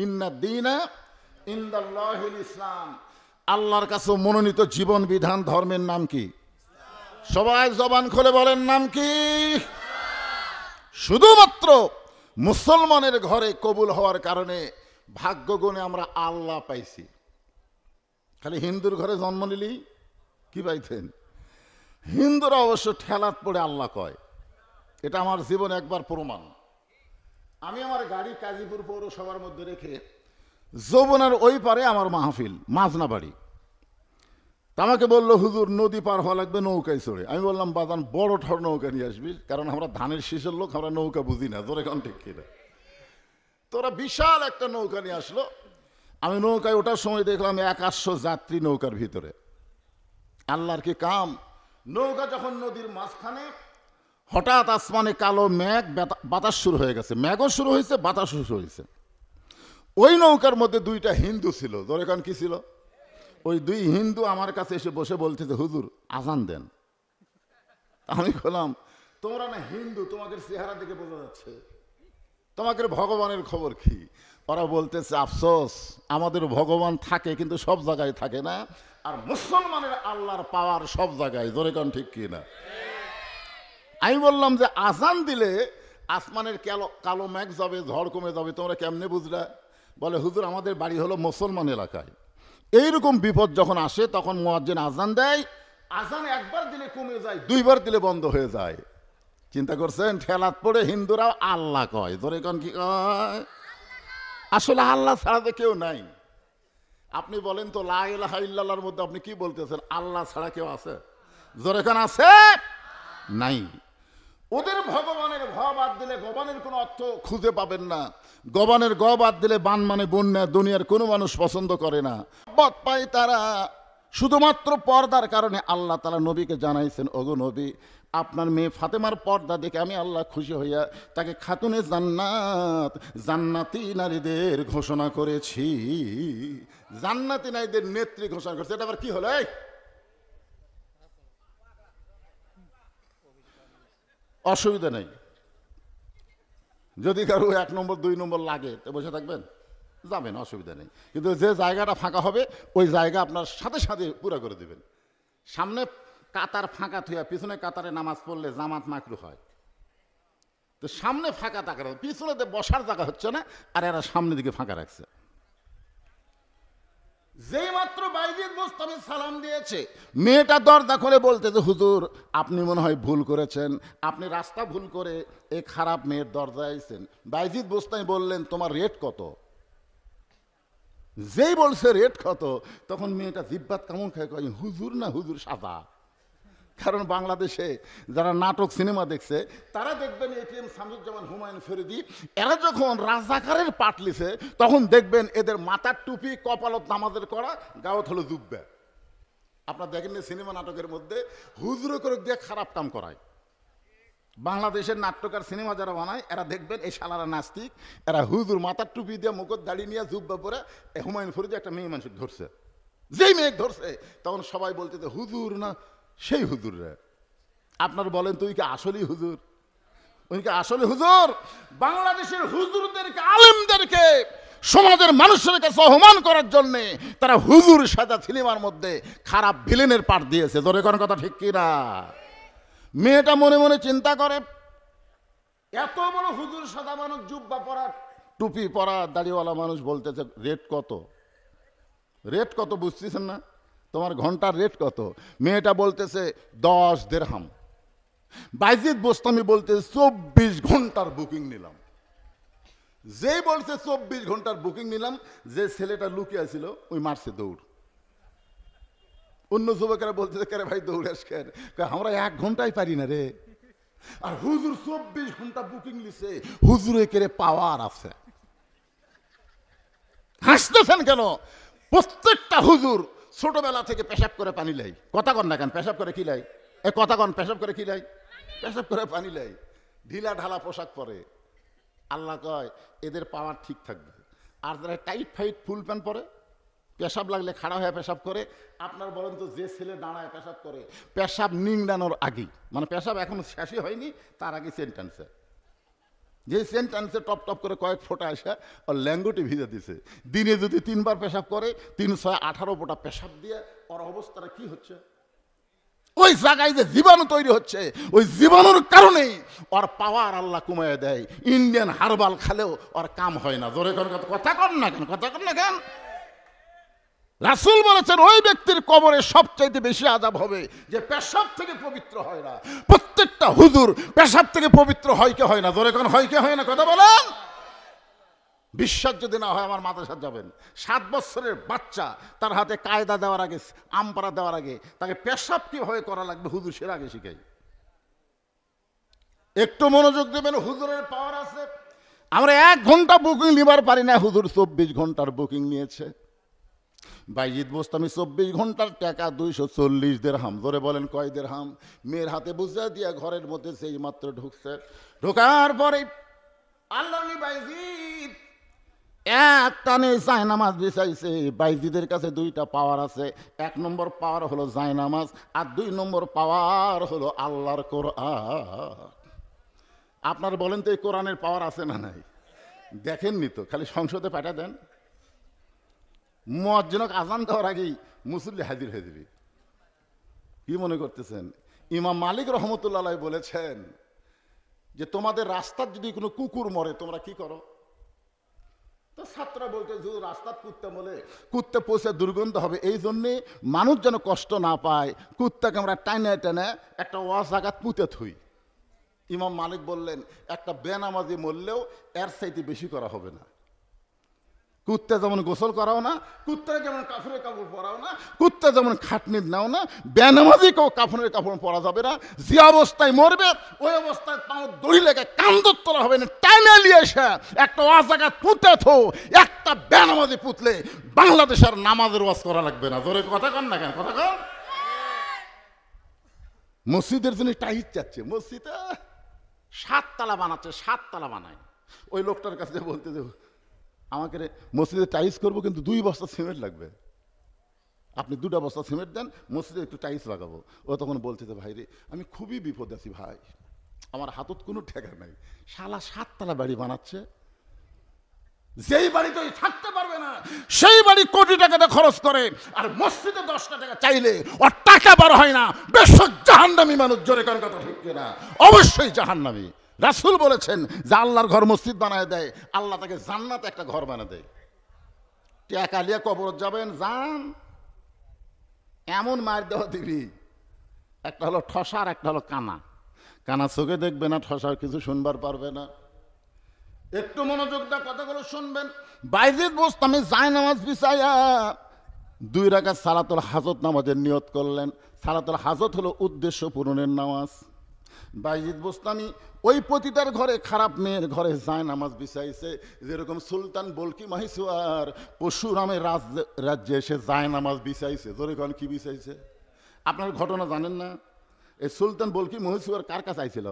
ইন্না দীনা ইনদাল্লাহিল ইসলাম, আল্লাহর কাছে মনোনীত জীবন বিধান ধর্মের নাম কি? সবাই জবান খুলে বলেন নাম কি? শুধুমাত্র মুসলমানের ঘরে কবুল হওয়ার কারণে ভাগ্য গুণে আমরা আল্লাহ পাইছি। খালি হিন্দুর ঘরে জন্ম নিলেই কি পাইতেন? হিন্দুরা অবশ্য ঠেলাত পড়ে আল্লাহ কয়, এটা আমার জীবনে একবার প্রমাণ। আমি আমার গাড়ি কাজীপুর পৌরসভার মধ্যে রেখে যমুনার ওই পারে আমার মাহফিল মাজনা বাড়ি। তা আমাকে বললো, হুজুর নদী পার হওয়া লাগবে নৌকায় চড়ে। আমি বললাম, বাদান বড় ঠর নৌকা নিয়ে আসবি, কারণ আমরা ধানের শীষের লোক, আমরা নৌকা বুঝি না। তোরা এখন ঠিক কিনা? তোরা বিশাল একটা নৌকা নিয়ে আসলো। আমি নৌকায় ওঠার সময় দেখলাম 100 যাত্রী নৌকার ভিতরে। আল্লাহর কি কাম! নৌকা যখন নদীর মাঝখানে, হঠাৎ আসমানে কালো মেঘ, বাতাস শুরু হয়ে গেছে। মেঘও শুরু হয়েছে, বাতাস শুরু হয়েছে। ওই নৌকার মধ্যে 2টা হিন্দু ছিল। ধরে কারণ কি ছিল? ওই 2 হিন্দু আমার কাছে এসে বসে বলতেছে, হুজুর আজান দেন। আমি বললাম, তোমরা না হিন্দু, তোমাদের চেহারা দেখে বোঝা যাচ্ছে, তোমাদের ভগবানের খবর কি? ওরা বলতেছে, আফসোস, আমাদের ভগবান থাকে কিন্তু সব জায়গায় থাকে না, আর মুসলমানের আল্লাহর পাওয়ার সব জায়গায়। জোরে কান ঠিক কি না? আমি বললাম যে আজান দিলে আসমানের কালো মেঘ যাবে, ঝড় কমে যাবে, তোমরা কেমনে বুঝলা? বলে, হুজুর আমাদের বাড়ি হলো মুসলমান এলাকায়, এইরকম বিপদ যখন আসে তখন মুয়াজ্জিন আজান দেয়। আজান একবার দিলে কমে যায়, 2বার দিলে বন্ধ হয়ে যায়। চিন্তা করছেন? ঠেলাত পড়ে হিন্দুরাও আল্লাহ কয়। জোরে কান কি কয়? আসলে আল্লাহ ছাড়া তো কেউ নাই। আপনি বলেন তো, লা ইলাহা ইল্লাল্লাহর মধ্যে আপনি কি বলতেছেন? আল্লাহ ছাড়া কেউ আছে? জোরে কান আছে? নাই। ওদের ভগবানের ভ বাদ দিলে গবানের কোনো অর্থ খুঁজে পাবেন না। গবানের গ বাদ দিলে বান মানে বন্যা, দুনিয়ার কোনো মানুষ পছন্দ করে না। বদ পায় তারা শুধুমাত্র পর্দার কারণে। আল্লাহ তাআলা নবীকে জানাইছেন, ওগো নবী, আপনার মেয়ে ফাতেমার পর্দা দেখে আমি আল্লাহ খুশি হইয়া তাকে খাতুনে জান্নাত, জান্নাতি নারীদের ঘোষণা করেছি। জান্নাতি নারীদের নেত্রী ঘোষণা করেছে। এটা আবার কি হলো? অসুবিধা নেই, যদি কারো 1 নম্বর 2 নম্বর লাগে তো বসে থাকবেন, যাবেন, অসুবিধা নেই। কিন্তু যে জায়গাটা ফাঁকা হবে ওই জায়গা আপনার সাথে সাথে পুরা করে দেবেন। সামনে কাতার ফাঁকা থুয়া পিছনে কাতারে নামাজ পড়লে জামাত মাকরু হয়। তো সামনে ফাঁকা থাকার, পিছনে বসার জায়গা হচ্ছে না, আর এরা সামনের দিকে ফাঁকা রাখছে। যেই মাত্র বাইজিদ বোস্তামি সালাম দিয়েছে, মেয়েটা দরজা খুলে বলতেছে, হুজুর আপনি মনে হয় ভুল করেছেন, আপনি রাস্তা ভুল করে এই খারাপ মেয়ের দরজায় আইছেন। বাইজিদ বোস্তামি বললেন, তোমার রেট কত? যেই বলছে রেট কত, তখন মেয়েটা জিব্বাত কামড় খায়, কয়, হুজুর না, হুজুর সাদা। কারণ বাংলাদেশে যারা নাটক সিনেমা দেখছে তারা দেখবেন এটিএম শামসুজ্জামান, হুমায়ুন ফরিদি, এরা যখন রাজাকারের পাট লিছে তখন দেখবেন এদের মাথার টুপি, কপালত নামাজের করা, গাওত হলো জুব্বা। আপনার দেখেন সিনেমা নাটকের মধ্যে হুজুর করে দিয়ে খারাপ কাম করায়। বাংলাদেশের নাট্যকার সিনেমা যারা বানায় এরা দেখবেন এই শালারা নাস্তিক, এরা হুজুর মাথার টুপি দিয়ে মুখত দাড়ি নিয়ে জুব্বা পরে হুমায়ুন ফরিদি একটা মেয়ে মানুষ ধরছে। যেই মেয়ে ধরছে তখন সবাই বলতে, হুজুর না, সেই হুজুর রে। আপনার বলেন তুই কি আসলেই হুজুর? উনি কি আসলে হুজুর? বাংলাদেশের হুজুরদেরকে, আলেমদেরকে সমাজের মানুষের কাছে অপমান করার জন্য তারা হুজুর সাজা সিনেমার মধ্যে খারাপ ভিলেনের পাঠ দিয়েছে। ধরে কোন কথা ঠিক কিনা? মেয়েটা মনে মনে চিন্তা করে, এত বড় হুজুর সাদা মানুষ, জুব্বা পরা, টুপি পরা, দাড়িওয়ালা মানুষ বলতেছে রেট কত? রেট কত বুঝতেছেন না? তোমার ঘন্টার রেট কত? মেয়েটা বলতেছে 10 দিরহাম। বাইজিদ বোস্তামি বলতেছে 24 ঘন্টার বুকিং নিলাম। যে বলছে 24 ঘন্টার বুকিং নিলাম, যে ছেলেটা লুকিয়ে ছিল ওই মারছে দৌড়। অন্য যুবকেরা বলতেছে, কে ভাই দৌড়াস কেন? আমরা 1 ঘন্টায় পারি না রে। আর হুজুর 24 ঘন্টা বুকিং নিছে, হুজুরে কেড়ে পাওয়ার আছে। হাসতেছেন কেন? প্রত্যেকটা হুজুর ছোটবেলা থেকে পেশাব করে পানি লাই। কথা কন না কেন? পেশাব করে কি লাই? এ কথা কন, পেশাব করে কি লাই? পেশাব করে পানি লাই। ঢিলা ঢালা পোশাক পরে। আল্লাহ কয় এদের পাওয়ার ঠিক থাকবে। আর যারা টাইট ফাইট ফুল প্যান্ট পরে, পেশাব লাগলে খাড়া হয়ে পেশাব করে। আপনার বলেন তো, যে ছেলে দাঁড়ায় পেশাব করে, পেশাব নিংড়ানোর আগেই, মানে পেশাব এখন শেষই হয়নি, তার আগে সেন্টেন্সে যে সেন্টেন্সে টপ টপ করে কয়েক ফোঁটা আসে ওর ল্যাঙ্গুটি ভিজে দিছে। দিনে যদি 3 বার পেশাব করে 3 6 18 ফোঁটা পেশাব দিয়ে ওর অবস্থাটা কি হচ্ছে? ওই জায়গায় যে জীবাণু তৈরি হচ্ছে, ওই জীবাণুর কারণেই ওর পাওয়ার আল্লাহ কমায় দেয়। ইন্ডিয়ান হার্বাল খালেও ওর কাম হয় না। জোরে করে কথা কর না কেন, কথা কর না কেন? রাসূল বলেছেন ওই ব্যক্তির কবরে সবচাইতে বেশি আযাব হবে যে পেশাব থেকে পবিত্র হয় না। প্রত্যেকটা হুজুর পেশাব থেকে পবিত্র হয় কি হয় না? জোরে কোন হয় কি হয় না? কথা বলেন। বিশ্বাস যদি না হয় আমার মাদ্রাসায় যাবেন। 7 বছরের বাচ্চা তার হাতে কায়দা দেওয়ার আগে, আমপারা দেওয়ার আগে তাকে পেশাব কিভাবে করা লাগবে হুজুর সের আগে শিখাই। একটু মনোযোগ দেবেন, হুজুরের পাওয়ার আছে। আমরা 1 ঘন্টা বুকিং নিবার পারি না, হুজুর 24 ঘন্টার বুকিং নিয়েছে। বাইজিদ বোস্তামি 24 ঘন্টার টাকা 240 দিরহাম। ধরে বলেন কয় দিরহাম? মেয়ের হাতে বুঝা দিয়া ঘরের মধ্যে সেই মাত্র ঢুকছে। ঢোকার পরে আল্লাহ বাইজিদ এক টানে জায়নামাজ বিছাইছে। বাইজিদের কাছে 2টা পাওয়ার আছে। 1 নম্বর পাওয়ার হলো জায়নামাজ, আর 2 নম্বর পাওয়ার হলো আল্লাহর কোরআন। আপনার বলেন তো এই কোরআনের পাওয়ার আছে না নাই? দেখেননি তো, খালি সংসদে পাঠা দেন। মুয়াজ্জিনক আজান দেওয়ার আগেই মুসল্লি হাজির হয়ে যাবে। কি মনে করতেছেন? ইমাম মালিক রহমতুল্লাহ আলাইহি বলেছেন যে তোমাদের রাস্তার যদি কোনো কুকুর মরে তোমরা কি করো? তো ছাত্ররা বলতে যে রাস্তার কুত্তা মরে, কুত্তা পৌঁছে দুর্গন্ধ হবে, এই জন্যে মানুষ যেন কষ্ট না পায় কুত্তাকে আমরা টাইনে টেনে একটা জায়গা পুঁতে থুই। ইমাম মালিক বললেন একটা বেনামাজি মরলেও এর চাইতে বেশি করা হবে না। কুত্তা যেমন গোসল করাও না, কুত্তা যেমন কাফনের কাপড় পরাও না, কুত্তা যেমন খাটনি নাও না, বেনামাজিকেও কাফনের কাপড় পরা যাবে না। যে অবস্থায় মরবে ওই অবস্থায় পাও দড়ি লেগে কান্দর তোলা হবে না, টাইনে নিয়ে এসে একটা জায়গা পুঁতে থো। একটা বেনামাজি পুতলে বাংলাদেশের নামাজের ওয়াজ করা লাগবে না। জোরে কথা কন না কেন, কথা কন। মসজিদের জন্য টাইট চাচ্ছে, মসজিদে 7 তালা বানাচ্ছে, 7 তালা বানায়। ওই লোকটার কাছে বলতে দেব আমাকে মসজিদে টাইলস করবো কিন্তু 2 বস্তা সিমেন্ট লাগবে, আপনি 2টা বস্তা সিমেন্ট দেন, মসজিদে একটু টাইলস লাগাবো। ও তখন বলছে যে ভাই রে আমি খুবই বিপদ আছি ভাই, আমার হাতত কোনো ঠেকা নাই। শালা 7 তালা বাড়ি বানাচ্ছে, যেই বাড়িতে থাকতে পারবে না সেই বাড়ি কোটি টাকাটা খরচ করে, আর মসজিদে 10টা টাকা চাইলে ওর টাকা বার হয় না। বেশ জাহান্নামী মানুষ। জোরে কার কথা ঠিক না? অবশ্যই জাহান্নামী। রাসূল বলেছেন যে আল্লাহর ঘর মসজিদ বানায় দেয়, আল্লাহ তাকে জান্নাতে একটা ঘর বানায় দেয়। টাকা নিয়ে কবর যাবেন যান, এমন মার দেওয়া দিবি, একটা হলো ঠসা আর একটা হলো কানা। কানা চোখে দেখবে না, ঠসার কিছু শুনবার পারবে না। একটু মনোযোগ দা কথাগুলো শুনবেন। বাইজিদ বোস্তামি জায়নামাজ বিছাইয়া 2 রাকাত সালাতুল হাজত নামাজের নিয়ত করলেন। সালাতুল হাজত হলো উদ্দেশ্য পূরণের নামাজ। বাইজিদ বোস্তামি ওই পতিতার ঘরে, খারাপ মেয়ের ঘরে জায়নামাজ বিছাইছে। যেরকম সুলতান বলকি মাহিসুয়ার পরশুরামের রাজ্যে এসে জায়নামাজ বিছাইছে। ধরে কোন কি বিছাইছে? আপনার ঘটনা জানেন না? এই সুলতান বলকি মহিসুয়ার কার কাছে আইছিল?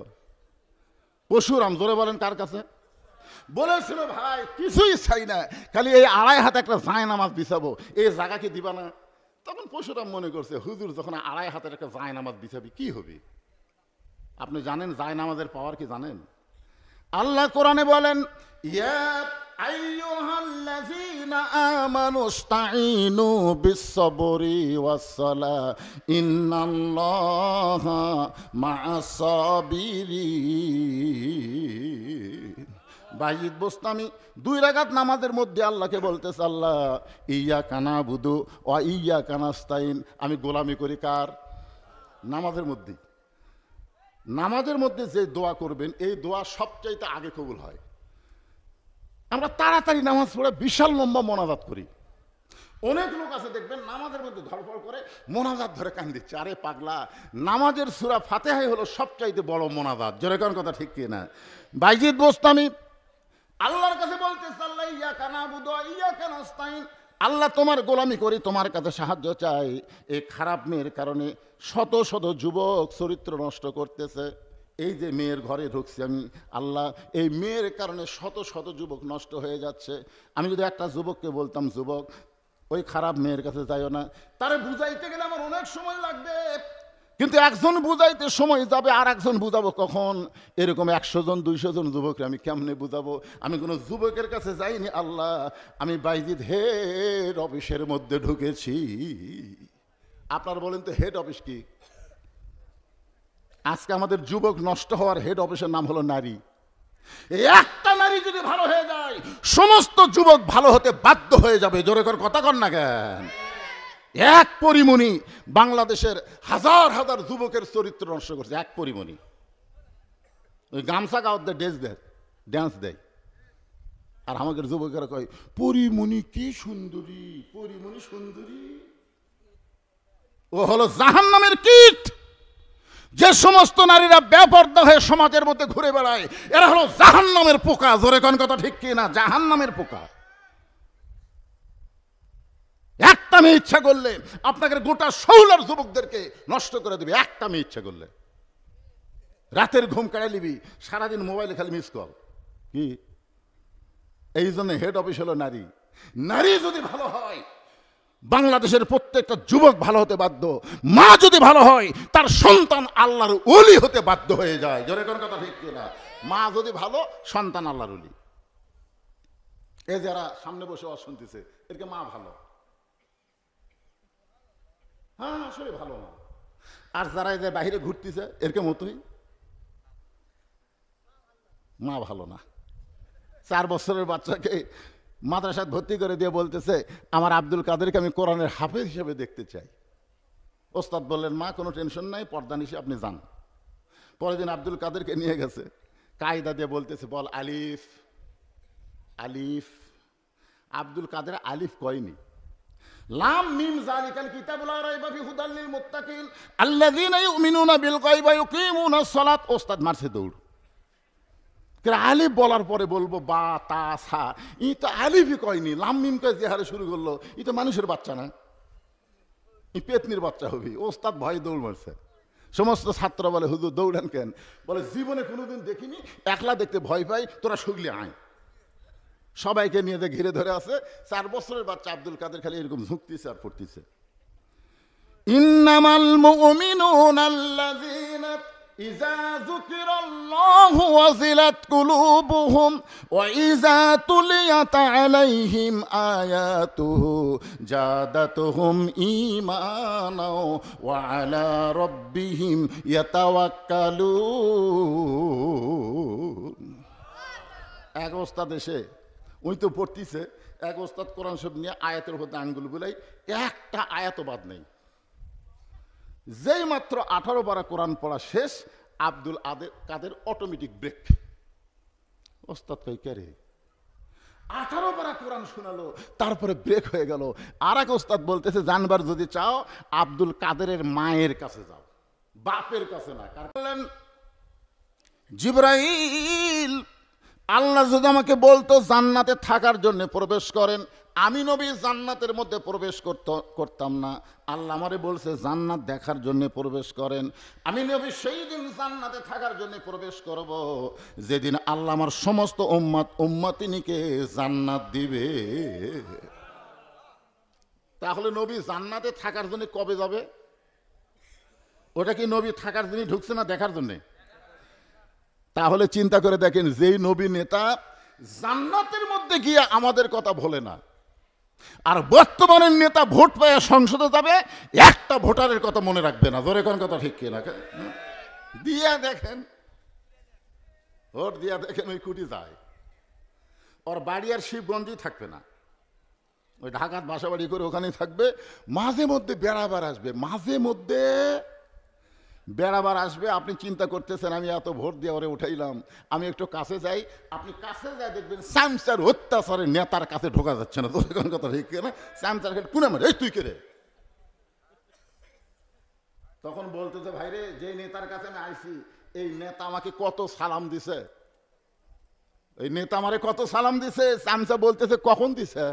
পরশুরাম। জোরে বলেন কার কাছে? বলেছিল ভাই কিছুই চাই না, খালি এই 2.5 হাত একটা জায়নামাজ বিছাবো, এই জায়গা কি দিবা না? তখন পরশুরাম মনে করছে হুজুর যখন 2.5 হাতের একটা জায়নামাজ বিছাবি কি হবে? আপনি জানেন জায়নামাজের পাওয়ার কি জানেন? আল্লাহ কোরআনে বলেন ইয়া আইয়ুহাল্লাযীনা আমানুস্তাঈনু বিস-সাবরি ওয়াস-সালাহ ইন্নাল্লাহা মা'আস-সাবিরিন। বাইজিদ বোস্তামি 2 রাকাত নামাজের মধ্যে আল্লাহকে বলতেছে আল্লাহ ইয়্যাকা না'বুদু ওয়া ইয়্যাকা নাস্তাঈন। আমি গোলামি করি কার? নামাজের মধ্যে। নামাজের মধ্যে যে দোয়া করবেন এই দোয়া সবচাইতে আগে কবুল হয়। আমরা তাড়াতাড়ি নামাজ পড়ে বিশাল লম্বা মোনাজাত করি। অনেক লোক আছে দেখবেন নামাজের মধ্যে ধরপড় করে মোনাজাত ধরে কান দিচ্ছে। আরে পাগলা, নামাজের সূরা ফাতিহাই হলো সবচাইতে বড় মোনাজাত। জোরে কোন কথা ঠিক কি না? বাইজিদ বোস্তামি আল্লাহর কাছে বলতেছে আল্লাহ ইয়্যাকা না'বুদু ওয়া ইয়্যাকা নাস্তাঈন। আল্লাহ তোমার গোলামি করি, তোমার কাছে সাহায্য চাই। এই খারাপ মেয়ের কারণে শত শত যুবক চরিত্র নষ্ট করতেছে। এই যে মেয়ের ঘরে ঢুকছি আমি, আল্লাহ এই মেয়ের কারণে শত শত যুবক নষ্ট হয়ে যাচ্ছে। আমি যদি একটা যুবককে বলতাম যুবক ওই খারাপ মেয়ের কাছে যাইও না, তারে বুঝাইতে গেলে আমার অনেক সময় লাগবে। কিন্তু একজন বুঝাইতে সময় যাবে, আর একজন বুঝাবো কখন। এরকম 100 জন 200 জন যুবককে আমি কেমনে বুঝাবো? আমি কোনো যুবকের কাছে যাইনি আল্লাহ, আমি বাইজিদ হেড অফিসের মধ্যে ঢুকেছি। আপনারা বলেন তো হেড অফিস কি? আজকে আমাদের যুবক নষ্ট হওয়ার হেড অফিসের নাম হলো নারী। একটা নারী যদি ভালো হয়ে যায়, সমস্ত যুবক ভালো হতে বাধ্য হয়ে যাবে। জোরে করে কথা কন না কেন? এক পরিমণি বাংলাদেশের হাজার হাজার যুবকের চরিত্র নষ্ট করছে। এক পরিমণি ওই গামছা গাওয়াতে ড্যান্স দেয়, আর আমাদের যুবকেরা কয় পরিমণি কি সুন্দরী, পরিমণি সুন্দরী। ও হলো জাহান্নামের কীট। যে সমস্ত নারীরা বেপরদা হয়ে সমাজের মধ্যে ঘুরে বেড়ায়, এরা হলো জাহান্নামের পোকা। জোরে কোন কথা ঠিক কি না? জাহান্নামের পোকা। একটা মেয়ে ইচ্ছা করলে আপনাকে গোটা শহরের যুবকদেরকে নষ্ট করে দেবে। একটা মেয়ে ইচ্ছা করলে রাতের ঘুম কাটাই নিবি, সারাদিন মোবাইলে খালি মিস কল। কি এই জন্য হেড অফিস হলো নারী। নারী যদি ভালো হয়, বাংলাদেশের প্রত্যেকটা যুবক ভালো হতে বাধ্য। মা যদি ভালো হয়, তার সন্তান আল্লাহর ওলি হতে বাধ্য হয়ে যায়। জোরে কোন কথা ঠিক কিনা? মা যদি ভালো, সন্তান আল্লাহর ওলি। এ যারা সামনে বসে শুনতেছে, এরকে মা ভালো, হ্যাঁ আসলে ভালো মা। আর যারা এই যে বাইরে ঘুরতেছে, এরকে মতোই মা ভালো না। 4 বছরের বাচ্চাকে মাদ্রাসায় ভর্তি করে দিয়ে বলতেছে, আমার আব্দুল কাদেরকে আমি কোরআনের হাফেজ হিসেবে দেখতে চাই। ওস্তাদ বললেন, মা কোনো টেনশন নাই, পর্দা নিশে আপনি যান। পরের দিন আব্দুল কাদেরকে নিয়ে গেছে, কায়দা দিয়ে বলতেছে, বল আলিফ। আলিফ। আব্দুল কাদের আলিফ কয়নি। লাম মিম যালিকাল কিতাবু লা রাইবা ফিহি হুদাল লিল মুত্তাকিন আল্লাযীনা ইউমিনুনা বিল গায়বি ওয়া ইউকিমুনাস সালাত। ওস্তাদ মারছে দৌড়। আলিফ বলার পরে বলবো বা তা সা, ই তো আলিফই কয়নি, লাম মিম কয়ে যে হারে শুরু করলো, ই তো মানুষের বাচ্চা না, ই পেতনির বাচ্চা হবি। ওস্তাদ ভয় দৌড় মারছে। সমস্ত ছাত্র বলে, হুজুর দৌড়ান কেন? বলে জীবনে কোনোদিন দেখিনি, একলা দেখতে ভয় পাই, তোরা শুগলি আয়। সবাইকে নিয়ে যে ঘিরে ধরে আছে। 4 বছরের বাচ্চা আব্দুল কাদের খালি এরকম ঝুঁকতেছে আর পড়তেছে, ইন্নামাল মুমিনুনা আল্লাযীনা ইযা যুকিরাল্লাহু ওয়াজিলাত কুলুবুহুম ওয়া ইযা তুলিয়াত আলাইহিম আয়াতুহু জাদাতুহুম ঈমানা ওয়া আলা রাব্বিহিম ইয়াতাওয়াক্কালুন। এক ওস্তাদ এসে, ওই তো পড়তিছে, এক ওস্তাদ কোরআন শরীফ নিয়ে আয়াতের উপর আঙ্গুল বুলাই, একটা আয়াত বাদ নেই। যেই মাত্র 18 পারা কোরআন পড়া শেষ, আব্দুল কাদের অটোমেটিক ব্রেক। ওস্তাদ কই কে রে? 18 পারা কোরআন শোনালো, তারপরে ব্রেক হয়ে গেল। আর এক ওস্তাদ বলতেছে, জানবার যদি চাও আব্দুল কাদেরের মায়ের কাছে যাও, বাপের কাছে না। কারণ জিবরাইল, আল্লাহ যদি আমাকে বলতো জান্নাতে থাকার জন্য প্রবেশ করেন, আমি নবী জান্নাতের মধ্যে প্রবেশ করতাম না। আল্লাহ আমারে বলছে জান্নাত দেখার জন্য প্রবেশ করেন। আমি নবী সেই দিন জান্নাতে থাকার জন্য প্রবেশ করব যেদিন আল্লাহ আমার সমস্ত উম্মতিনীকে জান্নাত দিবে। তাহলে নবী জান্নাতে থাকার জন্য কবে যাবে? ওটা কি নবী থাকার জন্য ঢুকছে না দেখার জন্যে? তাহলে চিন্তা করে দেখেন, যেই নবী নেতা জান্নাতের মধ্যে গিয়ে আমাদের কথা ভোলে না, আর বর্তমানের নেতা ভোট পেয়ে সংসদে যাবে, একটা ভোটারের কথা মনে রাখবে না। জোরে কোন কথা ঠিক কিনা? দিয়া দেখেন, ভোট দিয়া দেখেন, ওই কুটি যায়, ওর বাড়ি আর শিবগঞ্জই থাকবে না, ওই ঢাকার বাসা বাড়ি করে ওখানেই থাকবে। মাঝে মধ্যে বেড়াবার আসবে, মাঝে মধ্যে বেড়াবার আসবে। আপনি চিন্তা করতেছেন আমি এত ভোট দিয়ে ওরে উঠাইলাম, আমি একটু কাছে যাই। আপনি কাছে যাই দেখবেন স্যামসার অত্যাচারে নেতার কাছে ঢোকা যাচ্ছে না। তোর কোন কথা ঠিক না? স্যামসার কোনে মারে, এই তুই কে রে? তখন বলতেছে, ভাইরে যে নেতার কাছে আমি আইছি, এই নেতা আমাকে কত সালাম দিছে, এই নেতা আমারে কত সালাম দিছে। স্যামসা বলতেছে, কখন দিছে?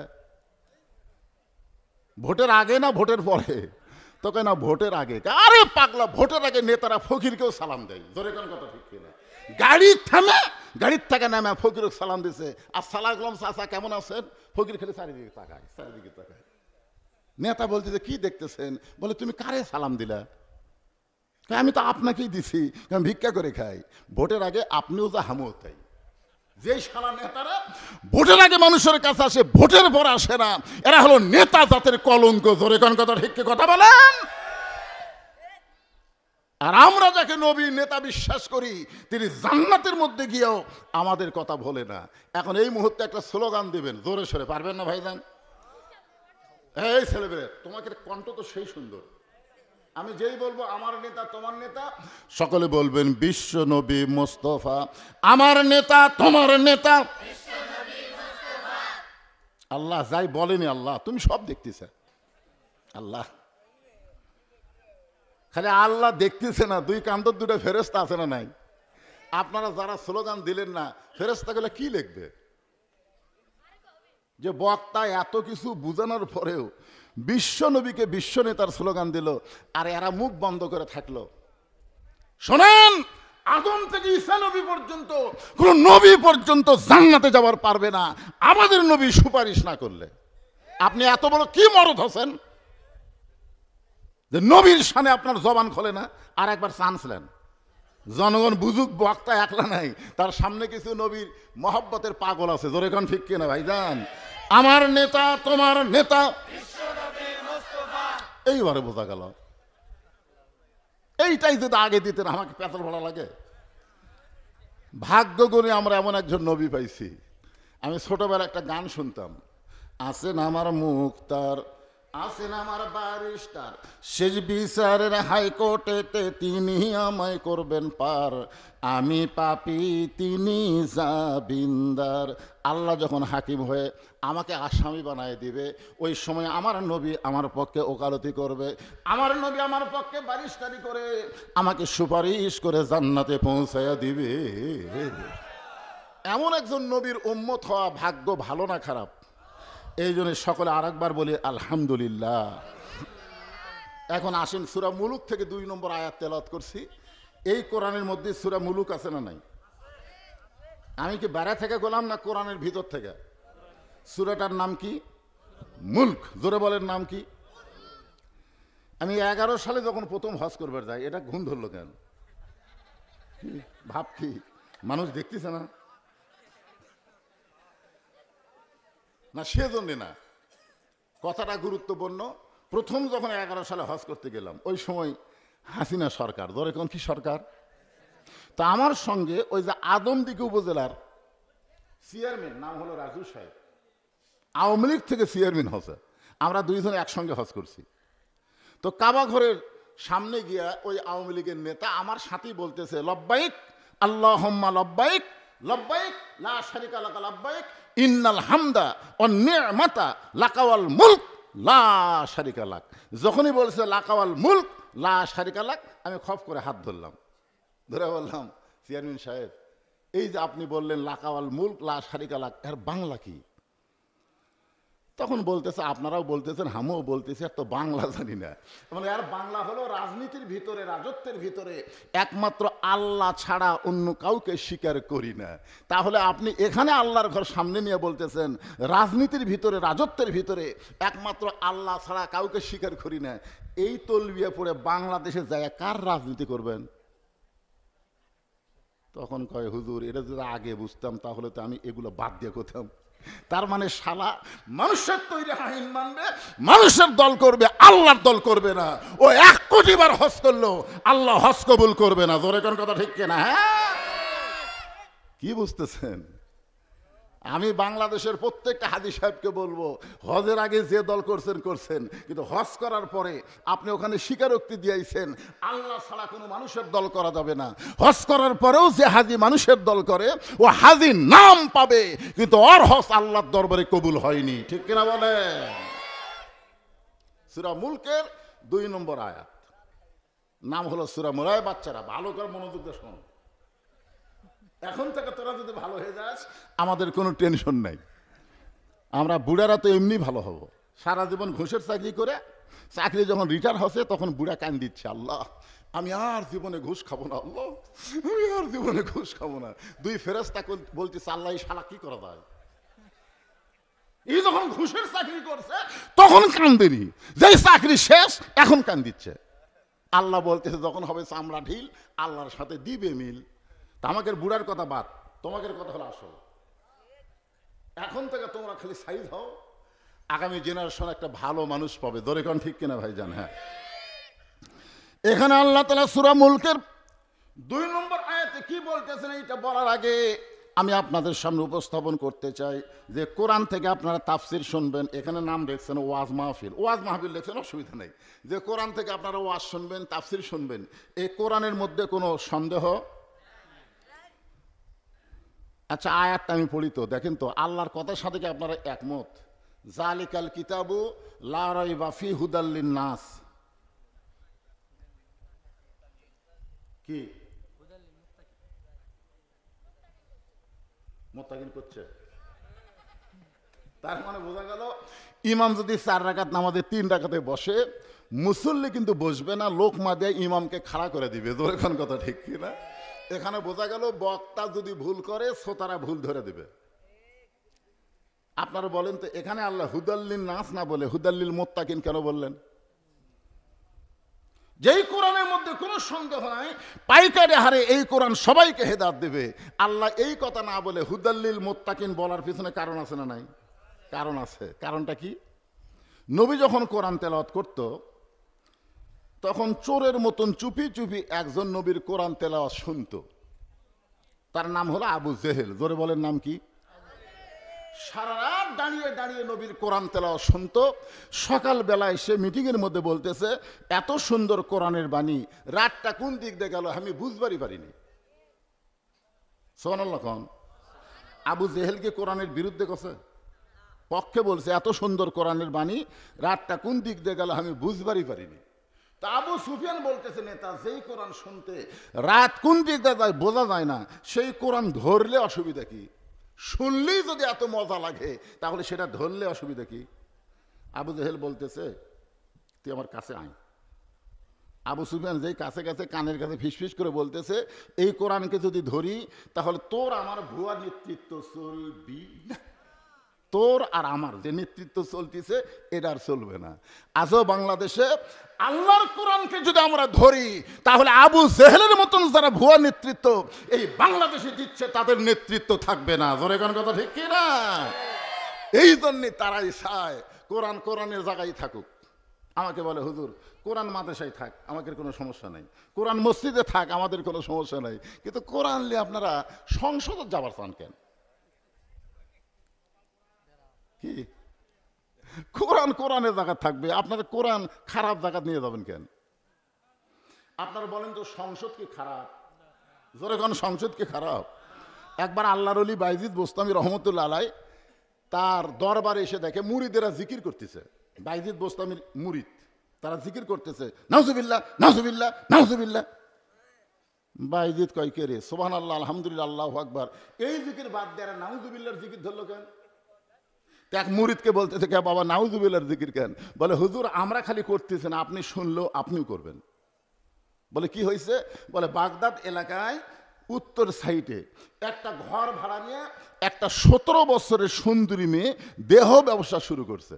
ভোটের আগে না ভোটের পরে? তোকে না ভোটের আগে। আরে পাগলা, ভোটের আগে নেতারা ফকিরকেও সালাম দেয়। জোরে কোন কথা ঠিক কিনা? গাড়ির থেকে নামে ফকিরকে সালাম দিছে। আর সালাম গেলাম, চাচা কেমন আছেন? ফকির খেলে চারিদিকে তাকায়। নেতা বলতেছে, কি দেখতেছেন? বলে তুমি কারে সালাম দিলা? আমি তো আপনাকেই দিছি, আমি ভিক্ষা করে খাই। ভোটের আগে আপনিও যা হামও তাই। যে শালা নেতারা ভোটের আগে মানুষের কাছে আসে, ভোটের পর আসে না, এরা হলো নেতা জাতের কলঙ্ক। জোরে কোন কথা, ঠিক কথা বলেন। আর আমরা যাকে নবী নেতা বিশ্বাস করি, তিনি জান্নাতের মধ্যে গিয়েও আমাদের কথা বলে না। এখন এই মুহূর্তে একটা স্লোগান দিবেন, জোরে সরে পারবেন না ভাইজান? এই ছেলেবেলে, তোমাকে কণ্ঠ তো সেই সুন্দর, আমি যেই বলবো আমার নেতা তোমার নেতা, সকলে বলবেন বিশ্ব নবী মোস্তফা আমার নেতা তোমার নেতা। আল্লাহ যাই বলেনি, আল্লাহ তুমি সব দেখতেছে। আল্লাহ খালি আল্লাহ দেখতেছে না, দুই কান্তর দুটো ফেরেশতা আছে না নাই? আপনারা যারা স্লোগান দিলেন না, ফেরেশতাগুলো কি লিখবে? যে বক্তা এত কিছু বুঝানোর পরেও বিশ্ব নবীকে বিশ্ব নেতার স্লোগান দিল, আর এরা মুখ বন্ধ করে থাকলো। শোনেন, আদম থেকে ঈসা নবী পর্যন্ত কোন নবী পর্যন্ত জান্নাতে যাওয়ার পারবে না আমাদের নবী সুপারিশ না করলে। আপনি এত বড় কি মরদ হোসেন যে নবীর সামনে আপনার জবান খোলে না? আর একবার চান্স নেন, জনগণ বুঝুক বক্তা একলা নাই, তার সামনে কিছু নবীর মহব্বতের পাগল আছে। জোরে কোন ঠিক কিনা ভাইজান? আমার নেতা তোমার নেতা, এইবারে বোঝা গেল। এইটাই যদি আগে দিতেন আমাকে পেতর ভাড়া লাগে। ভাগ্য গুণে আমরা এমন একজন নবী পাইছি। আমি ছোটবেলা একটা গান শুনতাম, আছেন আমার মুক্তার, আছেন আমার ব্যারিস্টার, শেষ বিচারের হাইকোর্টেতে তিনি আমায় করবেন পার, আমি পাপী তিনি জাবিন্দার। আল্লাহ যখন হাকিম হয়ে আমাকে আসামি বানায় দিবে, ওই সময় আমার নবী আমার পক্ষে ওকালতি করবে, আমার নবী আমার পক্ষে ব্যারিস্টারি করে আমাকে সুপারিশ করে জান্নাতে পৌঁছায়া দিবে। এমন একজন নবীর উম্মত হওয়া ভাগ্য ভালো না খারাপ? এই জন্য সকলে আরেকবার বলি আলহামদুলিল্লাহ। এখন আসেন, সূরা মুলুক থেকে 2 নম্বর আয়াত তেলাওয়াত করছি। এই কোরআনের মধ্যে সূরা মুলুক আছে না নাই? আমি কি বাইরে থেকে গোলাম না কোরআনের ভিতর থেকে? সূরাটার নাম কি? মুলক। জোরে বলেন, নাম কি? আমি 11 সালে যখন প্রথম হজ করবার যাই, এটা ঘুম ধরলো কেন? ভাব কি মানুষ দেখতেছে না? না সেজন্য না, কথাটা গুরুত্বপূর্ণ। প্রথম যখন 11 সালে হজ করতে গেলাম, ওই সময় হাসিনা সরকার, ধরে কোন কি সরকার, তা আমার সঙ্গে ওই যে আদমদীঘি উপজেলার চেয়ারম্যান, নাম হলো রাজু সাহেব, আওয়ামী লীগ থেকে চেয়ারম্যান হচ্ছে, আমরা দুইজনে একসঙ্গে হজ করছি। তো কাবা ঘরের সামনে গিয়া ওই আওয়ামী লীগের নেতা আমার সাথেই বলতেছে, লব্বাইক আল্লাহুম্মা লব্বাইক লব্বাইক লা শারিকা লাকা লব্বাইক ইন্নাল হামদা ওয়ান নি'মাতা লাকা ওয়াল মুলক লা শারিকা লাক। যখনই বলছে লাকা ওয়াল মুলক লা শারিকা লাক, আমি খপ করে হাত ধরলাম, ধরে বললাম, চেয়ারম্যান সাহেব, এই যে আপনি বললেন লাকা ওয়াল মুলক লা শারিকা লাক, এর বাংলা কি? তখন বলতেছে, আপনারাও বলতেছেন, আমিও বলতেছি, আর তো বাংলা জানি না। মানে আর বাংলা হলো রাজনীতির ভিতরে, রাজত্বের ভিতরে একমাত্র আল্লাহ ছাড়া অন্য কাউকে স্বীকার করি না। তাহলে আপনি এখানে আল্লাহর ঘর সামনে নিয়ে বলতেছেন রাজনীতির ভিতরে, রাজত্বের ভিতরে একমাত্র আল্লাহ ছাড়া কাউকে স্বীকার করি না। এই তলবিয়া পড়ে বাংলাদেশে যায় কার রাজনীতি করবেন? তখন কয়, হুজুর এটা যদি আগে বুঝতাম তাহলে তো আমি এগুলো বাদ দিয়ে করতাম। তার মানে শালা মানুষের তৈরি আইন মানবে, মানুষের দল করবে, আল্লাহর দল করবে না। ও 1 কোটি বার হজ করলো, আল্লাহ হজ কবুল করবে না। জোরে কোন কথা ঠিক কিনা? হ্যাঁ, কি বুঝতেছেন? আমি বাংলাদেশের প্রত্যেকটা হাজী সাহেবকে বলবো, হজের আগে যে দল করছেন করছেন, কিন্তু হজ করার পরে আপনি ওখানে স্বীকারোক্তি দিয়েছেন আল্লাহ ছাড়া কোনো মানুষের দল করা যাবে না। হজ করার পরেও যে হাজী মানুষের দল করে, ও হাজী নাম পাবে, কিন্তু ওর হজ আল্লাহর দরবারে কবুল হয়নি। ঠিক কিনা বলে? সূরা মুলকের 2 নম্বর আয়াত, নাম হলো সূরা মুলক। বাচ্চারা ভালো করে মনোযোগ দিয়ে শোনো, এখন থেকে তোরা যদি ভালো হয়ে যাস আমাদের কোনো টেনশন নাই। আমরা বুড়ারা তো এমনি ভালো হব। সারা জীবন ঘুষের চাকরি করে, চাকরি যখন রিটায়ার হচ্ছে তখন বুড়া কান দিচ্ছে, আল্লাহ আমি আর জীবনে ঘুষ খাবো না, আল্লাহ আমি আর জীবনে ঘুষ খাবো না। 2 ফেরেশতা বলতেছে, আল্লাহ এই শালা কি করা যায়? এই যখন ঘুষের চাকরি করছে তখন কান দেনি, যেই চাকরি শেষ এখন কান দিচ্ছে। আল্লাহ বলতেছে যখন হবে চামড়া ঢিল আল্লাহর সাথে দিবে মিল। তা আমাকে বুড়ার কথা বাদ, তোমাদের কথা হলো আসল। এখন থেকে তোমরা খালি সাইজ হও, আগামী জেনারেশন একটা ভালো মানুষ পাবে। ধরে কোন ঠিক কিনা ভাইজান? হ্যাঁ, এখানে আল্লাহ তাআলা সূরা মুলকের 2 নম্বর আয়াতে কি বলতেছেন এইটা বলার আগে আমি আপনাদের সামনে উপস্থাপন করতে চাই যে কোরআন থেকে আপনারা তাফসির শুনবেন। এখানে নাম দেখছেন ওয়াজ মাহফিল, ওয়াজ মাহফিল দেখছেন, অসুবিধা নেই। যে কোরআন থেকে আপনারা ওয়াজ শুনবেন, তাফসির শুনবেন, এই কোরআনের মধ্যে কোনো সন্দেহ? আচ্ছা, আয়াতটা আমি পড়ি তো, দেখেন তো আল্লাহর কথার সাথে কি আপনারা একমত? জালিকাল কিতাবু লা রাইবা ফি হুদাল লিন-নাস। কি মুত্তাকিন করছে? তার মানে বোঝা গেল ইমাম যদি 4 রাকাত নামাজে 3 রাকাতে বসে, মুসল্লি কিন্তু বসবে না, লোক মাদে ইমামকে খাড়া করে দিবে। জোরে কোন কথা ঠিক কি না? এখানে বোঝা গেল বক্তা যদি ভুল করে শ্রোতারা ভুল ধরে দিবে। আপনারা বলেন তো এখানে আল্লাহ হুদাল্লিন নাস না বলে হুদাল্লিল মুত্তাকিন কেন বললেন? যেই কোরআনের মধ্যে কোনো সন্দেহ নাই পাইকারি হারে এই কোরআন সবাইকে হেদায়েত দেবে, আল্লাহ এই কথা না বলে হুদাল্লিল মুত্তাকিন বলার পিছনে কারণ আছে না নাই? কারণ আছে। কারণটা কি? নবী যখন কোরআন তেলাওয়াত করত তখন চোরের মতন চুপি চুপি একজন নবীর কোরআন তেলাওয়াত শুনত। তার নাম হলো আবু জেহেল। জোরে বলেন নাম কি? সারা রাত দাঁড়িয়ে দাঁড়িয়ে নবীর কোরআন তেলাওয়াত শুনতো। সকালবেলায় সে মিটিংয়ের মধ্যে বলতেছে এত সুন্দর কোরআনের বাণী, রাতটা কোন দিক দিয়ে গেল আমি বুঝবারই পারিনি। সুবহানাল্লাহ। কোন আবু জেহেলকে কোরআনের বিরুদ্ধে গেছে, পক্ষে বলছে এত সুন্দর কোরআনের বাণী, রাতটা কোন দিক দিয়ে গেল আমি বুঝবারই পারিনি। তা আবু সুফিয়ান বলতেছে নেতা, যেই কোরআন শুনতে রাত কোন দিক দিয়ে যায় বোঝা যায় না, সেই কোরআন ধরলে অসুবিধা কি? শুনলেই যদি এত মজা লাগে তাহলে সেটা ধরলে অসুবিধা কি? আবু জেহেল বলতেছে তুই আমার কাছে আয়। আবু সুফিয়ান যেই কাছে কাছে কানের কাছে ফিসফিস করে বলতেছে এই কোরআনকে যদি ধরি তাহলে তোর আমার ভুয়া নেতৃত্ব চলবি না, তোর আর আমার যে নেতৃত্ব চলতেছে এটা আর চলবে না। আজও বাংলাদেশে আল্লাহর কোরআনকে যদি আমরা ধরি তাহলে আবু জেহেলের মতন যারা ভুয়া নেতৃত্ব এই বাংলাদেশে দিচ্ছে তাদের নেতৃত্ব থাকবে না। জোরে কোন কথা ঠিক কি না? এই জন্যে তারাই চায় কোরআন কোরআনের জায়গায় থাকুক। আমাকে বলে হুজুর কোরআন মাদ্রাসায় থাক, আমাদের কোনো সমস্যা নাই, কোরআন মসজিদে থাক, আমাদের কোনো সমস্যা নাই, কিন্তু কোরআন নিয়ে আপনারা সংসদে যাবার চান কেন? কি কোরআন কোরআনের জায়গা থাকবে, আপনারা কোরআন খারাপ জায়গা নিয়ে যাবেন কেন? আপনারা বলেন তো সংসদ কি খারাপ? জোরে কোন সংসদ কি খারাপ? একবার আল্লাহর ওলি বাইজিদ বোস্তামি রহমতুল্লাহ আলাই তার দরবারে এসে দেখে মুরিদেরা জিকির করতেছে। বাইজিদ বোস্তামির মুরিদ তারা জিকির করতেছে নাউজুবিল্লাহ নাউজুবিল্লাহ নাউজুবিল্লাহ। বাইজিদ কয় কে রে? সুবহানাল্লাহ আলহামদুলিল্লাহ আল্লাহু আকবার, এই জিকির বাদ দিয়ে নাউজুবিল্লাহর জিকির ধরলো কেন? এক মুরিদকে বলতেছে কে বাবা নাউজুবিল্লাহর জিকির কেন? বলে হুজুর আমরা খালি করতেছি না, আপনি শুনলেও আপনিও করবেন। বলে কি হয়েছে? বলে বাগদাদ এলাকায় উত্তর সাইডে একটা ঘর ভাড়া নিয়ে একটা 17 বছরের সুন্দরী মেয়ে দেহ ব্যবসা শুরু করছে।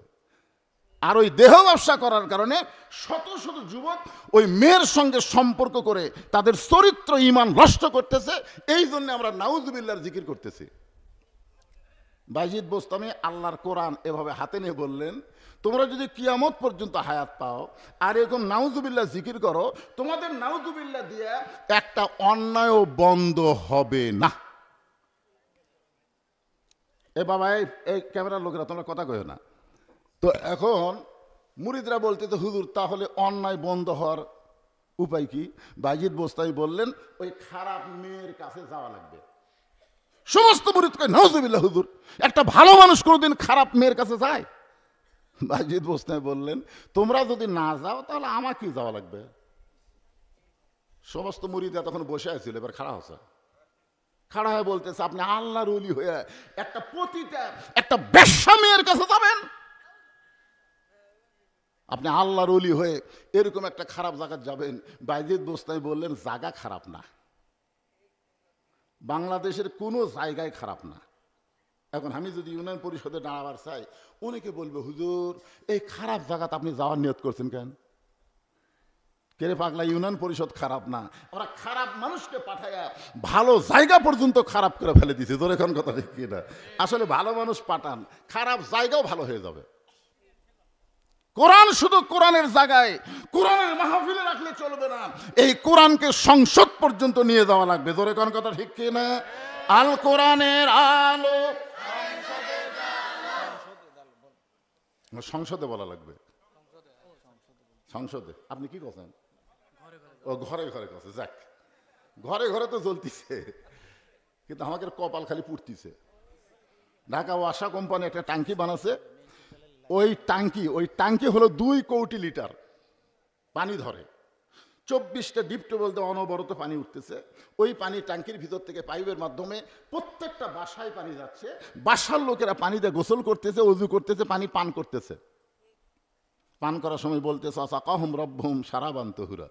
আর ওই দেহ ব্যবসা করার কারণে শত শত যুবক ওই মেয়ের সঙ্গে সম্পর্ক করে তাদের চরিত্র ঈমান নষ্ট করতেছে। এই জন্য আমরা নাউজুবিল্লাহর জিকির করতেছি। বাইজিদ বোস্তামি আল্লাহর কোরআন এভাবে হাতে নিয়ে বললেন তোমরা যদি কিয়ামত পর্যন্ত হায়াত পাও আর এরকম নাউজুবিল্লাহ জিকির করো, তোমাদের নাউজুবিল্লাহ দিয়ে একটা অন্যায় বন্ধ হবে না। এ বাবা এই ক্যামেরার লোকেরা তোমরা কথা কইও না তো। এখন মুরিদরা বলতে তো হুজুর তাহলে অন্যায় বন্ধ হওয়ার উপায় কি? বাইজিদ বোস্তামি বললেন ওই খারাপ মেয়ের কাছে যাওয়া লাগবে। সমস্ত মুরিদ কয় নাউজুবিল্লাহ হুজুর, একটা ভালো মানুষ কোনোদিন খারাপ মেয়ের কাছে যায়? বাইজিদ বোস্তামি বললেন তোমরা যদি না যাও তাহলে আমাকে যাওয়া লাগবে। সমস্ত মুরিদরা তখন বসে আছিল, এবার খাড়া হচ্ছে, খাড়া হয়ে বলতেছে আপনি আল্লাহর ওলি হয়ে একটা পতিতা একটা বেশ্যা মেয়ের কাছে যাবেন? আপনি আল্লাহর ওলি হয়ে এরকম একটা খারাপ জায়গা যাবেন? বাইজিদ বোস্তামি বললেন জায়গা খারাপ না, বাংলাদেশের কোনো জায়গায় খারাপ না। এখন আমি যদি ইউনিয়ন পরিষদে দাঁড়াবার চাই অনেকে বলবে হুজুর এই খারাপ জায়গাতে আপনি যাওয়ার নিয়ত করছেন কেন? কেরে পাগলা, ইউনিয়ন পরিষদ খারাপ না, ওরা খারাপ মানুষকে পাঠায়া ভালো জায়গা পর্যন্ত খারাপ করে ফেলে দিছে। তোর এখন কথা ঠিক কিনা? আসলে ভালো মানুষ পাঠান, খারাপ জায়গাও ভালো হয়ে যাবে। কোরআন শুধু কোরআনের জায়গায়, কোরআনের মাহফিলে রাখলে চলবে না, এই কোরআনকে সংসদ পর্যন্ত নিয়ে যাওয়া লাগবে। তোর এখন কথা ঠিক কিনা? আল কোরআনের আলো সংসদে বলা লাগবে। সংসদে আপনি কি করছেন? ও ঘরে ঘরে কথা, যাক ঘরে ঘরে তো জ্বলতিছে, কিন্তু আমাদের কপাল খালি পুড়তিছে। ঢাকা ওয়াসা কোম্পানি একটা ট্যাঙ্কি বানাচ্ছে, ওই ট্যাঙ্কি হলো 2 কোটি লিটার পানি ধরে, 24টা ডিপ টিউবওয়েল দিয়ে অনবরত পানি উঠতেছে। ওই পানি ট্যাঙ্কির ভিতর থেকে পাইপের মাধ্যমে প্রত্যেকটা বাসায় পানি যাচ্ছে, বাসার লোকেরা পানিতে গোসল করতেছে, ওযু করতেছে, পানি পান করতেছে। পান করার সময় বলতেছে আসাকাহুম রব্বুহুম শারাবান তাহুরা।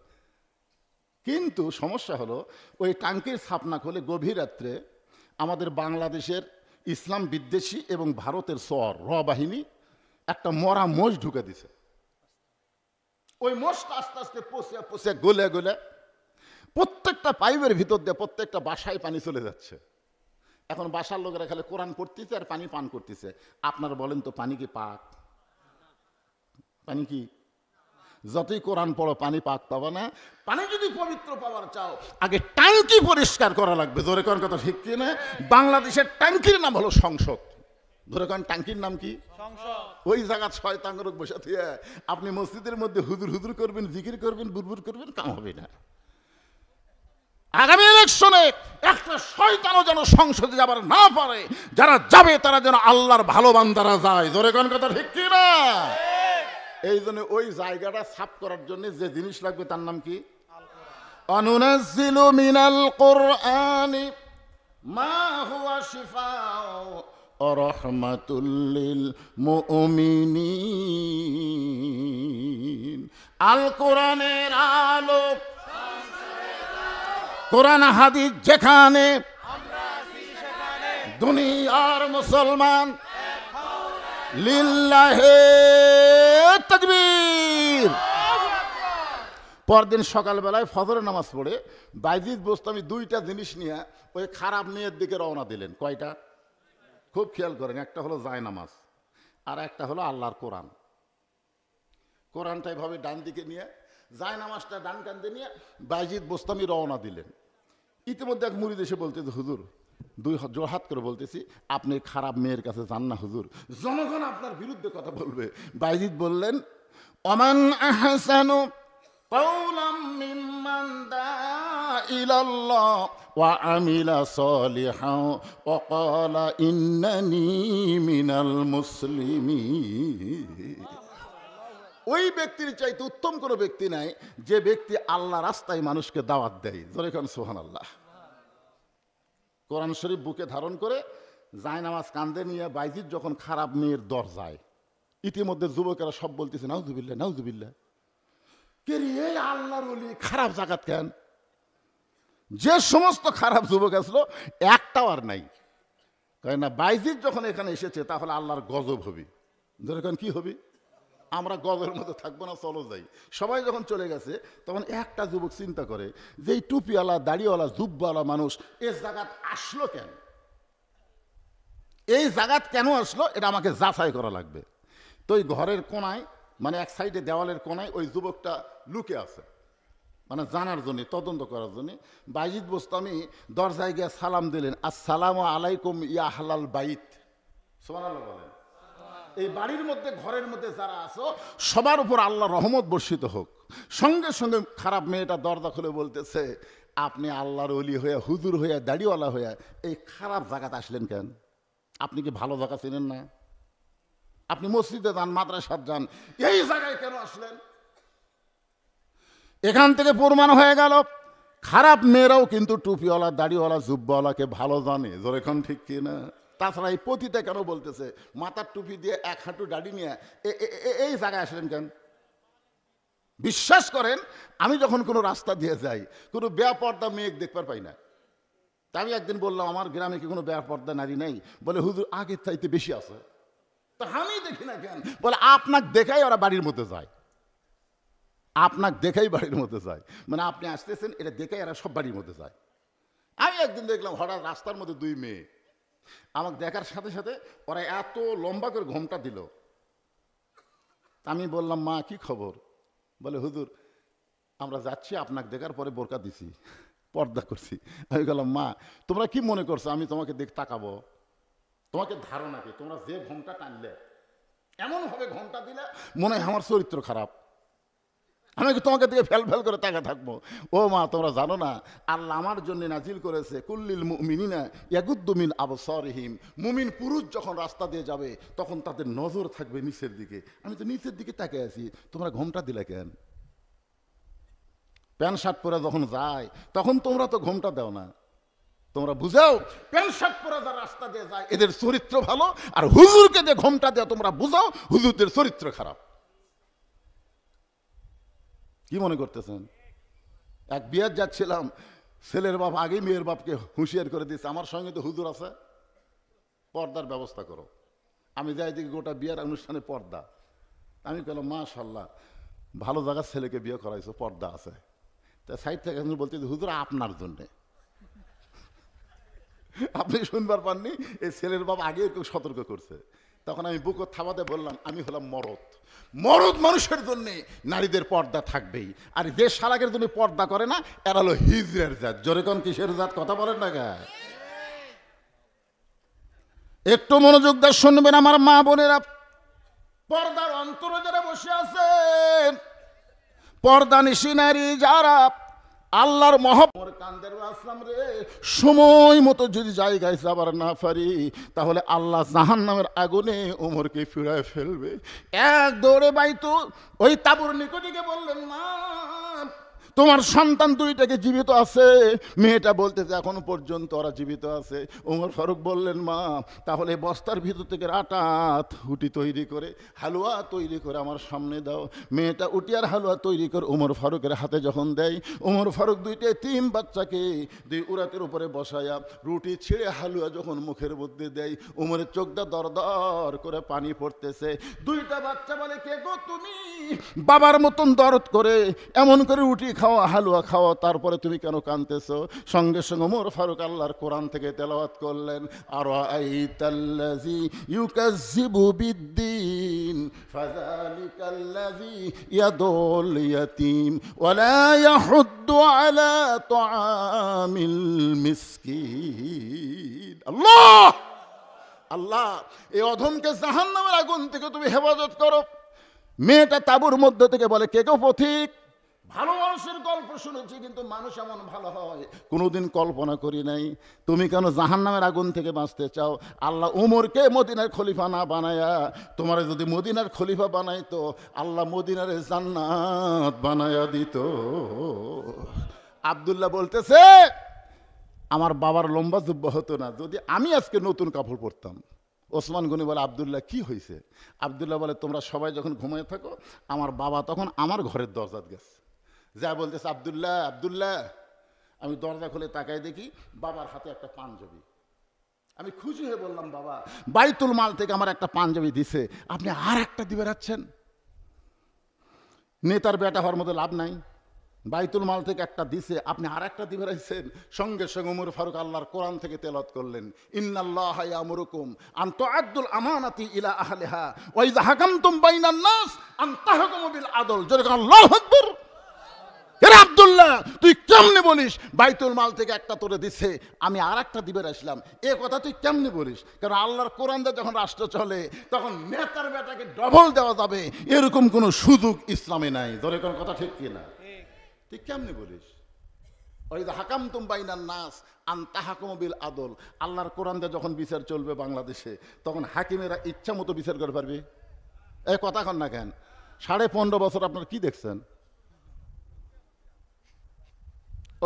কিন্তু সমস্যা হলো ওই ট্যাঙ্কির ছাপনা খুলে গভীর রাত্রে আমাদের বাংলাদেশের ইসলাম বিদ্বেষী এবং ভারতের র বাহিনী একটা মরা মোষ ঢুকে দিছে। ওই মোষটা আস্তে আস্তে পচে পচে গলে গলে প্রত্যেকটা পাইপের ভিতর দিয়ে প্রত্যেকটা বাসায় পানি চলে যাচ্ছে। এখন বাসার লোকেরা খালি কোরআন পড়তেছে আর পানি পান করতেছে। আপনারা বলেন তো, পানি কি পাক? পানি কি? যতই কোরআন পড়ো পানি পাক পাবা না। পানি যদি পবিত্র পাওয়ার চাও, আগে ট্যাঙ্কি পরিষ্কার করা লাগবে। ধরে কোন কথা ঠিক কি না? বাংলাদেশের ট্যাঙ্কির নাম হলো সংসদ। ধরে কোন ট্যাঙ্কির নাম কি? ওই জায়গা শয়তান রোগ বসে দিয়ে আপনি মসজিদের মধ্যে হুজুর হুজুর করবেন, জিকির করবেন, বুরবুর করবেন, কাম হবে না। আগামী ইলেকশনে একটা শয়তানও যেন সংসদে যাবার না পারে, যারা যাবে তারা যেন আল্লাহর ভালো বান্দারা যায়। ধরে কোন কথা ঠিক কি না? এই জন্য ওই জায়গাটা সাফ করার জন্য যে জিনিস লাগবে তার নাম কি? অনুনাজ্জিলু মিনাল কুরআনি মা হুয়া শিফাউ ওয়া রাহমাতুল লিল মুমিনিন। আল কোরআনের আলো, কোরআন হাদিস যেখানে, দুনিয়ার মুসলমান লিল্লাহে তাকবীর। পরদিন সকালবেলায় ফজরের নামাজ পড়ে বাইজিদ বোস্তামি 2টা জিনিস নিয়ে ওই খারাপ মেয়ের দিকে রওনা দিলেন। কয়টা? খুব খেয়াল করেন। একটা হলো জায়নামাজ, আর একটা হলো আল্লাহর কোরআন। কোরআনটা এভাবে ডান দিকে নিয়ে, জায়নামাজটা ডান কান্দে নিয়ে বাইজিদ বোস্তামি রওনা দিলেন। ইতিমধ্যে এক মুরিদ এসে বলতেছে, হুজুর 2 জোড়হাত করে বলতেছি, আপনি খারাপ মেয়ের কাছে যান না হুজুর, জনগণ আপনার বিরুদ্ধে কথা বলবে। বাইজিদ বললেন, ওমান আহসানু কাওলাম মিম্মান দাআ ইলাল্লাহ ওয়া আমিলা সলিহান ওয়া ক্বালা ইন্নানি মিনাল মুসলিমিন। ওই ব্যক্তির চাইতে উত্তম কোনো ব্যক্তি নাই যে ব্যক্তি আল্লাহ রাস্তায় মানুষকে দাওয়াত দেয়। জোরে কোন সুবহানাল্লাহ। কোরআন শরীফ বুকে ধারণ করে জায়নামাজ কাঁধে নিয়ে বাইজিদ যখন খারাপ মেয়ের দরজায়, ইতিমধ্যে যুবকেরা সব বলতেছে নাউজুবিল্লাহ নাউজুবিল্লাহ। কে রে এই আল্লাহর ওলি খারাপ জাগাত কেন? যে সমস্ত খারাপ যুবক আসলো একটাও আর নাই। কয় না, বাইজিদ যখন এখানে এসেছে তাহলে আল্লাহর গজব হবে। যেরকম কি হবে? আমরা গজের মধ্যে থাকবো না, চলো যাই। সবাই যখন চলে গেছে তখন একটা যুবক চিন্তা করে যে এই টুপিওয়ালা, দাড়িওয়ালা, জুব্বাওয়ালা মানুষ এই জায়গাত আসলো কেন? এই জায়গাত কেন আসলো এটা আমাকে যাচাই করা লাগবে। তো ওই ঘরের কোনায়, মানে এক সাইডে দেওয়ালের কোনায় ওই যুবকটা লুকে আছে, মানে জানার জন্য, তদন্ত করার জন্য। বাইজিদ বোস্তামি দরজায় গিয়ে সালাম দিলেন, আসসালামু আলাইকুম ইয়া আহলাল বাইত। সুবহানাল্লাহ বলেন। এই বাড়ির মধ্যে, ঘরের মধ্যে যারা আছো সবার উপর আল্লাহ রহমত বর্ষিত হোক। সঙ্গে সঙ্গে খারাপ মেয়েটা দরজা খুলে বলতেছে, আপনি আল্লাহর ওলি হয়ে, হুজুর হয়ে, দাড়িওয়ালা হয়ে এই খারাপ জায়গাতে আসলেন কেন? আপনি কি ভালো জায়গা চেনেন না? আপনি মসজিদে যান, মাদ্রাসায় যান, এই জায়গায় কেন আসলেন? এখান থেকে প্রমাণ হয়ে গেল খারাপ মেয়েরাও কিন্তু টুপিওয়ালা, দাড়িওয়ালা, জুব্বাওয়ালাকে ভালো জানে। জোরে এখন ঠিক কি না? তাছাড়া এই পতিতে কেন বলতেছে মাথার টুপি দিয়ে এক হাঁটু দাড়ি নিয়ে এই জায়গায় আসলেন কেন? বিশ্বাস করেন, আমি যখন কোনো রাস্তা দিয়ে যাই কোনো বেপর্দা মেয়ে দেখতে পাই না। তা আমি একদিন বললাম, আমার গ্রামে কি কোনো বেপর্দা নারী নেই? বলে হুজুর আগের চাইতে বেশি আছে। তো আমি দেখি না কেন? বলে আপনাকে দেখাই ওরা বাড়ির মধ্যে যায়। আপনাকে দেখেই বাড়ির মধ্যে যায়, মানে আপনি আসতেছেন এটা দেখেই এরা সব বাড়ির মধ্যে যায়। আমি একদিন দেখলাম হঠাৎ রাস্তার মধ্যে দুই মেয়ে আমাকে দেখার সাথে সাথে ওরা এত লম্বা করে ঘোমটা দিল। আমি বললাম, মা কি খবর? বলে, হুজুর আমরা যাচ্ছি, আপনাকে দেখার পরে বোরকা দিছি, পর্দা করছি। আমি বললাম, মা তোমরা কি মনে করছো আমি তোমাকে তাকাবো? তোমাকে ধারণা কি তোমরা যে ঘোমটা টানলে, এমনভাবে ঘোমটা দিলে মনে হয় আমার চরিত্র খারাপ, আমি কি তোমাকে দিকে ফেল ফেল করে তাকা থাকবো? ও মা তোমরা জানো না আল্লাহ আমার জন্য নাজিল করেছে কুল্লিল মুমিনিনা ইয়াগুদ্দু মিন আবসারিহিম, মুমিন পুরুষ যখন রাস্তা দিয়ে যাবে তখন তাদের নজর থাকবে নিচের দিকে। আমি তো নিচের দিকে তাকিয়ে আছি, তোমরা ঘোমটা দিলে কেন? প্যান্ট শার্ট পরে যখন যায় তখন তোমরা তো ঘোমটা দাও না, তোমরা বুঝাও প্যান্ট শার্ট পরে যারা রাস্তা দিয়ে যায় এদের চরিত্র ভালো, আর হুজুরকে দিয়ে ঘোমটা দেওয়া তোমরা বুঝাও হুজুরদের চরিত্র খারাপ। কি মনে করতেছেন? এক বিয়ের যাচ্ছিলাম, ছেলের বাপ আগেই মেয়ের বাপকে হুঁশিয়ার করে দিয়েছে, আমার সঙ্গে তো হুজুর আছে, পর্দার ব্যবস্থা করো। আমি যাই দিকে গোটা বিয়ের অনুষ্ঠানে পর্দা। আমি বললাম, মাশাআল্লাহ ভালো জায়গার ছেলেকে বিয়ে করাইছো, পর্দা আছে। তা সাইড থেকে বলতে হুজুর আপনার জন্যে। আপনি শুনবার পাননি, এই ছেলের বাপ আগে কেউ সতর্ক করছে। তখন আমি বুকত থাবাতে বললাম, আমি হলাম মরদ, মরদ মানুষের জন্য নারীদের পর্দা থাকবেই। আর যে শালাকের জন্য পর্দা করে না এরা হলো হিজড়ের জাত। জোরে কোন কিসের জাত? কথা বলেন না গা। একটু মনোযোগ দিয়ে শুনবেন আমার মা বোনেরা, পর্দার অন্তরে যারা বসে আছেন, পর্দা নিশি নারী যারা আল্লাহর মহব্বত কান্দের আসলাম রে, সময় মতো যদি জায়গায় যাবার না পারি তাহলে আল্লাহ জাহান্নামের আগুনে ওমরকে ফিরায় ফেলবে। এক দৌড়ে বাইতু ওই তাবুর নিকটে গিয়ে বললেন, মা তোমার সন্তান দুইটাকে জীবিত আছে। মেয়েটা বলতেছে এখনো পর্যন্ত ওরা জীবিত আছে। ওমর ফারুক বললেন, মা তাহলে বস্তার ভিতর থেকে আটাত উটি তৈরি করে হালুয়া তৈরি করে আমার সামনে দাও। মেয়েটা উটি আর হালুয়া তৈরি করে ওমর ফারুকের হাতে যখন দেয়, ওমর ফারুক দুইটা তিন বাচ্চাকে দুই উরাতের উপরে বসায়া রুটি ছিঁড়ে হালুয়া যখন মুখের মধ্যে দেয়, ওমরের চোখটা দরদর করে পানি পড়তেছে। দুইটা বাচ্চা বলে, কে গো তুমি? বাবার মতন দরদ করে এমন করে রুটি খাওয়া হালুয়া খাওয়া, তারপরে তুমি কেন কাঁদতেছো? সঙ্গে সঙ্গে ওমর ফারুক আল্লাহর কোরআন থেকে তেলাওয়াত করলেন, আর আইতাল্লাযী ইউকাজ্জিবু বিদ্দীন ফাযালিকাল্লাযী ইয়াদুল ইয়াতীম ওয়ালা ইয়াহুদ্দু আলা তুআমিল মিসকিন। আল্লাহ আল্লাহ এই অধমকে জাহান্নামের আগুন থেকে তুমি হেফাজত করো। মেয়েটা তাঁবুর মধ্যে থেকে বলে, কে গো পথিক? ভালো মানুষের গল্প শুনেছি, কিন্তু মানুষ এমন ভালো হয় কোনোদিন কল্পনা করি নাই। তুমি কেন জাহান্নামের আগুন থেকে বাঁচতে চাও? আল্লাহ উমরকে মদিনার খলিফা না বানায়া তোমার যদি মদিনার খলিফা বানাইতো, আল্লাহ মদিনার জান্নাত বানায়া দিত। আব্দুল্লাহ বলতেছে, আমার বাবার লম্বা জুব্বা হতো না যদি আমি আজকে নতুন কাপড় পরতাম। ওসমান গনি বলে, আব্দুল্লাহ কি হয়েছে? আব্দুল্লাহ বলে, তোমরা সবাই যখন ঘুমিয়ে থাকো আমার বাবা তখন আমার ঘরের দরজাত গেছে, যা বলতেছে, আব্দুল্লাহ আব্দুল্লাহ। আমি দরজা খুলে তাকাই দেখি বাবার হাতে একটা পাঞ্জাবি। আমি খুশি হয়ে বললাম, বাবা বাইতুল মাল থেকে আমার একটা পাঞ্জাবি দিছে, আপনি আর একটা দিবে রাখছেন? নেতার বেটা হওয়ার মতো লাভ নাই, বাইতুল মাল থেকে একটা দিছে আপনি আর একটা দিবে রাখছেন। সঙ্গে সঙ্গে ওমর ফারুক আল্লাহর কোরআন থেকে তেলাওয়াত করলেন, ইন্নাল্লাহা ইয়ামুরুকুম আন তুআদ্দুল আমানাতি ইলা আহলিহা ওয়া ইযা হাকামতুম বাইনান নাস আন তাহকুমু বিল আদল। জোরে আল্লাহু আকবার। এরে আব্দুল্লাহ, তুই কেমনে বলিস বাইতুল মাল থেকে একটা তোরে দিচ্ছে আমি আর একটা দিবে আসলাম? এ কথা তুই কেমনে বলিস? কারণ আল্লাহর কোরআন দিয়ে যখন রাষ্ট্র চলে তখন নেতার বেটাকে ডবল দেওয়া যাবে এরকম কোনো সুযোগ ইসলামে নাই। ধরে কোন কথা ঠিক কিনা? তুই কেমনে বলিস? ওই যে হাকামতুম বাইনান নাস আন তাহকুমু বিল আদল, আল্লাহর কোরআন দিয়ে যখন বিচার চলবে বাংলাদেশে তখন হাকিমেরা ইচ্ছা মতো বিচার করে পারবে। এই কথা কন না কেন? 15.5 বছর আপনারা কি দেখছেন?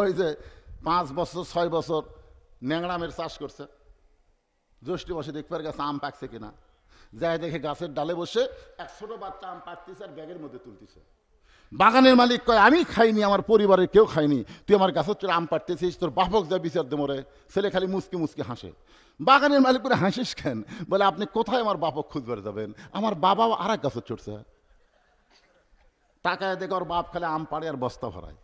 ওই যে 5 বছর 6 বছর ন্যাংরামের চাষ করছে, জ্যৈষ্ঠ মাসে দেখবার গাছে আম পাকছে কিনা, যাই দেখে গাছের ডালে বসে এক ছোট বাচ্চা আম পাকতেছে আর ব্যাগের মধ্যে তুলতেছে। বাগানের মালিক কয়, আমি খাইনি, আমার পরিবারের কেউ খায়নি, তুই আমার গাছের চলে আম পাড়তেছিস, তোর বাপক যা বিচার দে মরে। ছেলে খালি মুসকি মুসকি হাসে। বাগানের মালিক করে হাসিস কেন? বলে, আপনি কোথায় আমার বাপক খুঁজবার যাবেন? আমার বাবাও আর এক গাছের চড়ছে। তাকায় দেখে ওর বাপ খালে আম পাড়ে আর বস্তা ভরায়,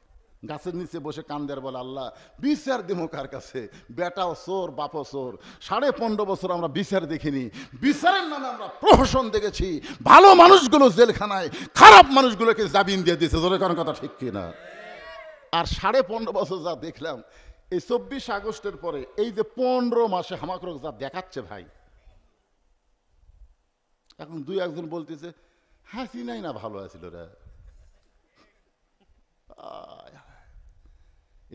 গাছের নিচে বসে কান্দের বলে আল্লাহ বিচার দেবো কার কাছে, বেটাও চোর বাপও চোর, 15.5 বছর আমরা বিচার দেখিনি, বিচারের নামে আমরা প্রহসন দেখেছি, ভালো মানুষগুলো জেলখানায়, খারাপ মানুষগুলোকে জামিন দিয়ে দিয়েছে, জোরে কারণ কথা ঠিক কিনা। আর 15.5 বছর যা দেখলাম, এই 24 আগস্টের পরে এই যে 15 মাসে হামাকরক যা দেখাচ্ছে ভাই, এখন 2-1 বলতেছে হাসিনাই না ভালো আছিল রে।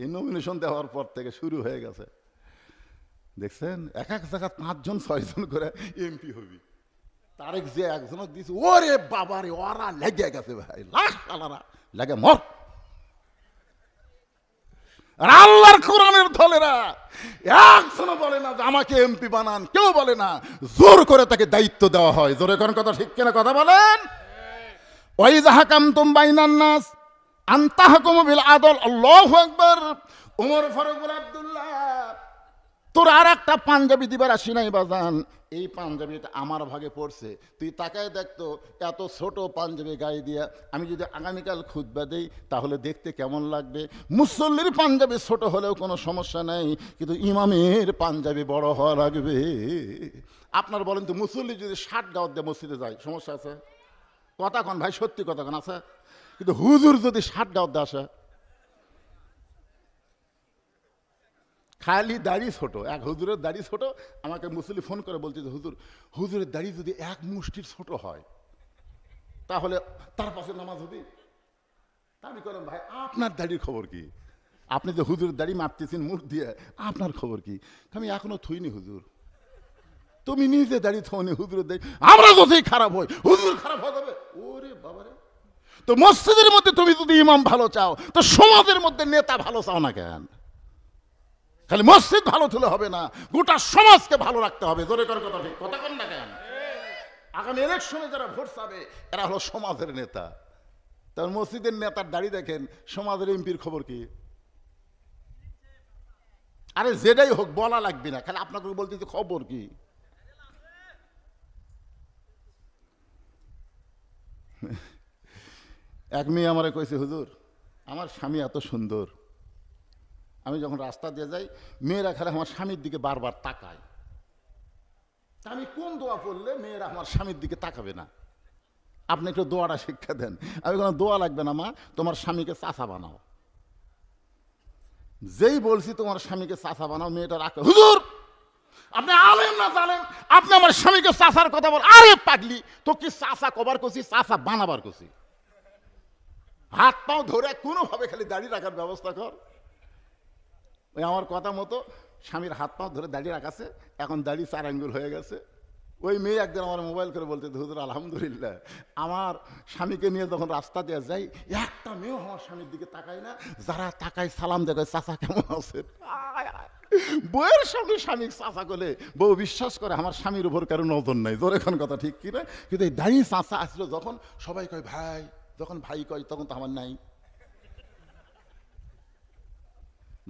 এই নমিনেশন দেওয়ার পর থেকে শুরু হয়ে গেছে, দেখছেন এক এক জায়গায় 5-6 করে এমপি হবি। তারেক যে একজনক দিয়েছে, ওরে বাবারে ওরা লেগে গেছে ভাই, লাখ আলারা লেগে মর। আর আল্লাহর কোরআনের দলেরা একজনও বলে না যে আমাকে এমপি বানান, কেউ বলে না, জোর করে তাকে দায়িত্ব দেওয়া হয়। জোরে কোন কথা ঠিক কিনা কথা বলেন। ওয়াইযা হাকামতুম বাইনান নাস আন তাহকুমু বিল আদল। আল্লাহু আকবার। ওমর ফারুক বলে আব্দুল্লাহ তোর আর একটা পাঞ্জাবি দিবার আসি নাই বাজান, এই পাঞ্জাবিটা আমার ভাগে পড়ছে, তুই তাকায় দেখতো এত ছোট পাঞ্জাবি গায়ে দিয়া আমি যদি আগামীকাল খুতবা দেই তাহলে দেখতে কেমন লাগবে। মুসল্লির পাঞ্জাবি ছোট হলেও কোনো সমস্যা নেই, কিন্তু ইমামের পাঞ্জাবি বড় হওয়া লাগবে। আপনার বলেন তো মুসল্লি যদি 60 গাওয়াত দিয়ে মসজিদে যায় সমস্যা আছে? কথা কন ভাই, সত্যি কথা কন আছে? কিন্তু হুজুর যদি 60 গাওয়াত দিয়ে আসে, খালি দাড়ি ছোট, এক হুজুরের দাড়ি ছোট, আমাকে মুসল্লি ফোন করে বলছে যে হুজুর, হুজুরের দাড়ি যদি 1 মুষ্টির ছোট হয় তাহলে তার পাশে নামাজ হবে। আমি বললাম ভাই আপনার দাড়ির খবর কি? আপনি যে হুজুরের দাড়ি মাপতেছেন মুখ দিয়ে, আপনার খবর কি? আমি এখনো থইনি হুজুর। তুমি নিজে দাড়ি থনি, হুজুরের দাড়ি আমরা যতই খারাপ হই হুজুর খারাপ হয়ে যাবে। ওরে বাবারে, তো মসজিদের মধ্যে তুমি যদি ইমাম ভালো চাও তো সমাজের মধ্যে নেতা ভালো চাও না কেন? খালি মসজিদ ভালো তুলে হবে না, গোটা সমাজকে ভালো রাখতে হবে। জোরে করে কথা ঠিক কথা কন না কেন? আগামী ইলেকশনে যারা ভোট পাবে এরা হলো সমাজের নেতা। তার মসজিদের নেতার দাড়ি দেখেন, সমাজের এমপির খবর কি? আরে যেটাই হোক বলা লাগবে না, খালি আপনাকে বলতে খবর কি? এক মেয়ে আমারে কইছে হুজুর আমার স্বামী এত সুন্দর, আমি যখন রাস্তা দিয়ে যাই মেয়েরা খালি আমার স্বামীর দিকে বারবার তাকায়, আমি কোন দোয়া পড়লে মেয়েরা আমার স্বামীর দিকে তাকাবে না? আপনি একটু দোয়াটা শিক্ষা দেন। আমি কোনো দোয়া লাগবে না মা, তোমার স্বামীকে চাচা বানাও। যেই বলছি তোমার স্বামীকে চাচা বানাও, মেয়েটা রাখ, হুজুর আপনি আলেম না জানেন, আপনি আমার স্বামীকে চাচার কথা বল। আরে পাগলি, তো কি চাচা কবার করছি, চাচা বানাবার করছি? হাত পাও ধরে কোনোভাবে খালি দাড়ি রাখার ব্যবস্থা কর। ওই আমার কথা মতো স্বামীর হাত পা ধরে দাড়ি রাখাছে, এখন দাড়ি 4 আঙ্গুল হয়ে গেছে। ওই মেয়ে একদিন আমার মোবাইল করে বলতে, হুজুর আলহামদুলিল্লাহ আমার স্বামীকে নিয়ে যখন রাস্তা দিয়ে যাই একটা মেয়েও আমার স্বামীর দিকে তাকায় না, যারা তাকায় সালাম দেখায় চাচা কেমন আছেন। বউয়ের সামনে স্বামী চাচা করলে বউ বিশ্বাস করে আমার স্বামীর উপর কারো নজর নাই। তোর এখন কথা ঠিক কিনা? কিন্তু এই দাড়ি চাচা আসলো যখন সবাই কয় ভাই, যখন ভাই কয় তখন তো আমার নাই।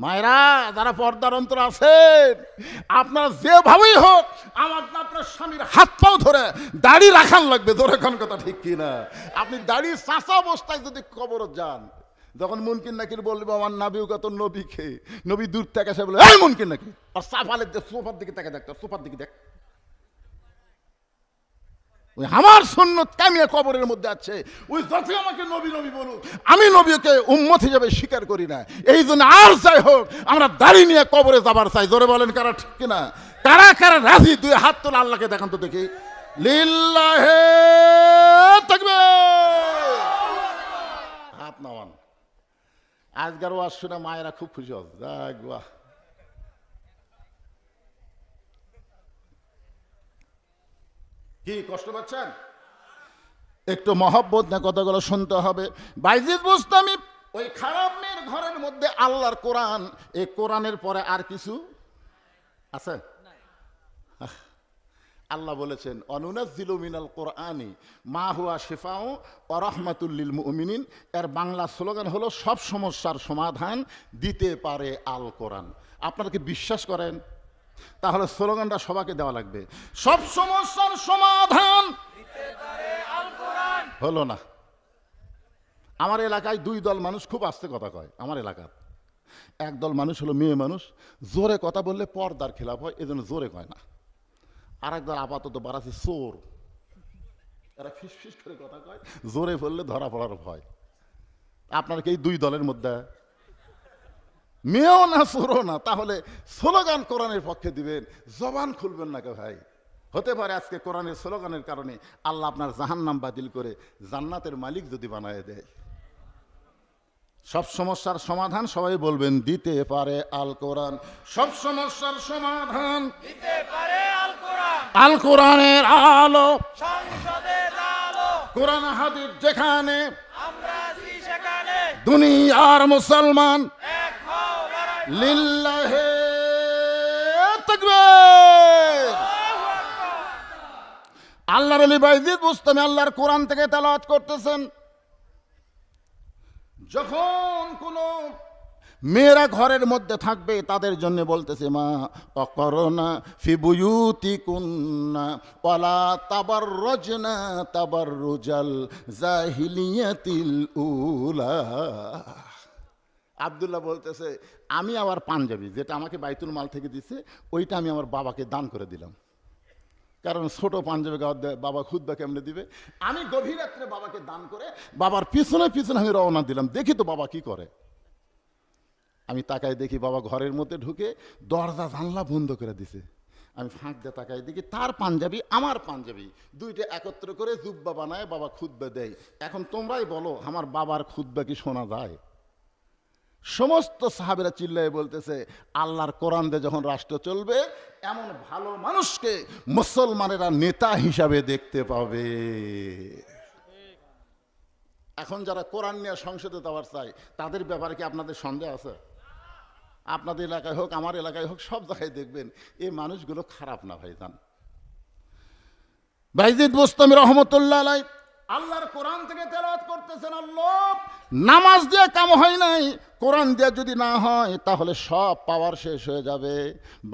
মায়েরা যারা পর্দার অন্তর আছেন, আপনারা যেভাবেই হোক আমার আপনার স্বামীর হাত পাও ধরে দাড়ি রাখান লাগবে। তোর এখন কথা ঠিক কিনা? আপনি দাড়ি চাচা অবস্থায় যদি কবর যান, যখন মুনকিন নাকির বলবো আমার নাবিও কত নবীকে, নবী দূর থেকে এসে বলে এই মুনকিন নাকি, আর সাফালের সোফার দিকে তাকে দেখ, সোফার দিকে দেখ, ওই আমার সুন্নত কামিয়া কবরের মধ্যে আছে। ওই যতই আমাকে নবী নবী বলুক, আমি নবীকে উম্মত হিসেবে স্বীকার করি না। এই জন্য আর যাই হোক আমরা দাড়ি নিয়ে কবরে যাবার চাই। জোরে বলেন কারা ঠিক কিনা? কারা কারা রাজি? 2 হাত তোলা আল্লাহকে দেখান তো দেখি। লিল্লাহে তাকবীর। হাত নামান। আজকের ওয়াজ শুনে মায়েরা খুব খুশি হবে। যাক বাহ, কি কষ্ট পাচ্ছেন? একটু মহব্বত না কথাগুলো শুনতে হবে। বাইজিদ বুস্তামি ওই খারাপ মেয়ের ঘরের মধ্যে আল্লাহর কোরআন, এই কোরআনের পরে আর কিছু আছে? আল্লাহ বলেছেন অনুনাজ্জিলু মিনাল কোরআনি মা হুয়া শিফাউ ওয়া রাহমাতুল লিল মুমিনিন। এর বাংলা স্লোগান হলো সব সমস্যার সমাধান দিতে পারে আল কোরআন। আপনারা কি বিশ্বাস করেন? তাহলে স্লোগানটা সবাইকে দেওয়া লাগবে, সব সমস্যার সমাধান দিতে পারে আল কোরআন। হলো না? আমার এলাকায় দুই দল মানুষ খুব আস্তে কথা কয় আমার এলাকার। একদল মানুষ হলো মেয়ে মানুষ, জোরে কথা বললে পর্দার খেলাপ হয়, এজন্য জোরে কয় না। আর একদল আপাতত বাড়াচ্ছে চোর, এরা ফিস ফিস করে কথা কয়, জোরে বললে ধরা পড়ার ভয়। আপনার কি এই দুই দলের মধ্যে মেয়েও না চোরও না, তাহলে স্লোগান কোরআনের পক্ষে দিবেন, জবান খুলবেন না কে ভাই? হতে পারে আজকে কোরআনের স্লোগানের কারণে আল্লাহ আপনার জাহান্নাম বাতিল করে জান্নাতের মালিক যদি বানায় দেয়। সব সমস্যার সমাধান সবাই বলবেন দিতে পারে আল কোরআন, সব সমস্যার সমাধান দিতে পারে আল কোরআন। আল কোরআনের আলো সংসদের আলো, কোরআন হাদিস যেখানে আমরা আছি সেখানে দুনিয়ার মুসলমান এক হও লিল্লাহি তাকবীর। আল্লাহর ওলি বাইজিদ বুস্তামি আল্লাহর কোরআন থেকে তেলাওয়াত করতেছেন। যখন কোনো মেয়েরা ঘরের মধ্যে থাকবে তাদের জন্য বলতেছে মা অকরনা ফি বুয়ুতিকুন্না ওয়ালা তাবাররুজনা তাবাররুজাল জাহিলিয়াতিল উলা। আব্দুল্লাহ বলতেছে আমি আমার পাঞ্জাবি যেটা আমাকে বাইতুল মাল থেকে দিছে ওইটা আমি আমার বাবাকে দান করে দিলাম, কারণ ছোট পাঞ্জাবি বাবা খুতবা কেমনে দিবে। আমি গভীর রাত্রে বাবাকে দান করে বাবার পিছনে পিছনে আমি রওনা দিলাম, দেখি তো বাবা কি করে। আমি তাকাই দেখি বাবা ঘরের মধ্যে ঢুকে দরজা জানলা বন্ধ করে দিছে। আমি ফাঁক দিয়ে তাকাই দেখি তার পাঞ্জাবি আমার পাঞ্জাবি দুইটা একত্র করে জুব্বা বানায় বাবা খুতবা দেয়। এখন তোমরাই বলো আমার বাবার খুতবা কি শোনা যায়? সমস্ত সাহাবেরা চিল্লায় বলতেছে আল্লাহর কোরআন দিয়ে যখন রাষ্ট্র চলবে এমন ভালো মানুষকে মুসলমানেরা নেতা হিসাবে দেখতে পাবে। এখন যারা কোরআন নিয়ে সংসদে যাওয়ার চায় তাদের ব্যাপারে কি আপনাদের সন্দেহ আছে? আপনাদের এলাকায় হোক আমার এলাকায় হোক সব জায়গায় দেখবেন এই মানুষগুলো খারাপ না ভাইজান। বাইজিদ বুস্তামি রহমতুল্লাহ আলাইহি আল্লাহর কোরআন থেকে তেলাওয়াত করতেছেন। আল্লাহ নামাজ দিয়ে কাম হয় নাই, কোরআন দিয়ে যদি না হয় তাহলে সব পাওয়ার শেষ হয়ে যাবে।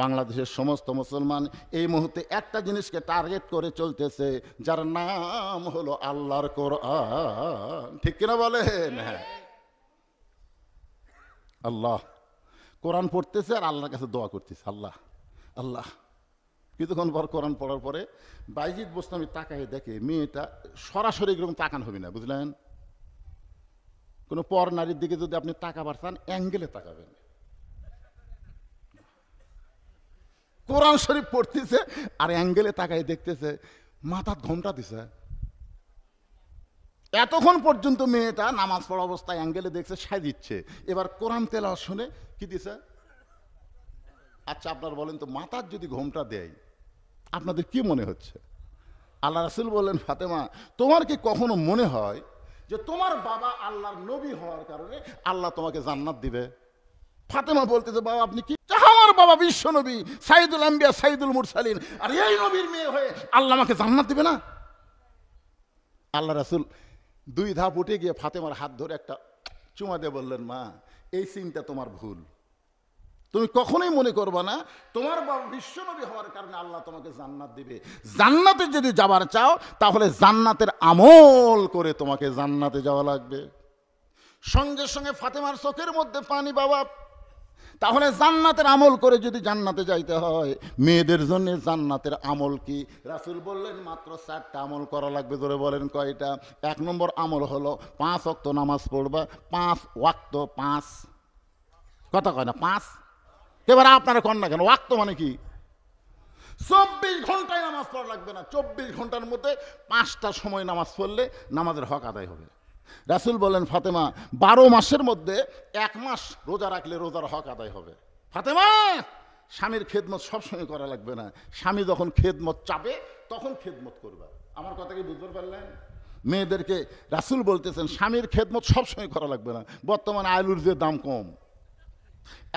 বাংলাদেশের সমস্ত মুসলমান এই মুহূর্তে একটা জিনিসকে টার্গেট করে চলতেছে যার নাম হলো আল্লাহর কোরআন। ঠিক কিনা বলেন? হ্যাঁ, আল্লাহ কোরআন পড়তেছে আর আল্লাহর কাছে দোয়া করতেছে আল্লাহ আল্লাহ। কিছুক্ষণ পর কোরআন পড়ার পরে বাইজিদ বুস্তামি তাকায় দেখে মেয়েটা সরাসরি এরকম তাকান হবে না, বুঝলেন? কোনো পর নারীর দিকে যদি আপনি তাকাবার চান অ্যাঙ্গেলে তাকাবেন। কোরআন শরীফ পড়তেছে আর অ্যাঙ্গেলে তাকায় দেখতেছে মাথার ঘোমটা দিছে। এতক্ষণ পর্যন্ত মেয়েটা নামাজ পড়া অবস্থায় অ্যাঙ্গেলে দেখছে সাজিচ্ছে, এবার কোরআন তেলাওয়াত শুনে কি দিছে? আচ্ছা আপনার বলেন তো মাথার যদি ঘোমটা দেয় আপনাদের কি মনে হচ্ছে? আল্লাহ রাসূল বললেন ফাতেমা তোমার কি কখনো মনে হয় যে তোমার বাবা আল্লাহর নবী হওয়ার কারণে আল্লাহ তোমাকে জান্নাত দিবে? ফাতেমা বলতেছে বাবা আপনি কি, আমার বাবা বিশ্ব নবী সাইদুল আম্বিয়া সাইদুল মুরসালিন, আর এই নবীর মেয়ে হয়ে আল্লাহ আমাকে জান্নাত দিবে না? আল্লাহ রাসূল দুই ধাপ উঠে গিয়ে ফাতেমার হাত ধরে একটা চুমা দিয়ে বললেন মা এই চিন্তা তোমার ভুল, তুমি কখনোই মনে করবা না তোমার বাবা বিশ্বনবী হওয়ার কারণে আল্লাহ তোমাকে জান্নাত দিবে। জান্নাতে যদি যাবার চাও তাহলে জান্নাতের আমল করে তোমাকে জান্নাতে যাওয়া লাগবে। সঙ্গে সঙ্গে ফাতেমার চোখের মধ্যে পানি বাবা। তাহলে জান্নাতের আমল করে যদি জান্নাতে যাইতে হয় মেয়েদের জন্য জান্নাতের আমল কি? রাসূল বললেন মাত্র 4টা আমল করা লাগবে। ধরে বলেন কয়টা? 1 নম্বর আমল হলো 5 ওয়াক্ত নামাজ পড়বা। 5 ওয়াক্ত, 5 কথা কয় না 5, এবার আপনারা কন না কেন? ওয়াক্ত মানে কি? 24 ঘন্টায় নামাজ পড়া লাগবে না, 24 ঘন্টার মধ্যে 5টা সময় নামাজ পড়লে নামাজের হক আদায় হবে। রাসূল বলেন ফাতেমা 12 মাসের মধ্যে 1 মাস রোজা রাখলে রোজার হক আদায় হবে। ফাতেমা স্বামীর খেদমত সবসময় করা লাগবে না, স্বামী যখন খেদমত চাবে তখন খেদমত করবা। আমার কথা কি বুঝতে পারলেন? মেয়েদেরকে রাসূল বলতেছেন স্বামীর খেদমত সবসময় করা লাগবে না। বর্তমানে আলুর যে দাম কম,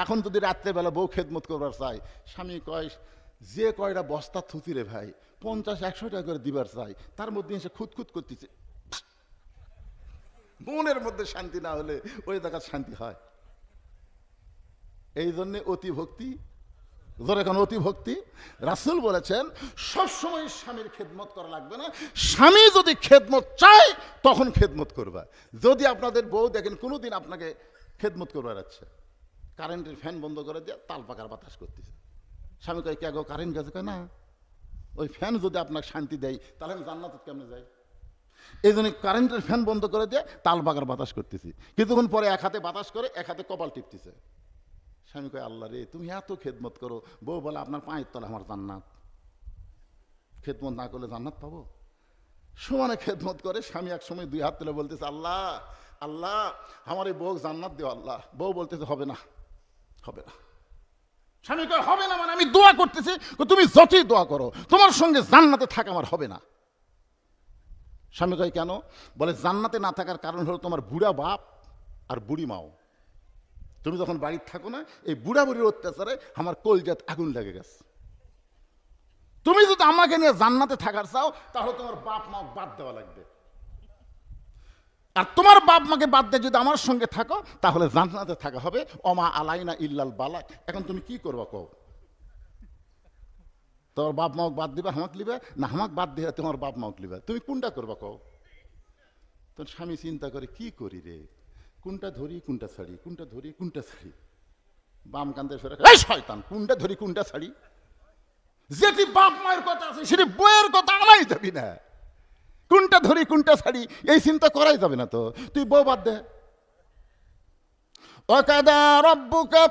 এখন যদি রাত্রেবেলা বউ খেদমত করবার চাই, স্বামী কয় যে কয়টা বস্তা থুতি রে ভাই 50-100 টাকা করে দিবার চাই, তার মধ্যে এসে খুঁতখুত করতেছে। মনের মধ্যে শান্তি না হলে ওই জায়গায় শান্তি হয়। এই জন্যে অতি ভক্তি ধরে এখন অতি ভক্তি। রাসূল বলেছেন সবসময় স্বামীর খেদমত করা লাগবে না, স্বামী যদি খেদমত চায় তখন খেদমত করবা। যদি আপনাদের বউ দেখেন কোনোদিন আপনাকে খেদমত করবার আছে, কারেন্টের ফ্যান বন্ধ করে দিয়ে তাল পাকার বাতাস করতেছে, স্বামী কয় কে গো কারেন্ট গেছে, কয় না, ওই ফ্যান যদি আপনাকে শান্তি দেয় তাহলে আমি জান্নাতে কেমনে যাই, এই জন্য কারেন্টের ফ্যান বন্ধ করে দিয়ে তাল পাকার বাতাস করতেছি। কিছুক্ষণ পরে এক হাতে বাতাস করে এক হাতে কপাল টিপতেছে। স্বামী কয় আল্লাহ রে তুমি এত খেদমত করো, বউ বলে আপনার পায়ের তলে আমার জান্নাত, খেদমত না করলে জান্নাত পাবো। সমানে খেদমত করে স্বামী এক সময় দুই হাত তুলে বলতেছে আল্লাহ আল্লাহ আমার এই বউ জান্নাত দিও আল্লাহ। বউ বলতেছে হবে না, হবে না। স্বামী কয় হবে না মানে আমি দোয়া করতেছি, তুমি যতই দোয়া করো তোমার সঙ্গে জান্নাতে থাকা আমার হবে না। স্বামী কয় কেন? বলে জান্নাতে না থাকার কারণ হলো তোমার বুড়া বাপ আর বুড়ি মাও, তুমি যখন বাড়িতে থাকো না এই বুড়া বুড়ির অত্যাচারে আমার কলজাত আগুন লেগে গেছে। তুমি যদি আমাকে নিয়ে জান্নাতে থাকার চাও তাহলে তোমার বাপ মা বাদ দেওয়া লাগবে, আর তোমার বাপ মাকে বাদ দিয়ে যদি আমার সঙ্গে থাকো তাহলে জান্নাতে থাকা হবে। অমা আলাইনা ইল্লাল বালাক। এখন তুমি কি করবা কও? তোমার বাপ মাও বাদ দিবা হামাক লিবে, না হামাক বাদ দিয়ে তোমার বাপ মাও লিবে, তুমি কোনটা করবা কও? তোর স্বামী চিন্তা করে কি করি রে, কোনটা ধরি কোনটা ছাড়ি, কোনটা ধরি কোনটা ছাড়ি, বাম কান্দে ফেরে এই শয়তান কোনটা ধরি কোনটা ছাড়ি। যেটি বাপ মায়ের কথা আছে সেটি বইয়ের কথা আনাই যাবি না, কোনটা ধরি কোনটা ছাড়ি এই চিন্তা করাই যাবে না। তো তুই বউ বাদ দে। ওয়াকাদা রাব্বুকা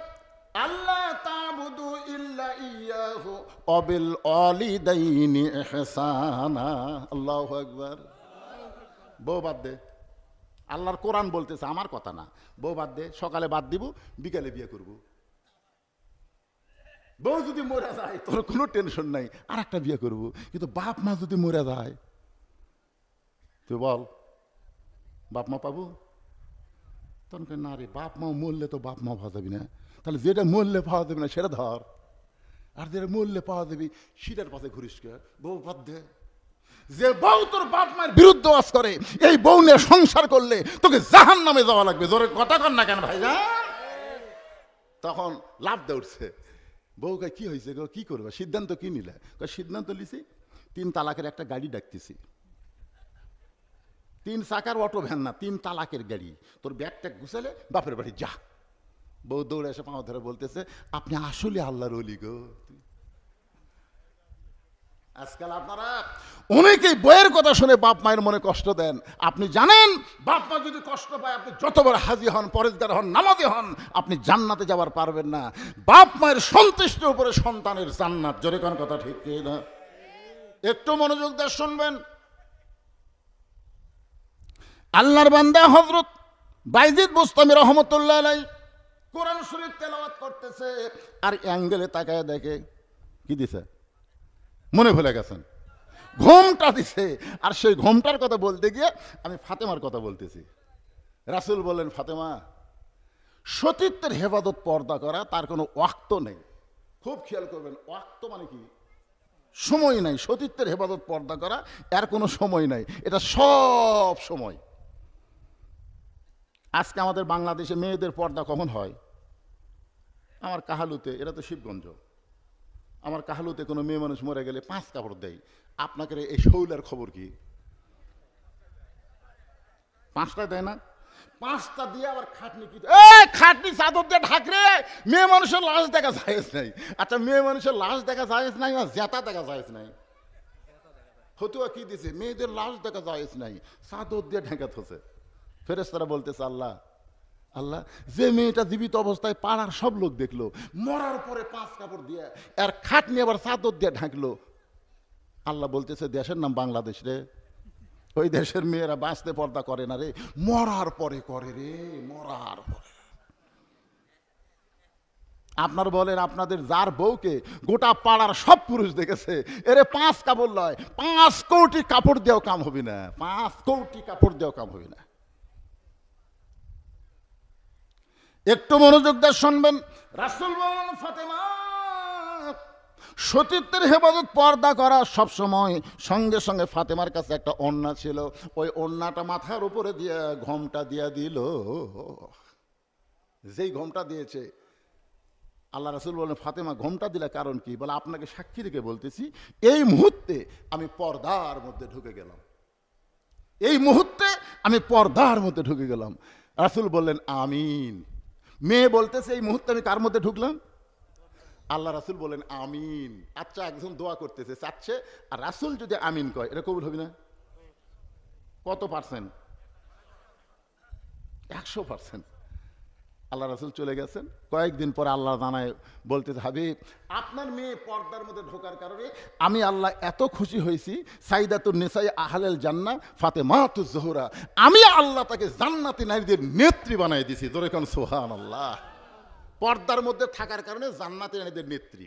আল্লা তা'বুদু ইল্লা ইয়াহু ওয়া বিল ওয়ালিদাইনি ইহসানা। আল্লাহু আকবার। বউ বাদ দে, আল্লাহর কোরআন বলতেছে, আমার কথা না। বউ বাদ দে, সকালে বাদ দিব বিকালে বিয়ে করব। বউ যদি মরে যায় তোর কোনো টেনশন নাই, আর একটা বিয়ে করব। কিন্তু বাপ মা যদি মরে যায় তুই বল বাপ মা পাবো? তখন না রে বাপ মা মরলে তো বাপ মা পাওয়া যাবি না, তাহলে যেটা মরলে পাওয়া যাবে না সেটা ধর, আর যেটা মরলে পাওয়া যাবি সেটার পাশে ঘুরিস কে। বউ বাদ দে। যে বউ তোর বাপ মায়ের বিরুদ্ধে ওয়াজ করে এই বউ নিয়ে সংসার করলে তোকে জাহান্নামে যাওয়া লাগবে। জোরে কথা কর না কেন ভাই? তখন লাভ দে উঠছে। বউকে কি হয়েছে গো, কি করবে, সিদ্ধান্ত কি নিলে? সিদ্ধান্ত লিছি 3 তালাকের একটা গাড়ি ডাকতেছি, 3 চাকার অটো ভ্যান না, 3 তালাকের গাড়ি, তোর ব্যাগটা গুছালে বাপের বাড়ি যা। বউ দৌড়ে এসে পাও ধরে বলতেছে আপনি আসলে আল্লাহর ওলি গো। আজকাল আপনারা অনেকেই বইয়ের কথা শুনে বাপ মায়ের মনে কষ্ট দেন। আপনি জানেন বাপ মা যদি কষ্ট পায় আপনি যত বড় হাজি হন, পরেজগার হন, নামাজি হন, আপনি জান্নাতে যাবার পারবেন না। বাপ মায়ের সন্তুষ্টির উপরে সন্তানের জান্নাত। জোরে কোন কথা ঠিক কি না? একটু মনোযোগ দিয়ে শুনবেন। আল্লাহর বান্দা হযরত বাইজিদ বুস্তামি রহমাতুল্লাহ আলাইহি কোরআন শরীফ তেলাওয়াত করতেছে, আর অ্যাঙ্গেলে তাকায় দেখে কি দিছে, মনে ভুলে গেছেন, ঘোমটা দিছে। আর সেই ঘোমটার কথা বলতে গিয়ে আমি ফাতেমার কথা বলতেছি। রাসূল বললেন ফাতেমা সতীত্বের হেফাজত পর্দা করা তার কোনো ওয়াক্ত নেই। খুব খেয়াল করবেন, ওয়াক্ত মানে কি? সময় নাই। সতীত্বের হেফাজত পর্দা করা এর কোনো সময় নাই, এটা সব সময়। আজকে আমাদের বাংলাদেশে মেয়েদের পর্দা কখন হয়? আমার কাহালুতে, এরা তো শিবগঞ্জ, আমার কাহালুতে কোনো মেয়ে মানুষ মরে গেলে 5 কাপড় দেয়। আপনাকে এই শৌলার খবর কি? 5টা দেয় না? 5টা দিয়ে আবার খাটনি কি, খাটনি চাদর দিয়ে ঢাকরে। মেয়ে মানুষের লাশ দেখা যায় নাই। আচ্ছা মেয়ে মানুষের লাশ দেখা যায় নাই, জেতা দেখা যায় নাই, ফতুয়া কি দিছে? মেয়েদের লাশ দেখা যায় নাই, চাদর দিয়ে ঢেকে থছে। ফেরেশতারা বলতেছে আল্লাহ আল্লাহ, যে মেয়েটা জীবিত অবস্থায় পাড়ার সব লোক দেখলো, মরার পরে 5 কাপড় দিয়ে আর খাটনি আবার চাদর দিয়ে ঢাকলো। আল্লাহ বলতেছে দেশের নাম বাংলাদেশ রে, ওই দেশের মেয়েরা বাঁচতে পর্দা করে না রে, মরার পরে করে রে, মরার পরে। আপনার বলেন আপনাদের যার বউকে গোটা পাড়ার সব পুরুষ দেখেছে, এরে 5 কাপড় লয়, 5 কোটি কাপড় দিয়েও কাম হবে না, 5 কোটি কাপড় দিয়েও কাম হবে না। একটু মনোযোগ দিয়ে শুনবেন। রাসূল বলেন ফাতেমা সতীত্বের হেফাজত পর্দা করা সব সময়। সঙ্গে সঙ্গে ফাতেমার কাছে একটা ওড়না ছিল, ওই ওড়নাটা মাথার উপরে দিয়ে ঘোমটা দিয়ে দিল। যেই ঘোমটা দিয়েছে আল্লাহ রাসূল বলেন, ফাতেমা ঘোমটা দিলা কারণ কি? বলে, আপনাকে সাক্ষী রেখে বলতেছি, এই মুহূর্তে আমি পর্দার মধ্যে ঢুকে গেলাম, এই মুহূর্তে আমি পর্দার মধ্যে ঢুকে গেলাম। রাসূল বললেন আমিন। মেয়ে বলতেছে, এই মুহূর্তে আমি কার মধ্যে ঢুকলাম? আল্লাহ রাসূল বলেন আমিন। আচ্ছা, একজন দোয়া করতেছে, চাচ্ছে, আর রাসূল যদি আমিন কয়, এটা কবুল হবে না? কত পার্সেন্ট? 100%। আল্লাহ রাসূল চলে গেছেন। কয়েকদিন পরে আল্লাহ জানায়, বলতেছে, হাবিব, আপনার মেয়ে পর্দার মধ্যে ঢোকার কারণে আমি আল্লাহ এত খুশি হয়েছি, সাইদাতুন নিসাই আহলাল জান্নাহ ফাতেমাতুজ জোহরা, আমি আল্লাহ তাকে জান্নাতি নারীদের নেত্রী বানাই দিয়েছি। জোরে কোন সুবহানাল্লাহ। পর্দার মধ্যে থাকার কারণে জান্নাতি নারীদের নেত্রী।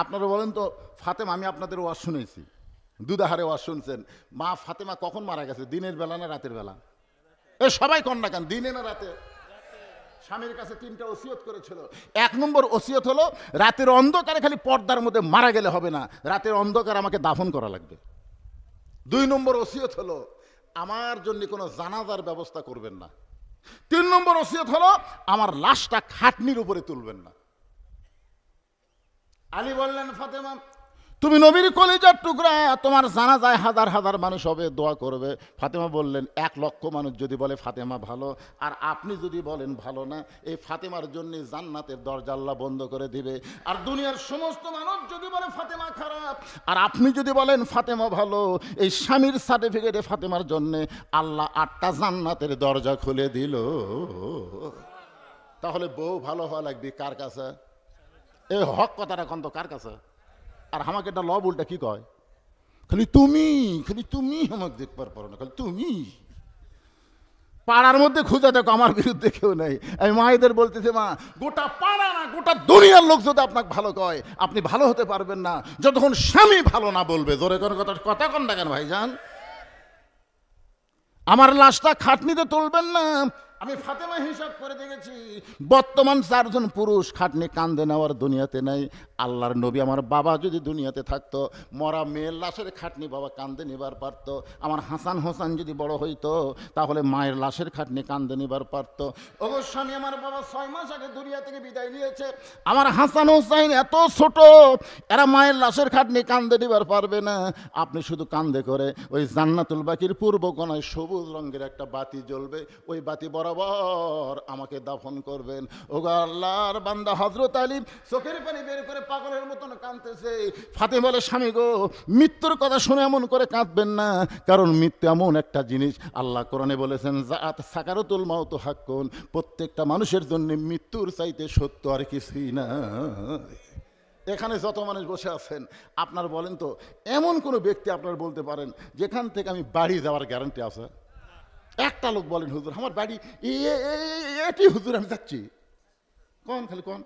আপনারা বলেন তো, ফাতেমা, আমি আপনাদের ওয়াজ শুনেছি, দুধারে ওয়াজ শুনছেন, মা ফাতেমা কখন মারা গেছে? দিনের বেলা না রাতের বেলা? এ সবাই কন না কেন, দিনে না রাতে? স্বামীর কাছে 3টা ওসিয়ত করেছিল। 1 নম্বর ওসিয়ত হলো, রাতের অন্ধকারে খালি পর্দার মধ্যে মারা গেলে হবে না, রাতের অন্ধকার আমাকে দাফন করা লাগবে। 2 নম্বর ওসিয়ত হলো, আমার জন্য কোনো জানাজার ব্যবস্থা করবেন না। 3 নম্বর ওসিয়ত হলো, আমার লাশটা খাটনির উপরে তুলবেন না। আলী বললেন, ফাতেমা, তুমি নবীর কলিজার টুকরা, তোমার জানাজায় হাজার হাজার মানুষ হবে, দোয়া করবে। ফাতেমা বললেন, 1 লক্ষ মানুষ যদি বলে ফাতেমা ভালো, আর আপনি যদি বলেন ভালো না, এই ফাতেমার জন্য জান্নাতের দরজা আল্লাহ বন্ধ করে দিবে। আর দুনিয়ার সমস্ত মানুষ যদি বলে ফাতেমা খারাপ, আর আপনি যদি বলেন ফাতেমা ভালো, এই স্বামীর সার্টিফিকেটে ফাতেমার জন্য আল্লাহ 8টা জান্নাতের দরজা খুলে দিল। তাহলে বউ ভালো হওয়া লাগবে কার কাছে? এই হক কথাটা কন্ত কার কাছে? আর আমাকে একটা লব উল্টা কি কয়, খালি তুমি আমাকে দেখবার পারো না, খালি তুমি। পাড়ার মধ্যে খুঁজে দেখো, আমার বিরুদ্ধে কেউ নেই। আমি মায়েদের বলতেছে, মা, গোটা পাড়া না, গোটা দুনিয়ার লোক যদি আপনাকে ভালো কয়, আপনি ভালো হতে পারবেন না যতক্ষণ স্বামী ভালো না বলবে। জোরে করে কথা কন না কেন ভাইজান? আমার লাশটা খাটনিতে তুলবেন না। আমি ফাতেমা হিসাব করে দেখেছি, বর্তমান 4 জন পুরুষ খাটনি কান্দে নেওয়ার দুনিয়াতে নাই। আল্লাহর নবী আমার বাবা যদি দুনিয়াতে থাকতো, মরা মেয়ের লাশের খাটনি বাবা কান্দে নিবার পারত। আমার হাসান হোসেন যদি বড় হইতো, তাহলে মায়ের লাশের খাটনি কান্দে নিবার পারত। অবশ্য আমি, আমার বাবা 6 মাস আগে দুনিয়া থেকে বিদায় নিয়েছে। আমার হাসান হোসেন এত ছোট, এরা মায়ের লাশের খাটনি কান্দে নিবার পারবে না। আপনি শুধু কান্দে করে ওই জান্নাতুল বাকির পূর্ব কোণায় সবুজ রঙের একটা বাতি জ্বলবে, ওই বাতি বরাবর আমাকে দাফন করবেন। ওগো আল্লাহর বান্দা হযরত আলী চোখের পানি বের করে পাগলের মতন কাঁদতেছে। ফাতেমা বলে, স্বামী গো, মৃত্যুর কথা শুনে এমন করে কাঁদবেন না, কারণ মৃত্যু এমন একটা জিনিস, আল্লাহ কোরআনে বলেছেন, জাআত সাকারাতুল মাউত হাক্কুন, প্রত্যেকটা মানুষের জন্য মৃত্যুর চাইতে সত্য আর কিছুই না। এখানে যত মানুষ বসে আছেন, আপনার বলেন তো, এমন কোনো ব্যক্তি আপনার বলতে পারেন যেখান থেকে আমি বাড়ি যাওয়ার গ্যারান্টি আছে? একটা লোক বলেন, হুজুর আমার বাড়ি এটি, হুজুর আমি যাচ্ছি, কোন খালি কোন।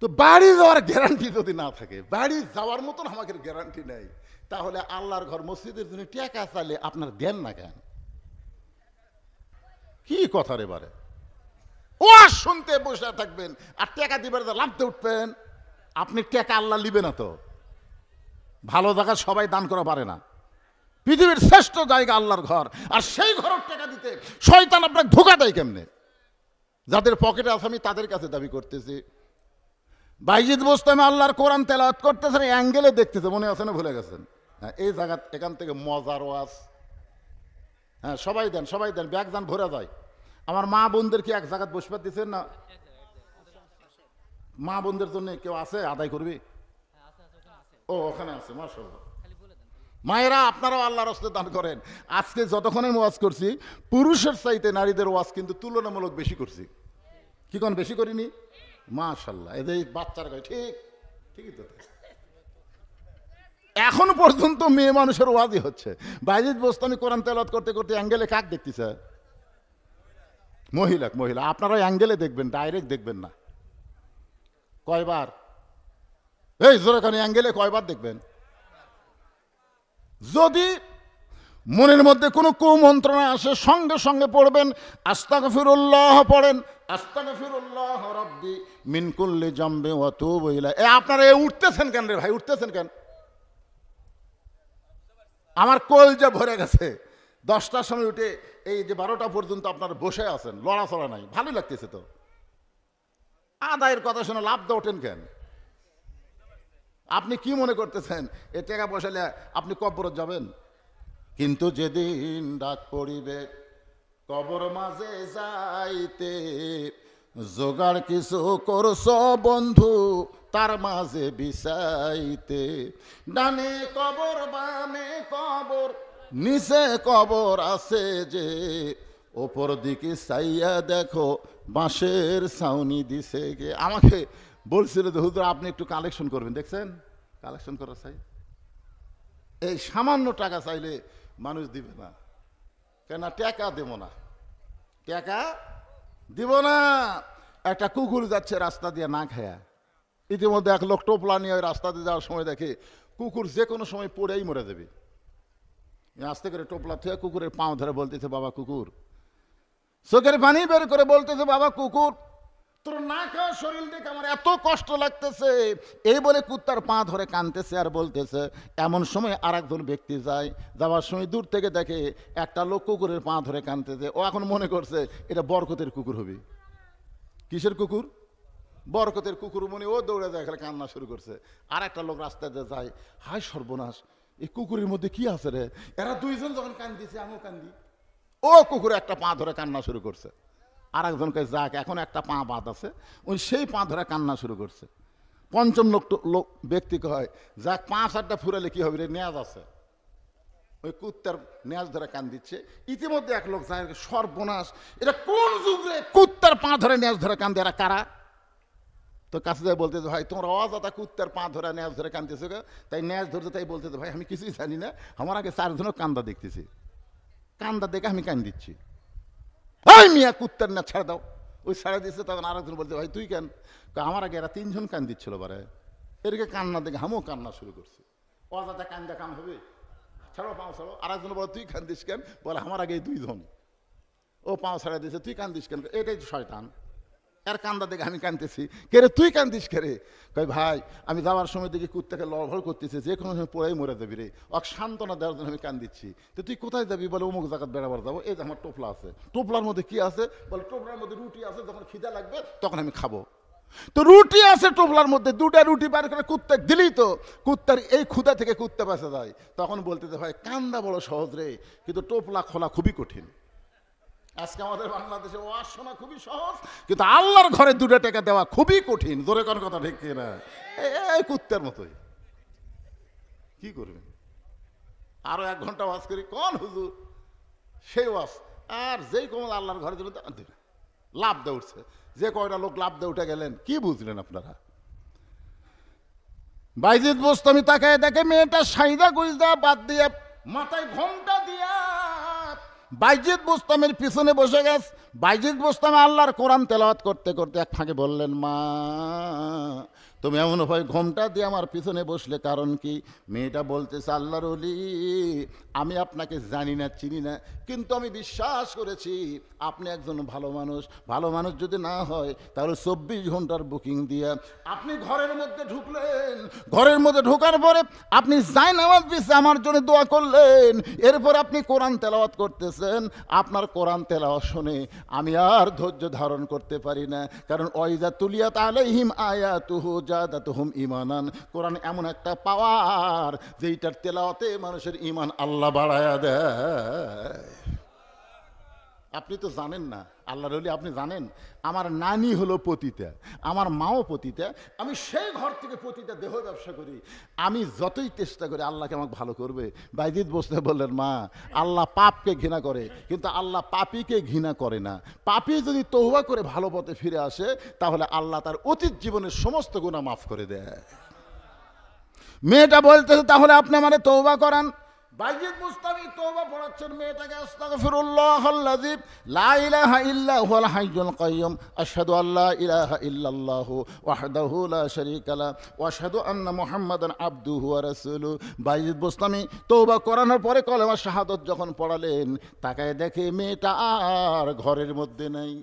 তো বাড়ি যাওয়ার গ্যারান্টি যদি না থাকে, বাড়ি যাওয়ার মতন আমাকে গ্যারান্টি নেই, তাহলে আল্লাহর ঘর মসজিদের জন্য টাকা চাইলে আপনার দেন না কেন? কি কথা রে বারে? ও শুনতে বসে থাকবেন আর টাকা দিবার লাভতে উঠবেন। আপনি টাকা আল্লাহ লিবে না তো। ভালো জায়গা সবাই দান করা পারে না। পৃথিবীর শ্রেষ্ঠ জায়গা আল্লাহর ঘর, আর সেই ঘরের টাকা দিতে শয়তান আপনাকে ধোঁকা দেয় কেমনে? যাদের পকেটে আছে আমি তাদের কাছে দাবি করতেছি। বাইজিদ বোস্তামি আল্লাহর কোরআন তেলাওয়াত করতেছেন, অ্যাঙ্গেলে দেখতেছে, মনে আছে না ভুলে গেছেন? হ্যাঁ, এই জায়গা এখান থেকে মজার ওয়াজ। হ্যাঁ, সবাই দেন, ব্যাগ যান ভরে যায়। আমার মা বোনদের কি এক জায়গায় বসবার দিচ্ছেন না? মা বোনদের জন্য কেউ আছে আদায় করবি? ও ওখানে আছে, মাশাআল্লাহ। মায়েরা, আপনারাও আল্লাহর রাস্তায় দান করেন। আজকে যতক্ষণ আমি ওয়াজ করছি, পুরুষের চাইতে নারীদের ওয়াজ কিন্তু তুলনামূলক বেশি করছি। কি কোন বেশি করিনি? মাশাআল্লাহ। এই বাচ্চার গায়ে ঠিকই তো। এখন পর্যন্ত মেয়ে মানুষের ওয়াজই হচ্ছে। বাইজিদ বোস্তামি কোরআন তেলাওয়াত করতে করতে অ্যাঙ্গেলে কাক দেখতেছে? মহিলা। আপনারা অ্যাঙ্গেলে দেখবেন, ডাইরেক্ট দেখবেন না। কয়বার? এই জোরে কানে অ্যাঙ্গেলে কয়বার দেখবেন? যদি মনের মধ্যে কোনো কুমন্ত্রণা আসে, সঙ্গে সঙ্গে পড়বেন আস্তাগফিরুল্লাহ, পড়েন আস্তাগফিরুল্লাহ রাব্বি মিন কুল্লি জামবি ওয়া তুবু ইলাইহি। আপনারা উঠতেছেন কেন রে ভাই? উঠতেছেন কেন? আমার কলজা ভরে গেছে। 10টার সময় উঠে এই যে 12টা পর্যন্ত আপনারা বসে আছেন, লড়াচড়া নাই, ভালোই লাগতেছে তো। আদায়ের কথা শুনে লাভ দিয়ে ওঠেন কেন? আপনি কি মনে করতেছেন এ টাকা বসালে আপনি কবরত যাবেন? কিন্তু যেদিন ডাক পড়িবে কবর মাঝে যাইতে, জোগাড় কিছু করছ বন্ধু তার মাঝে বিছাইতে। ডানে কবর বামে কবর নিচে কবর আছে যে, ওপর দিকে চাইয়া দেখো বাঁশের ছাউনি দিছে গে। আমাকে বলছিল যে হুজুর আপনি একটু কালেকশন করবেন, দেখছেন কালেকশন করা চাই। এই সামান্য টাকা চাইলে মানুষ দিবে না, কেন? টাকা দেব না, টাকা দিব না। একটা কুকুর যাচ্ছে রাস্তা দিয়ে না খায়া, ইতিমধ্যে এক লোক টোপলা নিয়ে ওই রাস্তা দিয়ে যাওয়ার সময় দেখে কুকুর যে কোনো সময় পড়েই মরে যাবে। আস্তে করে টোপলা থেকে কুকুরের পাও ধরে বলতেছে, বাবা কুকুর। চোখের পানি বের করে বলতেছে, বাবা কুকুর, তোর না খাওয়া শরীর দেখে আমার এত কষ্ট লাগতেছে। এই বলে কুত্তার পা ধরে কাঁদতেছে আর বলতেছে। এমন সময় আর একজন ব্যক্তি যায়, যাওয়ার সময় দূর থেকে দেখে একটা লোক কুকুরের পা ধরে কাঁদতেছে। ও এখন মনে করছে এটা বরকতের কুকুর হবে। কিসের কুকুর? বরকতের কুকুর মনে। ও দৌড়ে যায়, এখানে কান্না শুরু করছে। আর একটা লোক রাস্তায় যায়, হায় সর্বনাশ, এই কুকুরের মধ্যে কি আছে রে? এরা দুইজন যখন কান্দিছে আমিও কান্দি। ও কুকুরে একটা পা ধরে কান্না শুরু করছে। আর একজনকে যাক, এখন একটা পা বাদ আছে, ওই সেই পা ধরে কান্না শুরু করছে। পঞ্চম লোক ব্যক্তি কয়, যাক 5-8টা ফুরালে কি হবে রে, নেয়াজ আছে। ওই কুত্তার নেয়াজ ধরে কান দিচ্ছে। ইতিমধ্যে এক লোক যায়, সর্বনাশ, এটা কোন যুগে কুত্তার পা ধরে নেয়াজ ধরে কান্দে, এরা কারা? তো কাছে যায় বলতেছে, ভাই তোমার আওয়াজ আতা কুত্তার পা ধরে নেয়াজ ধরে কানতেছে, তাই নেয়াজ ধরতে তাই বলতেছে, ভাই আমি কিছুই জানি না, আমার আগে 4জনও কান্দা দেখতেছি, কান্দা দেখে আমি কান দিচ্ছি। ওই মিয়া কুত্তার না ছেড়ে দাও। ওই ছেড়ে দিচ্ছে, তখন আরেকজন বলতে, ভাই তুই কেন? আমার আগে এরা 3জন কান দিচ্ছিল, বারে এদিকে কান্না দেখে আমিও কান্না শুরু করছি। অজাতা কান্দা কাম হবে, ছাড়ো পাও ছাড়ো। আরেকজন বলে, তুই কান্দিস কেন? বলে আমার আগে 2জন। ও পাও ছাড়া দিয়েছে, তুই কান্দিস কেন? এটাই তো শয়তান, এর কান্দা দেখে আমি কান্দতেছি। কে রে তুই কান্দিস কে রে? কই ভাই আমি যাওয়ার সময় দেখি কুত্তাকে লড়ভড় করতেছে, যে কোনো সময় পড়েই মরে যাবি রে, অক সান্ত্বনা দেওয়ার জন্য আমি কান্দিচ্ছি। তো তুই কোথায় যাবি? বলে অমুক জায়গায় বেড়াবার যাবো। এই যে আমার টোপলা আছে, টোপলার মধ্যে কি আছে? বলে টোপলার মধ্যে রুটি আছে, যখন খিদা লাগবে তখন আমি খাবো। তো রুটি আছে টোপলার মধ্যে, 2টা রুটি বার করে কুত্তা দিলেই তো কুত্তার এই ক্ষুধা থেকে কুত্তা বাঁচা যায়। তখন বলতেছে, ভাই কান্দা বড় সহজ রে, কিন্তু টোপলা খোলা খুবই কঠিন। আজকে আমাদের বাংলাদেশে ওয়াজ শোনা খুবই সহজ, কিন্তু আল্লাহর ঘরে 2টা টাকা দেওয়া খুবই কঠিন। জোরে কোন কথা ঠিক কিনা? এই কুত্তার মতোই। কি করবেন? আরো 1 ঘন্টা ওয়াজ করি, কোন হুজুর সেই ওয়াজ। আর যেই কোন আল্লাহর ঘরের জন্য লাভ দিয়ে উঠছে। যে কয়টা লোক লাভ দিয়ে উঠে গেলেন, কি বুঝলেন আপনারা? বাইজিদ বোস্তামি তাকায় দেখে মেয়েটা সাইদা গুইজা বাদ দিয়ে মাথায় ঘোমটা দিয়া বাইজিদ বোস্তামের পিছনে বসে গেছে। বাইজিদ বোস্তামে আল্লাহর কোরআন তেলাওয়াত করতে করতে এক ফাঁকে বললেন, মা তুমি এমন ভাই ঘোমটা দিয়ে আমার পিছনে বসলে কারণ কি? মেয়েটা বলতেছে, আল্লাহর ওলি আমি আপনাকে জানি না, চিনি না, কিন্তু আমি বিশ্বাস করেছি আপনি একজন ভালো মানুষ। ভালো মানুষ যদি না হয় তাহলে 24 ঘন্টার বুকিং দিয়ে আপনি ঘরের মধ্যে ঢুকলেন। ঘরের মধ্যে ঢোকার পরে আপনি জায়নামাজ বিছিয়ে আমার জন্য দোয়া করলেন। এরপর আপনি কোরআন তেলাওয়াত করতেছেন। আপনার কোরআন তেলাওয়াত শুনে আমি আর ধৈর্য ধারণ করতে পারি না, কারণ ওয়াইজা তুলিয়াত আলাইহিম আয়াতুহু জাদাতুহুম ঈমানান। কোরআন এমন একটা পাওয়ার যেইটার তেলাওয়াতে মানুষের ঈমান আল্লাহ বাড়ায়া দেয়। আপনি তো জানেন না, আল্লাহর ওলি আপনি জানেন, আমার নানি হলো পতিতা, আমার মাও পতিতা, আমি সেই ঘর থেকে পতিতা দেহ ব্যবসা করি। আমি যতই চেষ্টা করি আল্লাহকে আমাকে ভালো করবে। বাইজিদ বসতে বললেন, মা আল্লাহ পাপকে ঘৃণা করে, কিন্তু আল্লাহ পাপীকে ঘৃণা করে না। পাপী যদি তওবা করে ভালো পথে ফিরে আসে তাহলে আল্লাহ তার অতীত জীবনের সমস্ত গুনাহ মাফ করে দেয়। মেয়েটা বলতেছে, তাহলে আপনি আমারে তওবা করান। বাইজিদ বুস্তামি তওবা পড়াচ্ছেন মেয়েটাকে, আস্তাগফিরুল্লাহাল্লাযী লা ইলাহা ইল্লা হুয়াল হাইয়ুল কাইয়্যুম, আশহাদু আল্লা ইলাহা ইল্লাল্লাহু ওয়াহদাহু লা শারীকা লা ওয়া আশহাদু আন্না মুহাম্মাদান আবদুহু ওয়া রাসূলুহু। বাইজিদ বুস্তামি তওবা করানোর পরে কলেমা শাহাদাত যখন পড়ালেন, তাকায় দেখে মেয়েটা আর ঘরের মধ্যে নাই।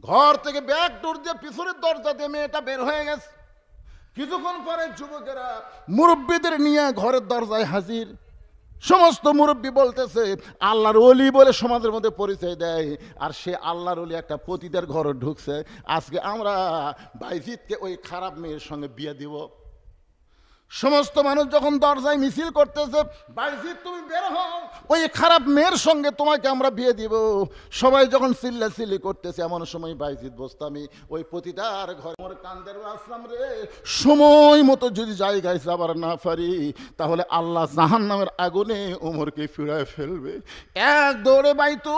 ঘর থেকে ব্যাক ডোর দিয়ে পিছনের দরজা দিয়ে মেয়েটা বের হয়ে গেছে। কিছুক্ষণ পরে যুবকেরা মুরব্বীদের নিয়ে ঘরের দরজায় হাজির। সমস্ত মুরব্বী বলতেছে আল্লাহর ওলি বলে সমাজের মধ্যে পরিচয় দেয়, আর সে আল্লাহর ওলি একটা পতিতার ঘরে ঢুকছে। আজকে আমরা বাইজিদকে ওই খারাপ মেয়ের সঙ্গে বিয়ে দিব। সমস্ত মানুষ যখন দরজায় মিছিল করতেছে, বাইজিদ তুমি বের হও, ওই খারাপ মেয়ের সঙ্গে তোমাকে আমরা বিয়ে দিব, সবাই যখন চিল্লাচিল্লি করতেছে, এমন সময় বাইজিদ বস্তামি ওই পতিতার ঘরে মোর কান্দের আসলাম রে, সময় মতো যদি জায়গায় যাবার না পারি তাহলে আল্লাহ জাহান্নামের আগুনে ওমরকে ফিরায় ফেলবে। এক দৌড়ে বাইতু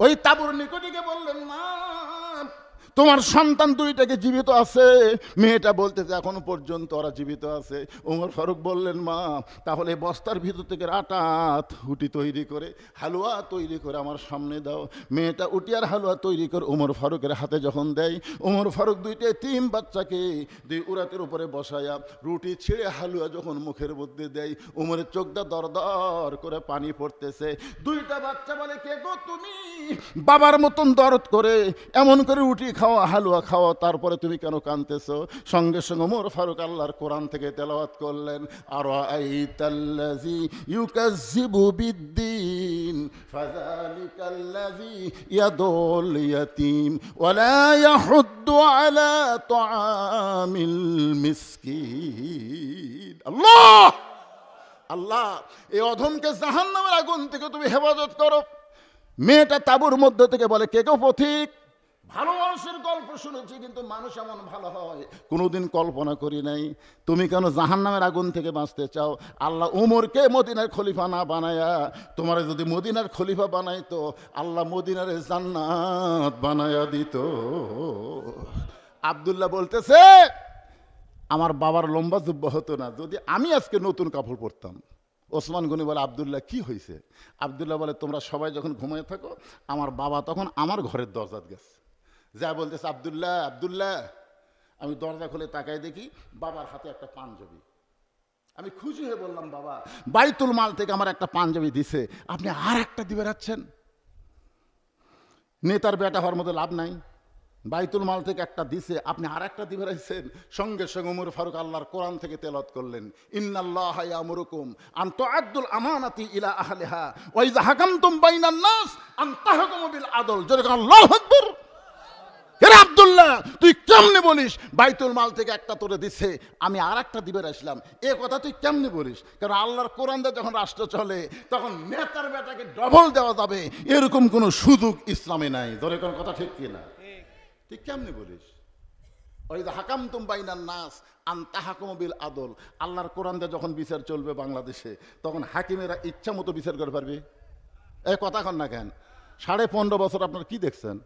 ওই তাবুর নিকটে গিয়ে বললেন, মা তোমার সন্তান দুইটাকে জীবিত আছে। মেয়েটা বলতেছে এখনো পর্যন্ত ওরা জীবিত আছে। ওমর ফারুক বললেন, মা তাহলে বস্তার ভিতর থেকে আটাত উটি তৈরি করে হালুয়া তৈরি করে আমার সামনে দাও। মেয়েটা উটি আর হালুয়া তৈরি করে ওমর ফারুকের হাতে যখন দেয়, ওমর ফারুক দুইটা তিন বাচ্চাকে দুই উরাতের উপরে বসায়া রুটি ছিঁড়ে হালুয়া যখন মুখের মধ্যে দেয়, ওমরের চোখটা দরদর করে পানি পড়তেছে। দুইটা বাচ্চা বলে, কে গো তুমি? বাবার মতন দরদ করে এমন করে রুটি খাওয়া হালুয়া খাওয়া, তারপরে তুমি কেন কাঁদতেছো? সঙ্গে সঙ্গে ওমর ফারুক আল্লাহর কোরআন থেকে তেলাওয়াত করলেন, আরাআইতাল্লাযী ইউকাজ্জিবু বিদ্দীন ফাযালিকাল্লাযী ইয়াদুল ইয়াতীম ওয়া লা ইয়াহুদ্দু আলা তুআমিল মিসকিন। আল্লাহ আল্লাহ, এই অধমকে জাহান্নামের আগুন থেকে তুমি হেফাজত করো। মেয়েটা তাঁবুর মধ্যে থেকে বলে, কে গো পথিক? ভালো মানুষের গল্প শুনেছি, কিন্তু মানুষ এমন ভালো হয় কোনোদিন কল্পনা করি নাই। তুমি কেন জাহান্নামের আগুন থেকে বাঁচতে চাও? আল্লাহ উমরকে মদিনার খলিফা না বানায়া, তোমার যদি মদিনার খলিফা বানাইতো, আল্লাহ মদিনার জান্নাত বানায়া দিত। আব্দুল্লাহ বলতেছে, আমার বাবার লম্বা জুব্বা হতো না যদি আমি আজকে নতুন কাপড় পরতাম। ওসমান গনি বলে, আব্দুল্লাহ কি হয়েছে? আব্দুল্লাহ বলে, তোমরা সবাই যখন ঘুমিয়ে থাকো, আমার বাবা তখন আমার ঘরের দরজাত গেছে, যা বলতেছে, আব্দুল্লাহ আব্দুল্লাহ। আমি দরজা খুলে তাকাই দেখি বাবার হাতে একটা পাঞ্জাবি। আমি খুশি হয়ে বললাম, বাবা বাইতুল মাল থেকে আমার একটা পাঞ্জাবি দিছে, আপনি আর একটা দিবে রাখছেন? নেতার বেটা হওয়ার মতো লাভ নাই, বাইতুল মাল থেকে একটা দিছে, আপনি আর একটা দিবে রাখছেন। সঙ্গে সঙ্গে ওমর ফারুক আল্লাহর কোরআন থেকে তেলাওয়াত করলেন, ইন্নাল্লাহা ইয়ামুরুকুম আন তুআদ্দুল আমানাতি ইলা আহলিহা ওয়া ইযা হাকামতুম বাইনান নাস আন তাহকুমু বিল আদল। জোরে আল্লাহু আকবার। আব্দুল্লাহ, তুই কেমনে বলিস বাইতুল মাল থেকে একটা তোরে দিচ্ছে, আমি আর একটা দিবে আসলাম? এ কথা তুই কেমনে বলিস? কারণ আল্লাহর কোরআন দিয়ে যখন রাষ্ট্র চলে, তখন নেতার বেটাকে ডবল দেওয়া যাবে এরকম কোনো সুযোগ ইসলামে নাই। ধরে কোন কথা ঠিক কিনা? তুই কেমনে বলিস? ওই যে হাকামতুম বাইনান নাস আন তাহকুমু বিল আদল, আল্লাহর কোরআন দিয়ে যখন বিচার চলবে বাংলাদেশে, তখন হাকিমেরা ইচ্ছা মতো বিচার করে পারবে? এই কথা কন না কেন? 15.5 বছর আপনারা কি দেখছেন?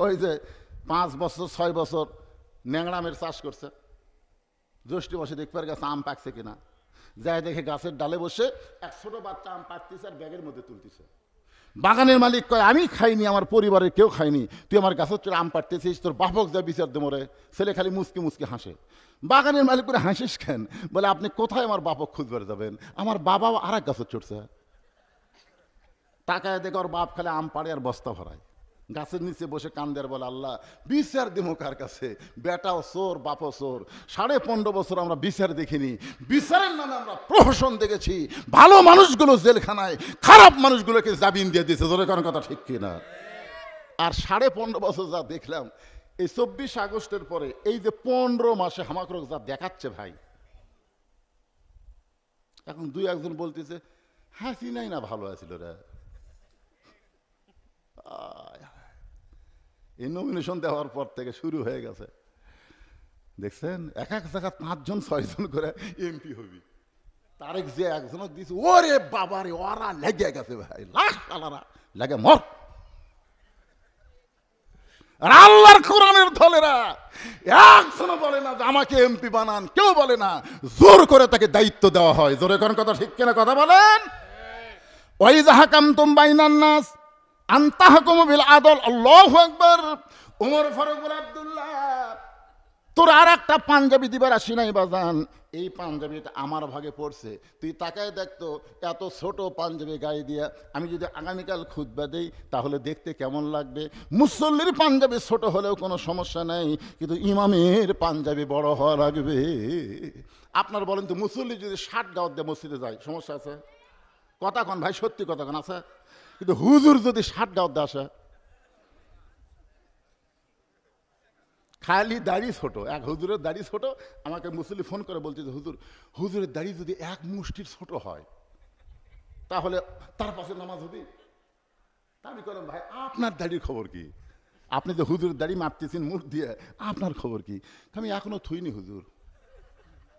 ওই যে 5 বছর 6 বছর ন্যাংরামের চাষ করছে, জ্যৈষ্ঠী মাসে দেখবার গাছে আম পাকছে কিনা, যাই দেখে গাছের ডালে বসে এক ছোট বাচ্চা আম পাকতেছে আর ব্যাগের মধ্যে তুলতেছে। বাগানের মালিক কয়, আমি খাইনি, আমার পরিবারের কেউ খায়নি, তুই আমার গাছের চড়ে আম পাড়তেছিস, তোর বাপক যা বিচার দে মরে। ছেলে খালি মুচকি মুচকি হাসে। বাগানের মালিক করে হাসিস কেন? বলে, আপনি কোথায় আমার বাপক খুঁজবার যাবেন? আমার বাবাও আর এক গাছের চড়ছে। টাকায় দেখে ওর বাপ খালি আম পাড়ে আর বস্তা ভরায়, গাছের নিচে বসে কান্দের বলে, আল্লাহ বিচার দেবো কার কাছে? বেটাও চোর, বাপও চোর। 15.5 বছর আমরা বিচার দেখিনি, বিচারের নামে আমরা প্রহসন দেখেছি। ভালো মানুষগুলো জেলখানায়, খারাপ মানুষগুলোকে জামিন দিয়ে দিয়েছে। ধরে কারণ কথা ঠিক কিনা? আর 15.5 বছর যা দেখলাম, এই 24 আগস্টের পরে এই যে 15 মাসে হামাকরক যা দেখাচ্ছে ভাই, এখন 2-1 জন বলতেছে, হাসিনাই না ভালো আছিল রে। এই নমিনেশন দেওয়ার পর থেকে শুরু হয়ে গেছে, দেখছেন এক এক জায়গা 5 জন 6 জন করে এমপি হবি। তারেক যে একজনক দিছে, ওরে বাবারে ওরা লেগে গেছে ভাই, লাখ আলারা লাগে মর। আর আল্লাহর কোরআনের দলেরা একজনও বলে না যে আমাকে এমপি বানান, কেউ বলে না, জোর করে তাকে দায়িত্ব দেওয়া হয়। জোরে কোন কথা ঠিক কিনা কথা বলেন? ওই যা হাকামতুম বাইনান নাস আন তাহকুমু বিল আদল। আল্লাহু আকবার। ওমর ফারুক বলে, আব্দুল্লাহ তোর আর একটা পাঞ্জাবি দিবার আসি নাই বাজান, এই পাঞ্জাবিটা আমার ভাগে পড়ছে, তুই তাকায় দেখতো এত ছোট পাঞ্জাবি গায়ে দিয়া আমি যদি আগামীকাল খুতবা দেই তাহলে দেখতে কেমন লাগবে। মুসল্লির পাঞ্জাবি ছোট হলেও কোনো সমস্যা নাই, কিন্তু ইমামের পাঞ্জাবি বড় হওয়া লাগবে। আপনার বলেন তো, মুসল্লি যদি 60 গাওয়াত দিয়ে মসজিদে যায় সমস্যা আছে? কথা কন ভাই, সত্যি কথা কন আছে? কিন্তু হুজুর যদি 60 গাওয়াত দিয়ে আসে, খালি দাড়ি ছোট, এক হুজুরের দাড়ি ছোট, আমাকে মুসল্লি ফোন করে বলছে যে হুজুর, হুজুরের দাড়ি যদি এক মুষ্টির ছোট হয় তাহলে তার পাশে নামাজ হবে? আমি করলাম ভাই আপনার দাড়ির খবর কি? আপনি যে হুজুরের দাড়ি মারতেছেন মুখ দিয়ে, আপনার খবর কি? আমি এখনো থুইনি হুজুর।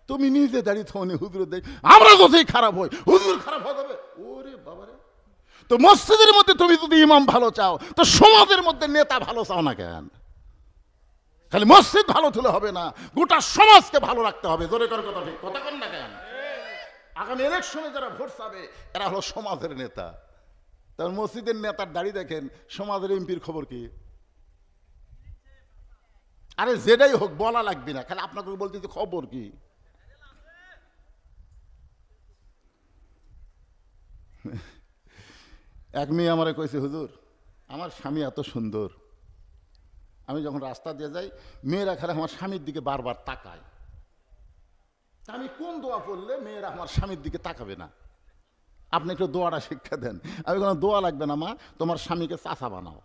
তুমি নিজে দাড়ি থনি, হুজুরের দাড়ি আমরা যদি খারাপ হই হুজুর খারাপ হয়ে যাবে। ওরে বাবারে, তো মসজিদের মধ্যে তুমি যদি ইমাম ভালো চাও তো সমাজের মধ্যে নেতা ভালো চাও না কেন? খালি মসজিদ ভালো তুলে হবে না, গোটা সমাজকে ভালো রাখতে হবে। জোরে কর কথা, ঠিক কথা কন না কেন? আগামী ইলেকশনে যারা ভোট পাবে এরা হলো সমাজের নেতা। তার মসজিদের নেতার দাড়ি দেখেন, সমাজের এমপির খবর কি? আরে যেটাই হোক বলা লাগবে না, খালি আপনাকে বলতে যে খবর কি। এক মেয়ে আমারে কইছে হুজুর আমার স্বামী এত সুন্দর, আমি যখন রাস্তা দিয়ে যাই মেয়েরা খালি আমার স্বামীর দিকে বারবার তাকায়, আমি কোন দোয়া পড়লে মেয়েরা আমার স্বামীর দিকে তাকাবে না? আপনি একটু দোয়াটা শিক্ষা দেন। আমি কোনো দোয়া লাগবে না মা, তোমার স্বামীকে চাচা বানাও।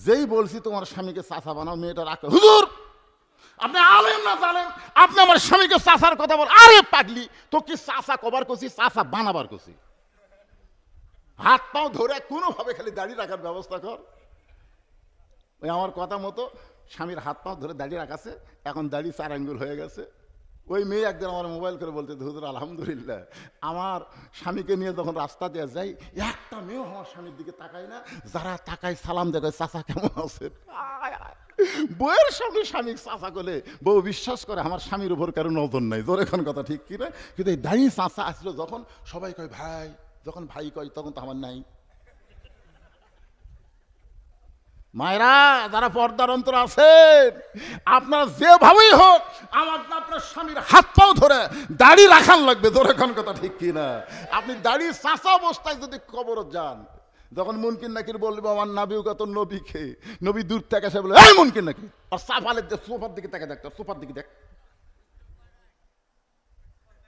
যেই বলছি তোমার স্বামীকে চাচা বানাও, মেয়েটা রাখে হুজুর আপনি আলেম না জানেন, আপনি আমার স্বামীকে চাচার কথা বল। আরে পাগলি, তো কি চাচা কবার করছি, চাচা বানাবার করছি? হাত পাও ধরে কোনোভাবে খালি দাড়ি রাখার ব্যবস্থা কর। ওই আমার কথা মতো স্বামীর হাত পাও ধরে দাড়ি রাখাছে, এখন দাড়ি 4 আঙ্গুল হয়ে গেছে। ওই মেয়ে একদিন আমার মোবাইল করে বলতে, হুজুর আলহামদুলিল্লাহ আমার স্বামীকে নিয়ে যখন রাস্তা দিয়ে যাই একটা মেয়েও আমার স্বামীর দিকে তাকায় না, যারা তাকায় সালাম দেখায় চাচা কেমন আছেন। বউয়ের সামনে স্বামী চাচা করলে বউ বিশ্বাস করে আমার স্বামীর উপর কারো নজর নাই। তোর এখন কথা ঠিক কিনা? কিন্তু এই দাড়ি চাচা আসলো যখন সবাই কয় ভাই, যখন ভাই কয় তখন তো আমার নাই। মায়েরা যারা পর্দার অন্তর আছেন, আপনার যেভাবেই হোক আমার আপনার স্বামীর হাত পাও ধরে দাড়ি রাখান লাগবে। তোর এখন কথা ঠিক কিনা? আপনি দাড়ি চাচা অবস্থায় যদি কবরত যান, যখন মুনকির নাকির বলবো আমার নাবিও কত নবীকে, নবী দূর থেকে এসে বলে এই মুনকির নাকি, আর সাফালের সোফার দিকে তাকে দেখতো, সোফার দিকে দেখ,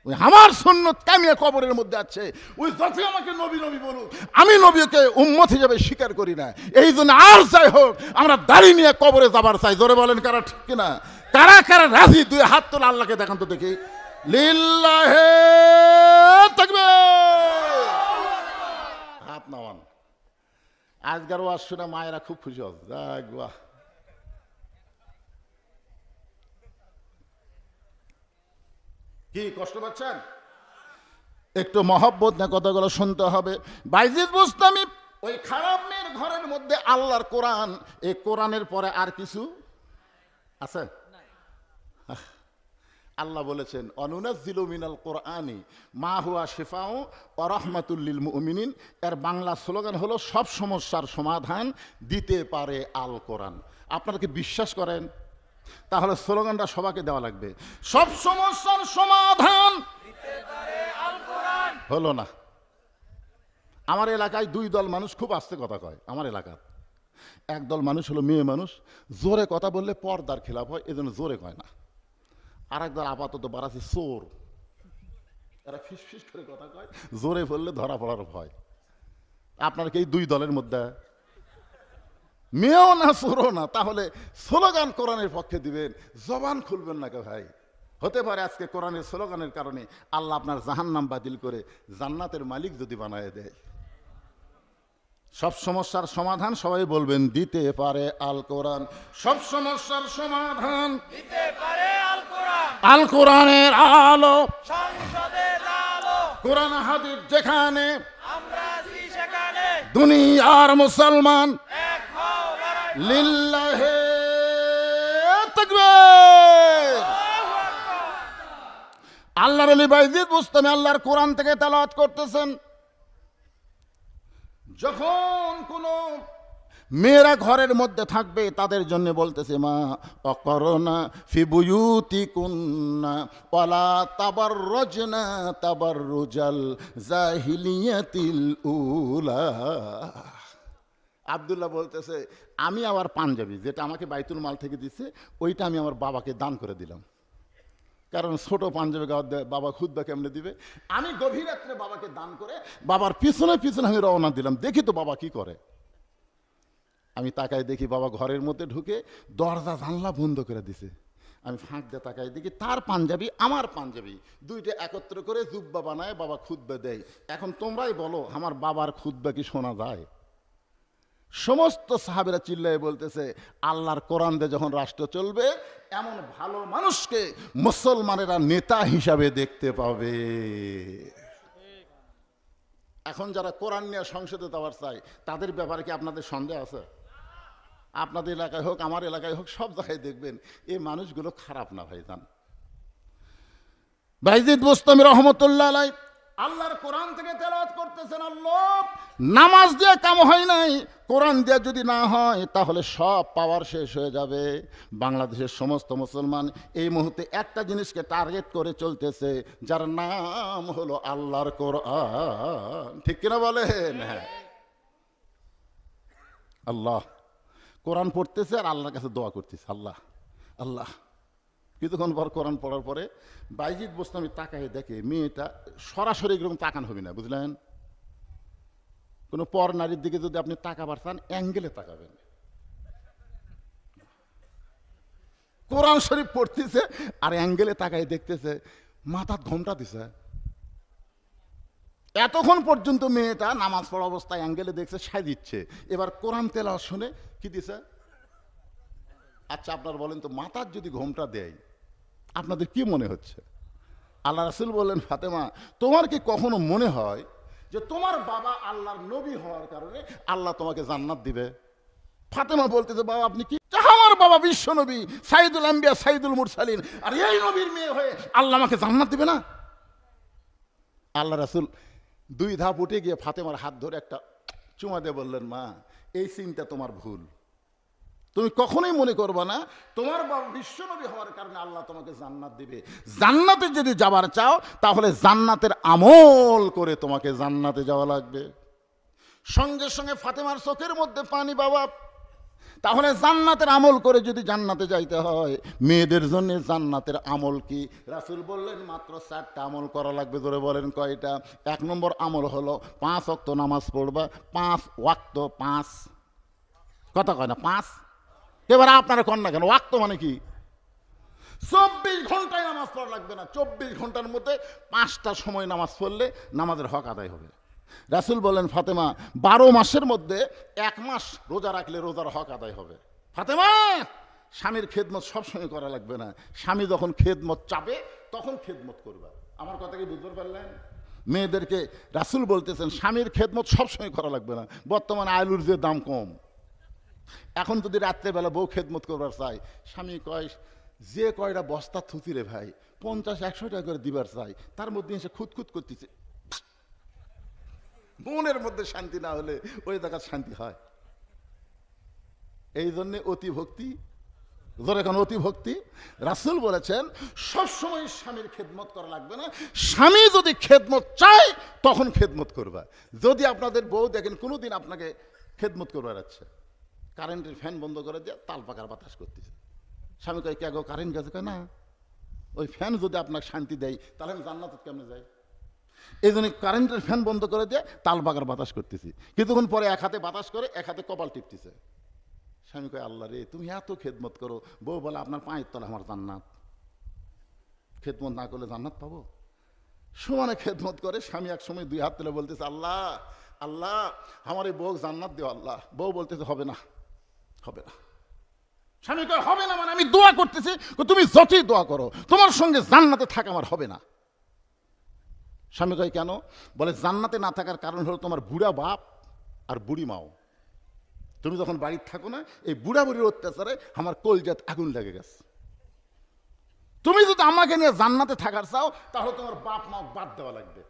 ওই আমার সুন্নত কামিয়া কবরের মধ্যে আছে। ওই যতই আমাকে নবী নবী বলুক, আমি নবীকে উম্মত হিসেবে স্বীকার করি না। এই জন্য আর যাই হোক আমরা দাড়ি নিয়ে কবরে যাবার চাই। জোরে বলেন কারা ঠিক কিনা? কারা কারা রাজি? 2 হাত তোলা, আল্লাহকে দেখান তো দেখি। লিল্লাহে তাকবীর, হাত নামান। আজকের ওয়াজ শুনে মায়েরা খুব খুশি হবে। যাক বাহ, কি কষ্ট পাচ্ছেন? একটু মহব্বত না কথাগুলো শুনতে হবে। বাইজিদ বুস্তামি ওই খারাপ মেয়ের ঘরের মধ্যে আল্লাহর কোরআন, এই কোরআনের পরে আর কিছু আছে? আল্লাহ বলেছেন অনুনাজ্জিলু মিনাল কোরআনি মা হুয়া শিফাউ ওয়া রাহমাতুল লিল মুমিনিন। এর বাংলা স্লোগান হলো সব সমস্যার সমাধান দিতে পারে আল কোরআন। আপনারা কি বিশ্বাস করেন? তাহলে স্লোগানটা সবাইকে দেওয়া লাগবে, সব সমস্যার সমাধান দিতে পারে আল কোরআন। হলো না? আমার এলাকায় 2 দল মানুষ খুব আস্তে কথা কয়। আমার এলাকার একদল মানুষ হলো মেয়ে মানুষ, জোরে কথা বললে পর্দার খেলাপ হয়, এজন্য জোরে কয় না। আর একদল আপাতত বাড়াচ্ছে চোর, এরা ফিস ফিস করে কথা কয়, জোরে বললে ধরা পড়ার ভয়। আপনার কি এই 2 দলের মধ্যে মেয়েও না চোরও না? তাহলে স্লোগান কোরআনের পক্ষে দিবেন, জবান খুলবেন না কে ভাই? হতে পারে আজকে কোরআনের স্লোগানের কারণে আল্লাহ আপনার জাহান্নাম বাতিল করে জান্নাতের মালিক যদি বানায় দেয়। সব সমস্যার সমাধান সবাই বলবেন দিতে পারে আল কোরআন। সব সমস্যার সমাধান দিতে পারে আল কোরআন। আল কোরআনের আলো সংসদের আলো, কোরআন হাদিস যেখানে আমরা আছি সেখানে দুনিয়ার মুসলমান এক হও লিল্লাহে তাকবীর। আল্লাহর ওলি বাইজিদ বুস্তামি আল্লাহর কোরআন থেকে তেলাওয়াত করতেছেন। যখন কোন মেয়েরা ঘরের মধ্যে থাকবে, তাদের জন্য বলতেছে মা অকরনা ফি বুয়ুতিকুন্না ওয়ালা তাবাররুজনা তাবাররুজাল জাহিলিয়াতিল উলা। আব্দুল্লাহ বলতেছে আমি আমার পাঞ্জাবি যেটা আমাকে বাইতুল মাল থেকে দিচ্ছে ওইটা আমি আমার বাবাকে দান করে দিলাম, কারণ ছোট পাঞ্জাবি বাবা খুতবা কেমনে দিবে। আমি গভীর রাত্রে বাবাকে দান করে বাবার পিছনে পিছনে আমি রওনা দিলাম, দেখি তো বাবা কি করে। আমি তাকাই দেখি বাবা ঘরের মধ্যে ঢুকে দরজা জানলা বন্ধ করে দিছে। আমি ফাঁক দিয়ে তাকাই দেখি তার পাঞ্জাবি আমার পাঞ্জাবি দুইটা একত্র করে জুব্বা বানায় বাবা খুতবা দেয়। এখন তোমরাই বলো আমার বাবার খুতবা কি শোনা যায়? সমস্ত সাহাবেরা চিল্লায় বলতেছে আল্লাহর কোরআন দিয়ে যখন রাষ্ট্র চলবে এমন ভালো মানুষকে মুসলমানেরা নেতা হিসাবে দেখতে পাবে। এখন যারা কোরআন নিয়ে সংসদে যাওয়ার চায় তাদের ব্যাপারে কি আপনাদের সন্দেহ আছে? আপনাদের এলাকায় হোক আমার এলাকায় হোক সব জায়গায় দেখবেন এই মানুষগুলো খারাপ না ভাইজান। বাইজিদ বুস্তামি রহমতুল্লাহ আলাই আল্লাহর কোরআন থেকে তেলাওয়াত করতেছেন, আল্লাহ নামাজ দিয়ে কাম হয় নাই, কোরআন দিয়ে যদি না হয় তাহলে সব পাওয়ার শেষ হয়ে যাবে। বাংলাদেশের সমস্ত মুসলমান এই মুহূর্তে একটা জিনিসকে টার্গেট করে চলতেছে যার নাম হলো আল্লাহর কোরআন। ঠিক কিনা বলেন? হ্যাঁ, আল্লাহ কোরআন পড়তেছে আর আল্লাহর কাছে দোয়া করতেছে আল্লাহ আল্লাহ। কিছুক্ষণ পর কোরআন পড়ার পরে বাইজিদ বোস্তামি তাকায় দেখে মেয়েটা সরাসরি এরকম তাকান হবে না, বুঝলেন? কোনো পর নারীর দিকে যদি আপনি তাকাবার চান অ্যাঙ্গেলে তাকাবেন। কোরআন শরীফ পড়তেছে আর অ্যাঙ্গেলে তাকায় দেখতেছে মাথার ঘোমটা দিছে। এতক্ষণ পর্যন্ত মেয়েটা নামাজ পড়া অবস্থায় অ্যাঙ্গেলে দেখছে সাজিচ্ছে, এবার কোরআন তেলাওয়াত শুনে কি দিছে? আচ্ছা আপনার বলেন তো মাথার যদি ঘোমটা দেয় আপনাদের কি মনে হচ্ছে? আল্লাহ রাসূল বললেন ফাতেমা তোমার কি কখনো মনে হয় যে তোমার বাবা আল্লাহর নবী হওয়ার কারণে আল্লাহ তোমাকে জান্নাত দিবে? ফাতেমা বলতেছে বাবা আপনি কি, আমার বাবা বিশ্ব নবী সাইদুল আম্বিয়া সাইদুল মুরসালিন, আর এই নবীর মেয়ে হয়ে আল্লাহ আমাকে জান্নাত দিবে না? আল্লাহ রাসূল দুই ধাপ উঠে গিয়ে ফাতেমার হাত ধরে একটা চুমা দিয়ে বললেন মা এই চিন্তা তোমার ভুল, তুমি কখনোই মনে করবা না তোমার বাবা বিশ্বনবী হওয়ার কারণে আল্লাহ তোমাকে জান্নাত দিবে। জান্নাতে যদি যাবার চাও তাহলে জান্নাতের আমল করে তোমাকে জান্নাতে যাওয়া লাগবে। সঙ্গে সঙ্গে ফাতেমার চোখের মধ্যে পানি বাবা। তাহলে জান্নাতের আমল করে যদি জান্নাতে যাইতে হয় মেয়েদের জন্য জান্নাতের আমল কি? রাসূল বললেন মাত্র 4টা আমল করা লাগবে। ধরে বলেন কয়টা? 1 নম্বর আমল হলো 5 ওয়াক্ত নামাজ পড়বা। 5 ওয়াক্ত, 5 কথা কয় না 5, এবার আপনারা কন না কেন? ওয়াক্ত মানে কি? 24 ঘন্টায় নামাজ পড়া লাগবে না, 24 ঘন্টার মধ্যে 5টা সময় নামাজ পড়লে নামাজের হক আদায় হবে। রাসূল বলেন ফাতেমা 12 মাসের মধ্যে 1 মাস রোজা রাখলে রোজার হক আদায় হবে। ফাতেমা স্বামীর খেদমত সবসময় করা লাগবে না, স্বামী যখন খেদমত চাবে তখন খেদমত করবা। আমার কথা কি বুঝতে পারলেন? মেয়েদেরকে রাসূল বলতেছেন স্বামীর খেদমত সবসময় করা লাগবে না। বর্তমানে আলুর যে দাম কম, এখন যদি রাত্রেবেলা বউ খেদমত করবার চাই স্বামী কয় যে কয়টা বস্তা থুতি রে ভাই 50-100 টাকা করে দিবার চাই, তার মধ্যে এসে খুঁতখুত করতেছে। মনের মধ্যে শান্তি না হলে ওই জায়গায় শান্তি হয়। এই জন্যে অতি ভক্তি, এখন অতি ভক্তি। রাসূল বলেছেন সবসময় স্বামীর খেদমত করা লাগবে না, স্বামী যদি খেদমত চায় তখন খেদমত করবা। যদি আপনাদের বউ দেখেন কোনোদিন আপনাকে খেদমত করবার আছে, কারেন্টের ফ্যান বন্ধ করে দিয়ে তাল পাকার বাতাস করতেছে, স্বামী কয় কে গো কারেন্ট গেছে? কয় না, ওই ফ্যান যদি আপনাকে শান্তি দেয় তাহলে আমি জান্নাতে কেমনে যাই? এই জন্য কারেন্টের ফ্যান বন্ধ করে দিয়ে তাল পাকার বাতাস করতেছি। কিছুক্ষণ পরে এক হাতে বাতাস করে এক হাতে কপাল টিপতেছে। স্বামী কয় আল্লাহ রে তুমি এত খেদমত করো। বউ বলে আপনার পায়ের তলা আমার জান্নাত, খেদমত না করলে জান্নাত পাবো? সমানে খেদমত করে। স্বামী এক সময় 2 হাত তুলে বলতেছে আল্লাহ আল্লাহ আমার এই বউ জান্নাত দিও আল্লাহ। বউ বলতেছে হবে না, হবে না। স্বামী কয় হবে না মানে আমি দোয়া করতেছি। তুমি যতই দোয়া করো তোমার সঙ্গে জান্নাতে থাকা আমার হবে না। স্বামী কয় কেন? বলে জান্নাতে না থাকার কারণ হলো তোমার বুড়া বাপ আর বুড়ি মাও। তুমি যখন বাড়িতে থাকো না এই বুড়া বুড়ির অত্যাচারে আমার কলজাত আগুন লেগে গেছে। তুমি যদি আমাকে নিয়ে জান্নাতে থাকার চাও তাহলে তোমার বাপ মা বাদ দেওয়া লাগবে।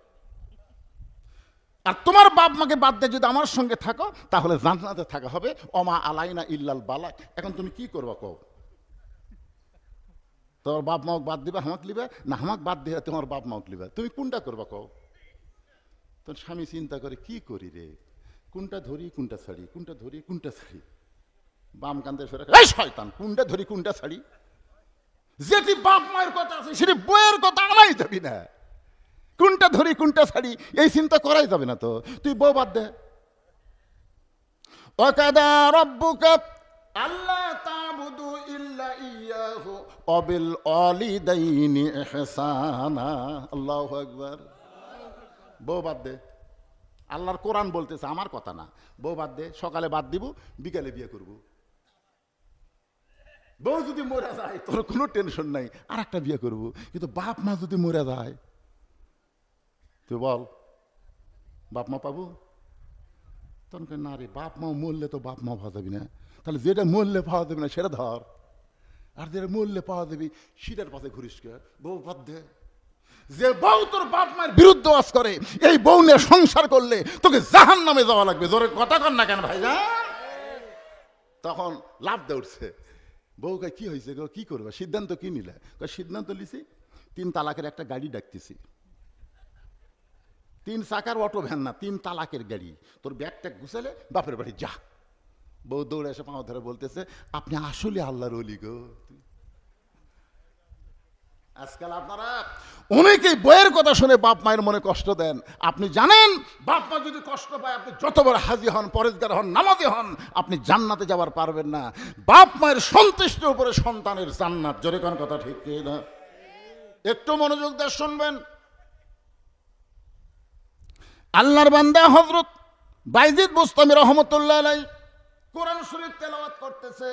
আর তোমার বাপ মাকে বাদ দিয়ে যদি আমার সঙ্গে থাকো তাহলে জান্নাতে থাকা হবে, অমা আলাইনা ইল্লাল বালাগ। এখন তুমি কি করবা কও? তোমার বাপ মাও বাদ দিবা হামাক লিবে, না হামাক বাদ দিয়ে তোমার বাপ মাও লিবে? তুমি কোনটা করবা কও? তোর স্বামী চিন্তা করে কি করি রে, কোনটা ধরি কোনটা ছাড়ি, কোনটা ধরি কোনটা ছাড়ি। বাম কান্দে ফেরে এই শয়তান, কোনটা ধরি কোনটা ছাড়ি? যেটি বাপ মায়ের কথা আছে সেটি বইয়ের কথা আনাই যাবি না। কোনটা ধরি কোনটা ছাড়ি এই চিন্তা করাই যাবে না। তো তুই বউ বাদ দে। ওয়াকাদা রাব্বুকা আল্লা তা'বুদু ইল্লা ইয়াহু ওয়া বিল ওয়ালিদাইনি ইহসানা। আল্লাহু আকবার। বউ বাদ দে। আল্লাহর কোরআন বলতেছে, আমার কথা না। বউ বাদ দে, সকালে বাদ দিব, বিকালে বিয়ে করব। বউ যদি মরে যায় তোর কোনো টেনশন নাই, আর একটা বিয়ে করব। কিন্তু বাপ মা যদি মরে যায় তুই বল বাপ মা পাবো? তখন না রে, বাপ মা মরলে তো বাপ মা পাওয়া যাবি না। তাহলে যেটা মরলে পাওয়া যাবে না সেটা ধর, আর যেটা মরলে পাওয়া যাবি সেটার পাশে ঘুরিস কে। বউ বাদ দে। যে বউ তোর বাপ মায়ের বিরুদ্ধে ওয়াজ করে, এই বউ নিয়ে সংসার করলে তোকে জাহান্নামে যাওয়া লাগবে। জোরে কথা কর না কেন ভাইজান? তখন লাভ দিয়ে উঠছে। বউকে কি হয়েছে গো, কি করবে, সিদ্ধান্ত কি নিলে? সিদ্ধান্ত লিছি 3 তালাকের একটা গাড়ি ডাকতেছি। 3 চাকার অটো ভ্যান না, 3 তালাকের গাড়ি। তোর ব্যাগটা গুছালে বাপের বাড়ি যা। বউ দৌড়ে এসে পাও ধরে বলতেছে, আপনি আসলে আল্লাহর ওলি গো। আজকাল আপনারা অনেকেই বইয়ের কথা শুনে বাপ মায়ের মনে কষ্ট দেন। আপনি জানেন বাপ মা যদি কষ্ট পায়, আপনি যত বড় হাজি হন, পরেজগার হন, নামাজি হন, আপনি জান্নাতে যাবার পারবেন না। বাপ মায়ের সন্তুষ্টির উপরে সন্তানের জান্নাত। জোরে কোন কথা ঠিক কি না? একটু মনোযোগ দিয়ে শুনবেন। আল্লাহর বান্দা হযরত বাইজিদ বুস্তামি রহমাতুল্লাহ আলাইহি কোরআন শরীফ তেলাওয়াত করতেছে,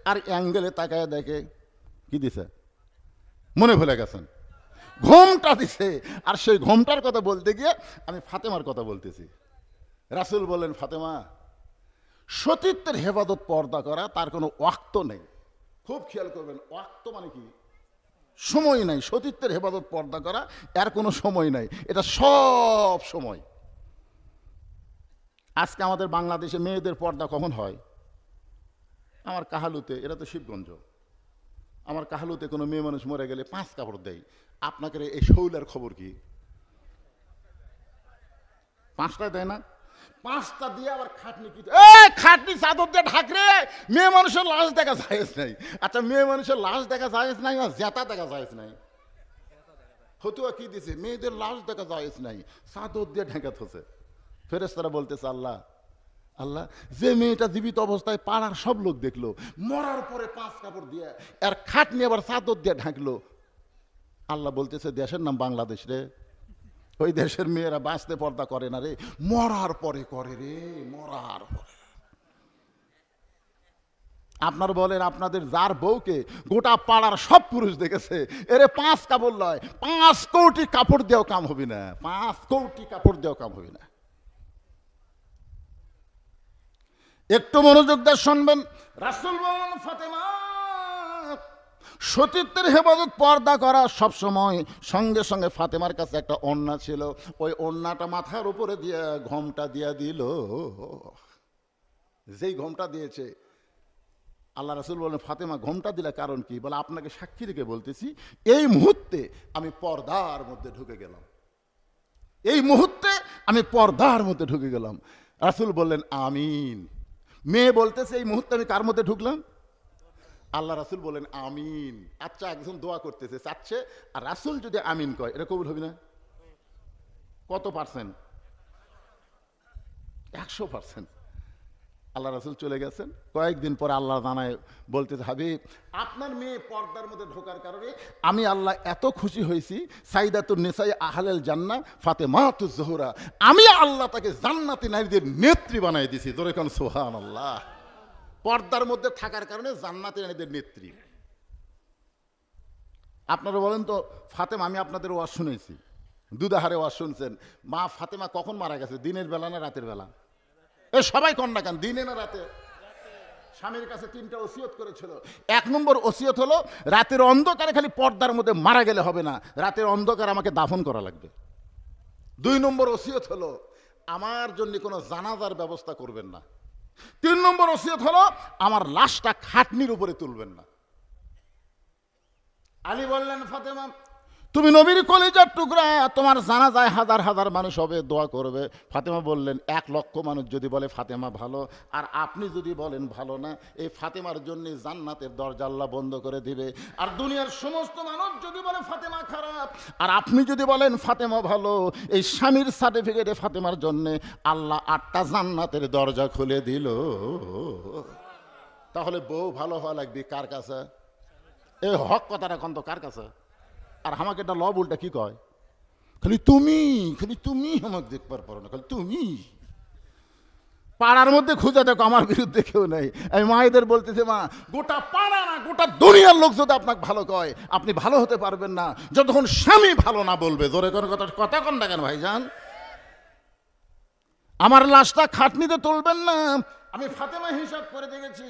আর অ্যাঙ্গেলে তাকায় দেখে কি দিছে, মনে ভুলে গেছেন, ঘোমটা দিছে। আর সেই ঘোমটার কথা বলতে গিয়ে আমি ফাতেমার কথা বলতেছি। রাসূল বলেন, ফাতেমা, সতীত্বের হেফাজত পর্দা করা তার কোনো ওয়াক্ত নেই। খুব খেয়াল করবেন, ওয়াক্ত মানে কি? সময় নাই। সতীত্বের হেফাজত পর্দা করা এর কোনো সময় নাই, এটা সব সময়। আজকে আমাদের বাংলাদেশে মেয়েদের পর্দা কখন হয়? আমার কাহালুতে, এরা তো শিবগঞ্জ, আমার কাহালুতে কোনো মেয়ে মানুষ মরে গেলে 5 কাপড় দেয়। আপনাকে এই শৌলার খবর কি? 5টা দেয় না? 5টা দিয়ে আবার খাটনি কি, খাটনি চাদর দিয়ে ঢাকরে। মেয়ে মানুষের লাশ দেখা যায় নাই। আচ্ছা, মেয়ে মানুষের লাশ দেখা যায় নাই না জেতা দেখা যায় নাই? ফতুয়া কি দিছে? মেয়েদের লাশ দেখা যায় নাই, চাদর দিয়ে ঢেকে থছে। ফেরেশতারা বলতেছে, আল্লাহ আল্লাহ, যে মেয়েটা জীবিত অবস্থায় পাড়ার সব লোক দেখলো, মরার পরে 5 কাপড় দিয়ে আর খাটনি আবার চাদর দিয়ে ঢাকলো। আল্লাহ বলতেছে, দেশের নাম বাংলাদেশ রে, ওই দেশের মেয়েরা বাঁচতে পর্দা করে না রে, মরার পরে করে রে, মরার পরে। আপনার বলেন, আপনাদের যার বউকে গোটা পাড়ার সব পুরুষ দেখেছে, এরে 5 কাপড় লয়, 5 কোটি কাপড় দিয়েও কাম হবে না, 5 কোটি কাপড় দিয়েও কাম হবে না। একটু মনোযোগ দিয়ে শুনবেন। রাসূল বলেন, ফাতেমা, সতীত্বের হেফাজত পর্দা করা সব সময়। সঙ্গে সঙ্গে ফাতেমার কাছে একটা ওড়না ছিল, ওই ওড়নাটা মাথার উপরে দিয়ে ঘোমটা দিয়ে দিল। যেই ঘোমটা দিয়েছে, আল্লাহ রাসূল বলেন, ফাতেমা ঘোমটা দিলে কারণ কি? বলে, আপনাকে সাক্ষী রেখে বলতেছি, এই মুহূর্তে আমি পর্দার মধ্যে ঢুকে গেলাম, এই মুহূর্তে আমি পর্দার মধ্যে ঢুকে গেলাম। রাসূল বললেন, আমিন। মেয়ে বলতেছে, এই মুহূর্তে আমি কার মধ্যে ঢুকলাম? আল্লাহ রাসূল বলেন, আমিন। আচ্ছা, একজন দোয়া করতেছে চাচ্ছে, আর রাসূল যদি আমিন কয়, এটা কবুল হবে না? কত পার্সেন্ট? 100%। আল্লাহ রাসূল চলে গেছেন। কয়েকদিন পরে আল্লাহ জানায়, বলতেছে, হাবিব, আপনার মেয়ে পর্দার মধ্যে ঢোকার কারণে আমি আল্লাহ এত খুশি হয়েছি, সাইদাতুন নিসাই আহলেল জান্নাহ ফাতেমাতুজ জোহরা, আমি আল্লাহ তাকে জান্নাতি নারীদের নেত্রী বানাই দিয়েছি। জোরে কোন সুবহানাল্লাহ। পর্দার মধ্যে থাকার কারণে জান্নাতি নারীদের নেত্রী। আপনারা বলেন তো, ফাতেমা, আমি আপনাদের ওয়াজ শুনেছি, দুধারে ওয়াজ শুনছেন, মা ফাতেমা কখন মারা গেছে? দিনের বেলা না রাতের বেলা? এ সবাই কন্যা কেন, দিনে না রাতে? স্বামীর কাছে 3টা ওসিয়ত করেছিল। 1 নম্বর ওসিয়ত হলো, রাতের অন্ধকারে খালি পর্দার মধ্যে মারা গেলে হবে না, রাতের অন্ধকার আমাকে দাফন করা লাগবে। 2 নম্বর ওসিয়ত হলো, আমার জন্য কোনো জানাজার ব্যবস্থা করবেন না। 3 নম্বর ওসিয়ত হলো আমার লাশটা খাটনির উপরে তুলবেন না। আলী বললেন, ফাতেমা তুমি নবীর কলিজার টুকরা, তোমার জানাজায় হাজার হাজার মানুষ হবে, দোয়া করবে। ফাতেমা বললেন, 1 লক্ষ মানুষ যদি বলে ফাতেমা ভালো, আর আপনি যদি বলেন ভালো না, এই ফাতেমার জন্য জান্নাতের দরজা আল্লাহ বন্ধ করে দিবে। আর দুনিয়ার সমস্ত মানুষ যদি বলে ফাতেমা খারাপ, আর আপনি যদি বলেন ফাতেমা ভালো, এই স্বামীর সার্টিফিকেটে ফাতেমার জন্য আল্লাহ 8টা জান্নাতের দরজা খুলে দিল। তাহলে বউ ভালো হওয়া লাগবে কার কাছে? এই হক কথাটা কন্ত কার কাছে? আর আমাকে এটা লব উল্টা কি কয়, খালি তুমি আমাকে দেখবার পারো না, খালি তুমি। পাড়ার মধ্যে খুঁজে দেখো আমার বিরুদ্ধে কেউ নেই। আমি মায়েদের বলতেছে, মা গোটা পাড়া না গোটা দুনিয়ার লোক যদি আপনাকে ভালো কয়, আপনি ভালো হতে পারবেন না যতক্ষণ স্বামী ভালো না বলবে। জোরে কোনো কথা কন না কেন ভাইজান? আমার লাশটা খাটনিতে তুলবেন না। আমি ফাতেমা হিসাব করে দেখেছি,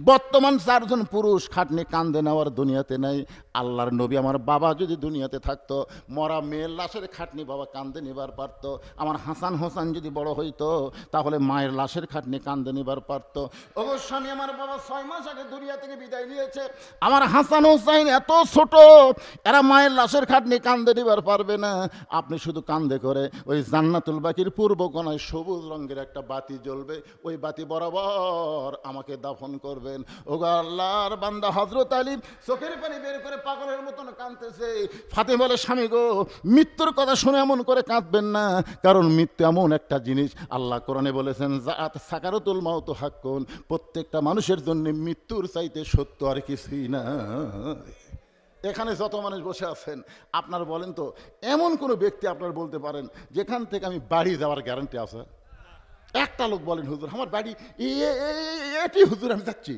বর্তমান 4 জন পুরুষ খাটনি কান্দে নেওয়ার দুনিয়াতে নাই। আল্লাহর নবী আমার বাবা যদি দুনিয়াতে থাকতো, মরা মেয়ের লাশের খাটনি বাবা কান্দে নিবার পারত। আমার হাসান হোসেন যদি বড় হইতো, তাহলে মায়ের লাশের খাটনি কান্দে নিবার পারত। অবশ্য আমি আমার বাবা 6 মাস আগে দুনিয়া থেকে বিদায় নিয়েছে। আমার হাসান হোসেন এত ছোট, এরা মায়ের লাশের খাটনি কান্দে নিবার পারবে না। আপনি শুধু কান্দে করে ওই জান্নাতুল বাকির পূর্ব কোণায় সবুজ রঙের একটা বাতি জ্বলবে, ওই বাতি বরাবর আমাকে দাফন করবেন। ওগো আল্লাহর বান্দা হযরত আলী চোখের পানি বের করে পাগলের মতন কাঁদতেছে। ফাতেমা বলে, স্বামী গো, মৃত্যুর কথা শুনে এমন করে কাঁদবেন না, কারণ মৃত্যু এমন একটা জিনিস, আল্লাহ কোরআনে বলেছেন যাত সাকারাতুল মাউত হাক্কুন, প্রত্যেকটা মানুষের জন্য মৃত্যুর চাইতে সত্য আর কিছুই না। এখানে যত মানুষ বসে আছেন, আপনার বলেন তো এমন কোনো ব্যক্তি আপনার বলতে পারেন যেখান থেকে আমি বাড়ি যাওয়ার গ্যারান্টি আছে? একটা লোক বলেন, হুজুর আমার বাড়ি এটি, হুজুর আমি যাচ্ছি।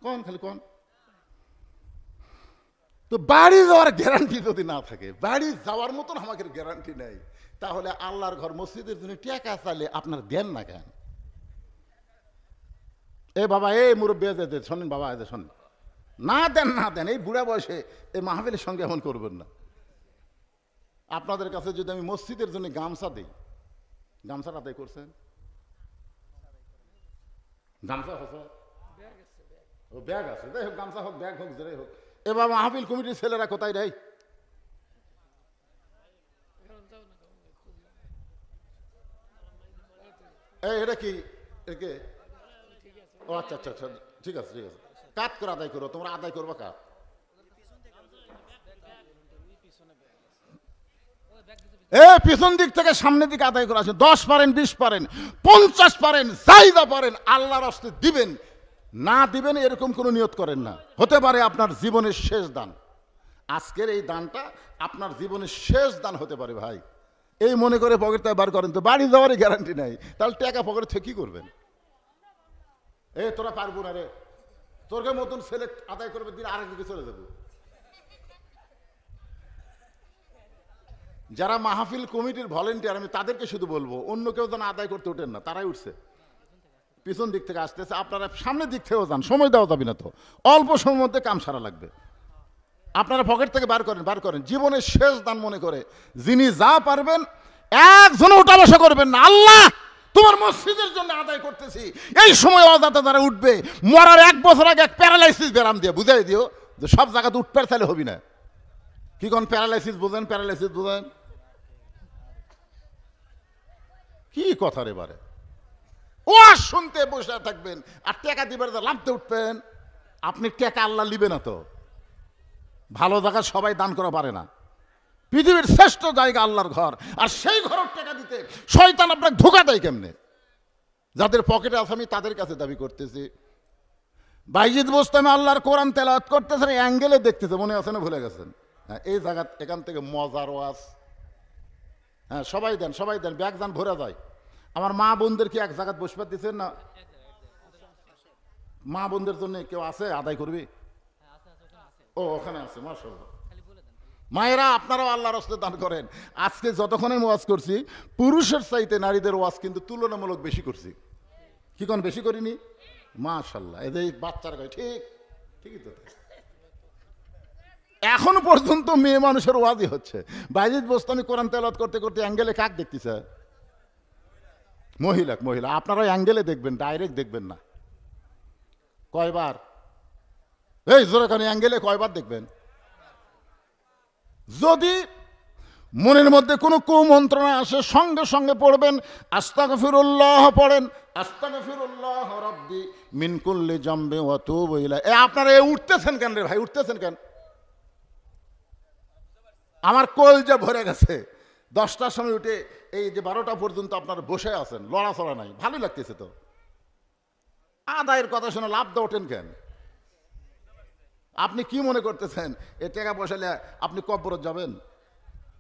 কোন খালি কোন? তো বাড়ি যাওয়ার গ্যারান্টি যদি না থাকে, বাড়ি যাওয়ার মতন আমাকে গ্যারান্টি নেই, তাহলে আল্লাহর ঘর মসজিদের জন্য টাকা চাইলে আপনার দেন না কেন? এ বাবা, এই মুরব্বী শোনেন বাবা, শোনেন, না দেন, এই বুড়া বয়সে এই মাহফিলের সঙ্গে এমন করবেন না। আপনাদের কাছে যদি আমি মসজিদের জন্য গামছা দিই, গামছা আদায় করছেন? গামছা হচ্ছে ও ব্যাগ আছে, যাই হোক, গামছা হোক ব্যাগ হোক যেটাই হোক। এবার মাহফিল কমিটির ছেলেরা কোথায় রে? এটা কি একে? ও আচ্ছা, ঠিক আছে, কাত করে আদায় করো, তোমরা আদায় করবা কাত। পিছন দিক থেকে সামনের দিকে আদায় করা আছে। 10 পারেন, 20 পারেন, 50 পারেন, যাইদা পারেন, আল্লাহর রাস্তায় দিবেন। না দিবেন এরকম কোনো নিয়ত করেন না। হতে পারে আপনার জীবনের শেষ দান, আজকের এই দানটা আপনার জীবনের শেষ দান হতে পারে ভাই। এই মনে করে পকেটটা বার করেন তো, বাড়ি যাওয়ারই গ্যারান্টি নাই, তাহলে টাকা পকেটে থেকে কি করবেন? তোরা পারবো না রে, তোরকে মতন ছেলে আদায় করবে, দিন আরেকদিকে চলে যাবো। যারা মাহফিল কমিটির ভলেন্টিয়ার, আমি তাদেরকে শুধু বলবো, অন্য কেউ যেন আদায় করতে ওঠেন না, তারাই উঠছে। পিছন দিক থেকে আসতেছে, আপনারা সামনের দিক থেকেও যান, সময় দেওয়া যাবে না তো, অল্প সময়ের মধ্যে কাম সারা লাগবে। আপনারা পকেট থেকে বার করেন, জীবনের শেষ দান মনে করে যিনি যা পারবেন, একজন উঠা বসা করবেন না। আল্লাহ তোমার মসজিদের জন্য আদায় করতেছি, এই সময় অজাতা যারা উঠবে, মরার 1 বছর আগে এক প্যারালাইসিস ব্যারাম দিয়ে বুঝাই দিও যে সব জায়গাতে উঠবে, তাহলে হবি না। কি কোন প্যারালাইসিস বোঝেন? প্যারালাইসিস বোঝেন কি কথা রে বারে? ও শুনতে বসে থাকবেন আর টাকা দিবার লাভতে উঠবেন। আপনি টাকা আল্লাহ লিবে না তো, ভালো জায়গা সবাই দান করা পারে না। পৃথিবীর শ্রেষ্ঠ জায়গা আল্লাহর ঘর, আর সেই ঘরের টাকা দিতে শয়তান আপনাকে ধোঁকা দেয় কেমনে? যাদের পকেটে আছে আমি তাদের কাছে দাবি করতেছি। বাইজিদ বোস্তামি আল্লাহর কোরআন তেলাওয়াত করতেছেন, অ্যাঙ্গেলে দেখতেছে, মনে আছে না ভুলে গেছেন? হ্যাঁ, এই জায়গা এখান থেকে মজার ওয়াজ। হ্যাঁ, সবাই দেন, ব্যাগ দান ভরে যায়। আমার মা বোনদের কি এক জায়গায় বসবার দিচ্ছেন না? মা বোনদের জন্য কেউ আছে আদায় করবি? ও ওখানে আছে, মাশাআল্লাহ। মায়েরা আপনারাও আল্লাহর রাস্তায় দান করেন। আজকে যতক্ষণ আমি ওয়াজ করছি, পুরুষের চাইতে নারীদের ওয়াজ কিন্তু তুলনামূলক বেশি করছি। কি কোন বেশি করিনি? মাশাআল্লাহ। এই যে বাচ্চার গায়ে ঠিকই তো। এখনো পর্যন্ত মেয়ে মানুষের ওয়াজই হচ্ছে। বাইজিদ বোস্তামি কোরআন তেলাওয়াত করতে করতে অ্যাঙ্গেলে কাক দেখতেছে? মহিলা মহিলা, আপনারা অ্যাঙ্গেলে দেখবেন, ডাইরেক্ট দেখবেন না। কয়বার? এই জোরে কানে অ্যাঙ্গেলে কয়বার দেখবেন? যদি মনের মধ্যে কোনো কুমন্ত্রণা আসে সঙ্গে সঙ্গে পড়বেন আস্তাগফিরুল্লাহ, পড়েন আস্তাগফিরুল্লাহ রাব্বি মিন কুল্লি জামবি ওয়া তুবু ইলাইহি। আপনারা উঠতেছেন কেন রে ভাই, উঠতেছেন কেন? আমার কলজা ভরে গেছে। 10টার সময় উঠে এই যে 12টা পর্যন্ত আপনারা বসে আছেন, লড়াচড়া নাই, ভালোই লাগতেছে তো। আদায়ের কথা শুনে লাভ দিয়ে ওঠেন কেন? আপনি কি মনে করতেছেন এ টাকা বসালে আপনি কবরত যাবেন?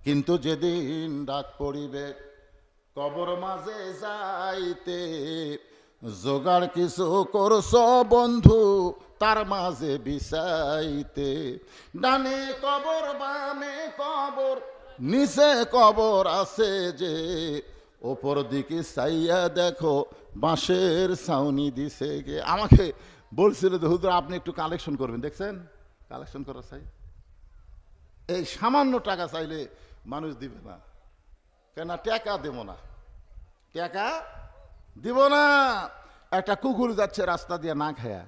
কিন্তু যেদিন ডাক পড়িবে কবর মাঝে যাইতে, জোগাড় কিছু করছ বন্ধু তার মাঝে বিছাইতে। ডানে কবর বামে কবর নিচে কবর আছে যে, ওপর দিকে চাইয়া দেখো বাঁশের ছাউনি দিছে গে। আমাকে বলছিল যে হুজুর আপনি একটু কালেকশন করবেন, দেখছেন কালেকশন করা চাই। এই সামান্য টাকা চাইলে মানুষ দিবে না, কেন? টাকা দেব না, টাকা দিব না। একটা কুকুর যাচ্ছে রাস্তা দিয়ে না খায়া,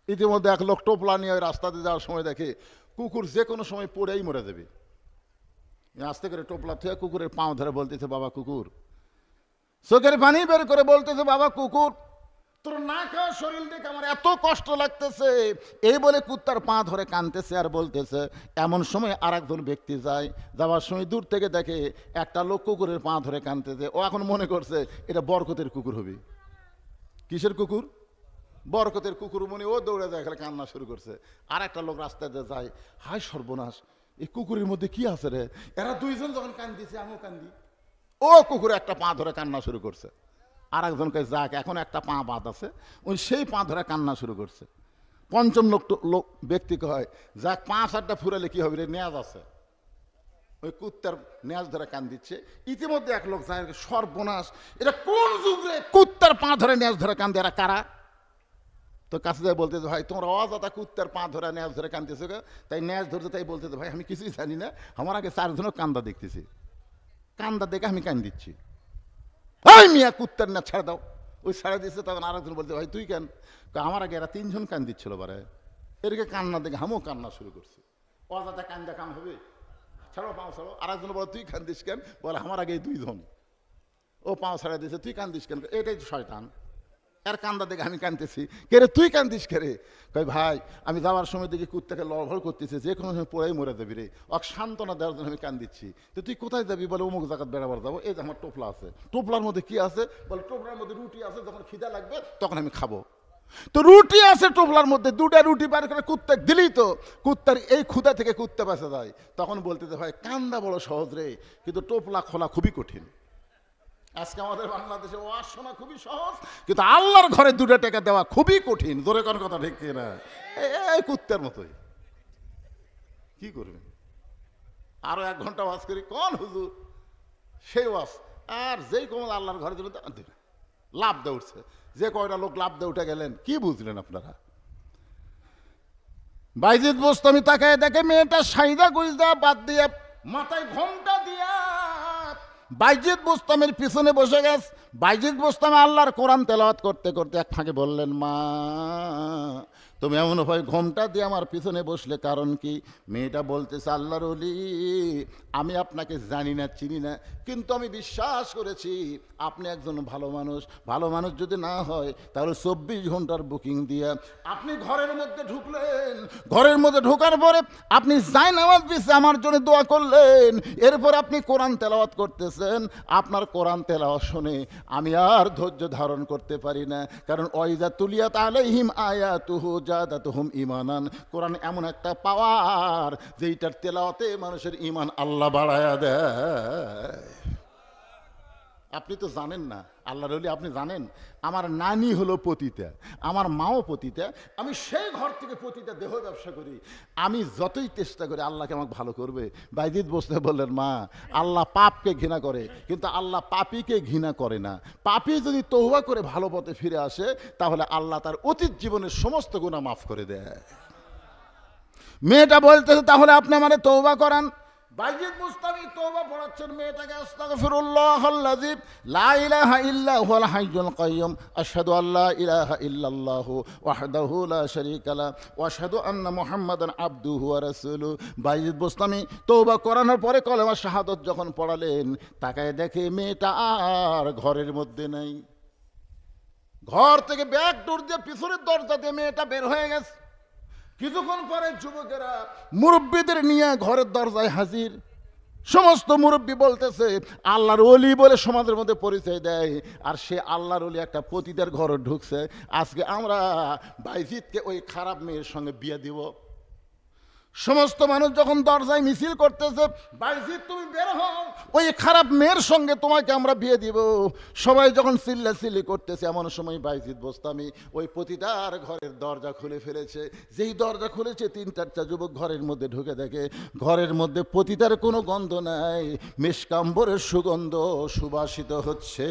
ইতিমধ্যে এক লোক টোপলা নিয়ে ওই রাস্তা দিয়ে যাওয়ার সময় দেখে কুকুর যে কোনো সময় পড়েই মরে যাবে। আস্তে করে টোপলা থেকে কুকুরের পাও ধরে বলতেছে বাবা কুকুর, চোখের পানি বের করে বলতেছে বাবা কুকুর, তোর না খাওয়া শরীর দেখে আমার এত কষ্ট লাগতেছে। এই বলে কুত্তার পা ধরে কাঁদতেছে আর বলতেছে। এমন সময় আর একজন ব্যক্তি যায়, যাওয়ার সময় দূর থেকে দেখে একটা লোক কুকুরের পা ধরে কাঁদতেছে। ও এখন মনে করছে এটা বরকতের কুকুর হবে। কিসের কুকুর? বরকতের কুকুর মনে। ও দৌড়ে যায়, এখানে কান্না শুরু করছে। আর একটা লোক রাস্তায় যায়, হায় সর্বনাশ, এই কুকুরের মধ্যে কি আছে রে? এরা দুইজন যখন কান্দিছে আমিও কান্দি। ও কুকুরে একটা পা ধরে কান্না শুরু করছে। আর একজনকে যাক, এখন একটা পা বাদ আছে, ওই সেই পা ধরে কান্না শুরু করছে। পঞ্চম লোক ব্যক্তিকে হয়, যাক 5-8টা ফুরালে কি হবে রে, নেয়াজ আছে, ওই কুত্তার নেয়াজ ধরে কান দিচ্ছে। ইতিমধ্যে এক লোক যায়, সর্বনাশ, এটা কোন যুগে কুত্তার পা ধরে নেয়াজ ধরে কান্দে, এরা কারা? তো কাছে যায় বলতে ভাই তোমরা অযথা কুত্তার পা ধরে নেয়াজ ধরে কান্দতেছে, তাই নেয়াজ ধরতে তাই বলতে ভাই আমি কিছুই জানি না, আমার আগে 4 জনও কান্দা দেখতেছি, কান্দা দেখে আমি কান দিচ্ছি। ওই মিয়া কুত্তার না ছাড়া দাও, ওই ছাড়া দিচ্ছে। তখন আরেকজন বলতে ভাই তুই কেন? আমার আগে এরা 3 জন কান দিচ্ছিল, বারে এদিকে কান্না দেখে আমিও কান্না শুরু করছি। অযথা কান্দা কাম হবে, ছাড়ো পাও ছাড়ো। আরেকজন বলে তুই কান্দিস কেন? বলে আমার আগে 2 জন, ও পাও ছাড়া দিয়েছে, তুই কান্দিস কেন? এটাই তো শয়তান, এর কান্দা দেখে আমি কান্দতেছি। কে রে তুই কান্দিস কে রে? কই ভাই আমি যাওয়ার সময় দেখি কুত্তাকে লড়ভড় করতেছে, যে কোনো সময় পড়াই মরে যাবি রে, অক সান্ত্বনা দেওয়ার জন্য আমি কান্দিচ্ছি। তো তুই কোথায় যাবি? বলে অমুক জায়গায় বেড়াবার যাবো। এই যে আমার টোপলা আছে, টোপলার মধ্যে কি আছে? বলে টোপলার মধ্যে রুটি আছে, যখন খিদা লাগবে তখন আমি খাবো। তো রুটি আছে টোপলার মধ্যে, 2টা রুটি বার করে কুত্তা দিলেই তো কুত্তার এই ক্ষুধা থেকে কুত্তা বাঁচা যায়। তখন বলতে ভাই কান্দা বড় সহজ রে, কিন্তু টোপলা খোলা খুবই কঠিন। আজকে আমাদের বাংলাদেশে ওয়াজ শোনা খুবই সহজ, কিন্তু আল্লাহর ঘরে 2টা টাকা দেওয়া খুবই কঠিন। জোরে কোন কথা ঠিক কিনা? এই কুত্তার মতোই। কি করবেন? আরো 1 ঘন্টা ওয়াজ করি, কোন হুজুর সেই ওয়াজ। আর যেই কোন আল্লাহর ঘরে জন্য লাভ দিয়ে উঠছে। যে কয়টা লোক লাভ দিয়ে উঠে গেলেন, কি বুঝলেন আপনারা? বাইজিদ বোস্তামি তাকায় দেখে মেয়েটা সাইদা গুইজা বাদ দিয়ে মাথায় ঘোমটা দিয়া বাইজিদ বোস্তামের পিছনে বসে গেছে। বাইজিদ বোস্তামে আল্লাহর কোরআন তেলাওয়াত করতে করতে এক ফাঁকে বললেন, মা তুমি এমন হয় ঘোমটা দিয়ে আমার পিছনে বসলে কারণ কি? মেয়েটা বলতেছে, আল্লাহর ওলি আমি আপনাকে জানি না চিনি না, কিন্তু আমি বিশ্বাস করেছি আপনি একজন ভালো মানুষ। ভালো মানুষ যদি না হয় তাহলে 24 ঘন্টার বুকিং দিয়ে আপনি ঘরের মধ্যে ঢুকলেন। ঘরের মধ্যে ঢোকার পরে আপনি জায়নামাজ বিছে আমার জন্য দোয়া করলেন। এরপর আপনি কোরআন তেলাওয়াত করতেছেন। আপনার কোরআন তেলাওয়াত শুনে আমি আর ধৈর্য ধারণ করতে পারি না, কারণ ওয়াইজা তুলিয়াত আলাইহিম আয়াতুহু জাদাতুহুম ঈমানান। কোরআন এমন একটা পাওয়ার যেইটার তেলাওয়াতে মানুষের ঈমান আল্লাহ বাড়ায়া দেয়। আপনি তো জানেন না, আল্লাহর ওলি আপনি জানেন আমার নানি হলো পতিতা, আমার মাও পতিতা, আমি সেই ঘর থেকে পতিতা দেহ ব্যবসা করি। আমি যতই চেষ্টা করি আল্লাহকে আমাকে ভালো করবে। বাইজিদ বসতে বললেন, মা আল্লাহ পাপকে ঘৃণা করে, কিন্তু আল্লাহ পাপীকে ঘৃণা করে না। পাপী যদি তওবা করে ভালো পথে ফিরে আসে তাহলে আল্লাহ তার অতীত জীবনের সমস্ত গুনাহ মাফ করে দেয়। মেয়েটা বলতেছে, তাহলে আপনি আমারে তওবা করান। বাইজিদ বুস্তামি তওবা পড়াচ্ছেন মেয়েটাকে, আস্তাগফিরুল্লাহাল্লাযী লা ইলাহা ইল্লা হুয়াল হাইয়ুল কাইয়্যুম, আশহাদু আল্লা ইলাহা ইল্লাল্লাহু ওয়াহদাহু লা শারীকা লাহু ওয়া আশহাদু আন্না মুহাম্মাদান আবদুহু ওয়া রাসূলুহু। বাইজিদ বুস্তামি তওবা করানোর পরে কলেমা শাহাদাত যখন পড়ালেন, তাকায় দেখে মেয়েটা আর ঘরের মধ্যে নাই। ঘর থেকে ব্যাক ডোর দিয়ে পিছনের দরজা দিয়ে মেয়েটা বের হয়ে গেছে। কিছুক্ষণ পরে যুবকেরা মুরব্বীদের নিয়ে ঘরের দরজায় হাজির। সমস্ত মুরব্বী বলতেছে আল্লাহর ওলি বলে সমাজের মধ্যে পরিচয় দেয়, আর সে আল্লাহর ওলি একটা পতিতার ঘরে ঢুকছে। আজকে আমরা বাইজিদকে ওই খারাপ মেয়ের সঙ্গে বিয়ে দিব। সমস্ত মানুষ যখন দরজায় মিছিল করতেছে, বাইজিদ তুমি বের হও, ওই খারাপ মেয়ের সঙ্গে তোমাকে আমরা বিয়ে দিব। সবাই যখন চিল্লাচিল্লি করতেছে, এমন সময় বাইজিদ বোস্তামি ওই পতিতার ঘরের দরজা খুলে ফেলেছে। যেই দরজা খুলেছে, 3-4টা যুবক ঘরের মধ্যে ঢুকে দেখে ঘরের মধ্যে পতিতার কোনো গন্ধ নাই, মেশকাম্বরের সুগন্ধ সুবাসিত হচ্ছে।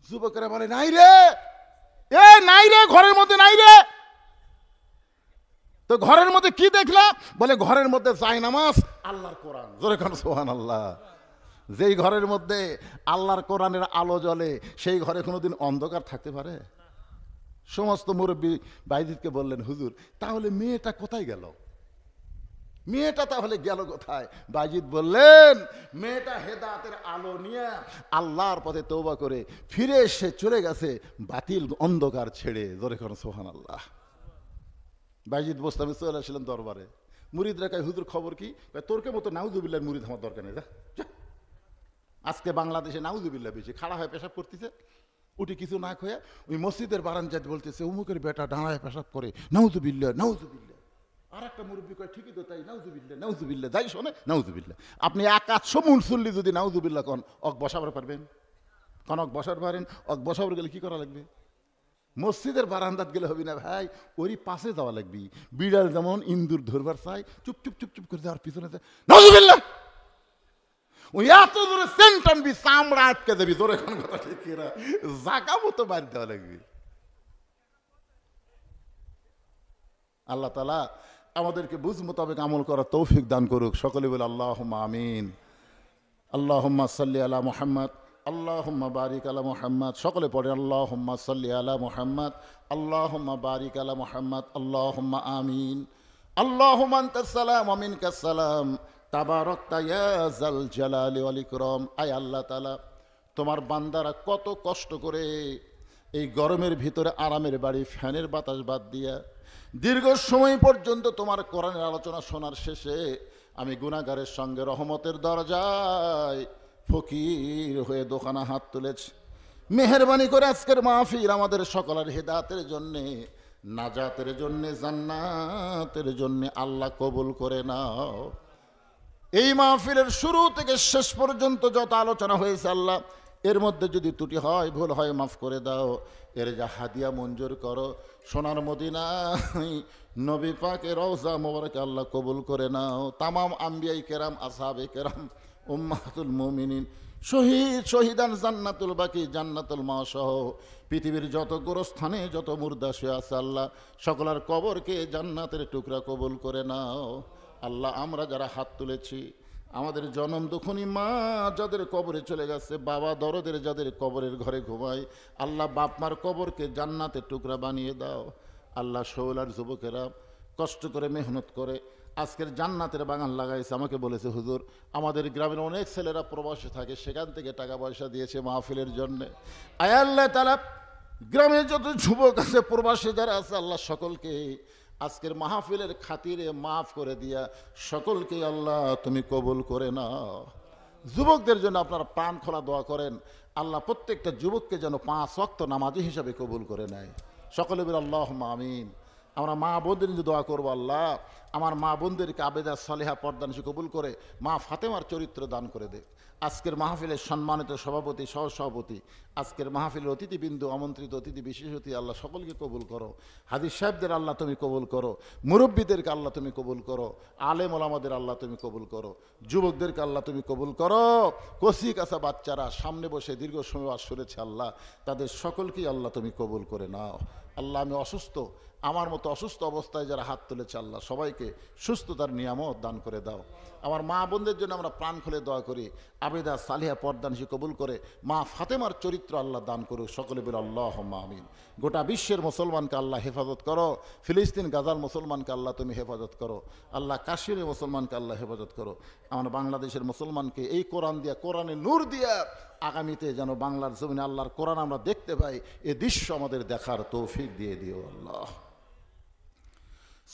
যুবকেরা বলে নাই রে, এ নাই রে, ঘরের মধ্যে নাই রে। তো ঘরের মধ্যে কি দেখলাম? বলে ঘরের মধ্যে জায়নামাজ, আল্লাহর কোরআন। জোরে কোন সুবহানাল্লাহ। যেই ঘরের মধ্যে আল্লাহর কোরআনের আলো জ্বলে, সেই ঘরে কোনোদিন অন্ধকার থাকতে পারে? সমস্ত মুরব্বী বাইজিদকে বললেন, হুজুর তাহলে মেয়েটা কোথায় গেল? মেয়েটা তাহলে গেল কোথায়? বাইজিদ বললেন, মেয়েটা হেদায়েতের আলো নিয়ে আল্লাহর পথে তওবা করে ফিরে এসে চলে গেছে বাতিল অন্ধকার ছেড়ে। জোরে কোন সুবহানাল্লাহ। বাইজিদ বোস্তামি চলে আসলেন দরবারে। মুরিদরা কয়, হুজুর খবর কি? তোরকে মতো নাউজুবিল্লাহর মুরিদ আমার দরকার নেই, যা। আজকে বাংলাদেশে নাউজুবিল্লাহ বেশি। খাড়া হয়ে পেশাব করতেছে, উঠে কিছু না খোয়া ওই মসজিদের বারান্দায় বলতেছে অমুকের বেটা দাঁড়ায় পেশাব করে, নাউজুবিল্লাহ নাউজুবিল্লাহ। আর একটা মুরব্বী কয়, ঠিকই তো তাই, নাউজুবিল্লাহ নাউজুবিল্লাহ। যাই শোনে নাউজুবিল্লাহ। আপনি 100 মুনসুল্লি যদি নাউজুবিল্লাহ কন, অক বসাবার পারবেন? কন অক বসার পারেন? অক বসাবার গেলে কি করা লাগবে? মসজিদের বারান্দাত গেলে হবি না ভাই, ওরই পাশে যাওয়া লাগবি। বিড়াল যেমন ইন্দুর ধরবার চাই, চুপ চুপ চুপ চুপ করে যাওয়ার পিছনে যায়, নাউজুবিল্লাহ। ওই এত জোরে সেন্ট আনবি, চামড়া আটকে যাবি। তোর এখন কথা ঠিক না, জাগা মতো বাড়ি দেওয়া লাগবে। আল্লাহ তাআলা আমাদেরকে বুঝ মোতাবেক আমল করার তৌফিক দান করুক। সকলে বলে আল্লাহুম্মা আমিন। আল্লাহুম্মা সাল্লি আলা মুহাম্মদ, আল্লাহুম্মা বারিক আলা মুহাম্মদ। সকলে পড়ে আল্লাহুম্মা সাল্লি আলা মুহাম্মদ, আল্লাহুম্মা বারিক আলা মুহাম্মদ, আল্লাহুম্মা আমিন। আল্লাহুম্মা আনতাস সালাম ওয়া মিনকাস সালাম, তাবারাকতা ইয়া যাল জালালি ওয়াল ইকরাম। আয় আল্লাহ তাআলা, তোমার বান্দারা কত কষ্ট করে এই গরমের ভিতরে আরামের বাড়ি, ফ্যানের বাতাস বাদ দিয়া দীর্ঘ সময় পর্যন্ত তোমার কোরআনের আলোচনা শোনার শেষে আমি গুনাহগারের সঙ্গে রহমতের দরজায় ফকির হয়ে দোকানা হাত তুলেছি। মেহেরবানি করে আজকের মাহফিল আমাদের সকলের হেদায়েতের জন্যে, নাজাতের জন্যে, জান্নাতের জন্যে আল্লাহ কবুল করে নাও। এই মাহফিলের শুরু থেকে শেষ পর্যন্ত যত আলোচনা হয়েছে আল্লাহ, এর মধ্যে যদি ত্রুটি হয়, ভুল হয়, মাফ করে দাও। এর যা হাদিয়া মঞ্জুর করো, সোনার মদিনায় নবী পাকের রওজা মোবারকে আল্লাহ কবুল করে নাও। তামাম আম্বিয়াই কেরাম, আসহাবে কেরাম, উম্মাতুল মুমিনিন, শহীদান, জান্নাতুল বাকি, জান্নাতুল মাসহ পৃথিবীর যত গোরস্থানে যত মুর্দা শুয়ে আছে আল্লাহ, সকলের কবরকে জান্নাতের টুকরা কবুল করে নাও। আল্লাহ আমরা যারা হাত তুলেছি, আমাদের জনম দুঃখনী মা যাদের কবরে চলে গেছে, বাবা দরদের যাদের কবরের ঘরে ঘুমায়, আল্লাহ বাপ মার কবরকে জান্নাতের টুকরা বানিয়ে দাও। আল্লাহ শৌলার যুবকেরা কষ্ট করে মেহনত করে আজকের জান্নাতের বাগান লাগাইছে। আমাকে বলেছে, হুজুর আমাদের গ্রামের অনেক ছেলেরা প্রবাসে থাকে, সেখান থেকে টাকা পয়সা দিয়েছে মাহফিলের জন্যে। আয় আল্লাহ তাআলা, গ্রামে যত যুবক আছে, প্রবাসে যারা আছে, আল্লাহ সকলকে আজকের মাহফিলের খাতিরে মাফ করে দিয়া সকলকে আল্লাহ তুমি কবুল করে নাও। যুবকদের জন্য আপনারা প্রাণ খোলা দোয়া করেন, আল্লাহ প্রত্যেকটা যুবককে যেন 5 ওয়াক্ত নামাজি হিসাবে কবুল করে নেয়। সকলে বলে আল্লাহুম্মা আমিন। আমরা মা বোনদের নিয়ে দোয়া করবো, আল্লাহ আমার মা বোনদেরকে আবেদা সালেহা পর্দানশী কবুল করে মা ফাতেমার চরিত্র দান করে দে। আজকের মাহফিলের সম্মানিত সভাপতি, সহসভাপতি, আজকের মাহফিলের অতিথিবৃন্দু, আমন্ত্রিত অতিথি, বিশেষ অতিথি, আল্লাহ সকলকে কবুল করো। হাদিস সাহেবদের আল্লাহ তুমি কবুল করো, মুরব্বীদেরকে আল্লাহ তুমি কবুল করো, আলেম ওলামাদের আল্লাহ তুমি কবুল করো, যুবকদেরকে আল্লাহ তুমি কবুল করো। কচি কাঁচা বাচ্চারা সামনে বসে দীর্ঘ সময় ওয়াজ শুনেছে আল্লাহ, তাদের সকলকেই আল্লাহ তুমি কবুল করে নাও। আল্লাহ আমি অসুস্থ, আমার মতো অসুস্থ অবস্থায় যারা হাত তুলেছে আল্লাহ সবাইকে সুস্থতার নিয়ামত দান করে দাও। আমার মা বোনদের জন্য আমরা প্রাণ খুলে দোয়া করি, আবেদা সালিহা পর্দানশী কবুল করে মা ফাতেমার চরিত্র আল্লাহ দান করুক, সকলে বলে আল্লাহুম্মা আমিন। গোটা বিশ্বের মুসলমানকে আল্লাহ হেফাজত করো, ফিলিস্তিন গাজার মুসলমানকে আল্লাহ তুমি হেফাজত করো, আল্লাহ কাশ্মীরের মুসলমানকে আল্লাহ হেফাজত করো, আমার বাংলাদেশের মুসলমানকে এই কোরআন দিয়া, কোরআনের নূর দিয়া আগামীতে যেন বাংলার জমিনে আল্লাহর কোরআন আমরা দেখতে পাই, এ দৃশ্য আমাদের দেখার তৌফিক দিয়ে দিও আল্লাহ।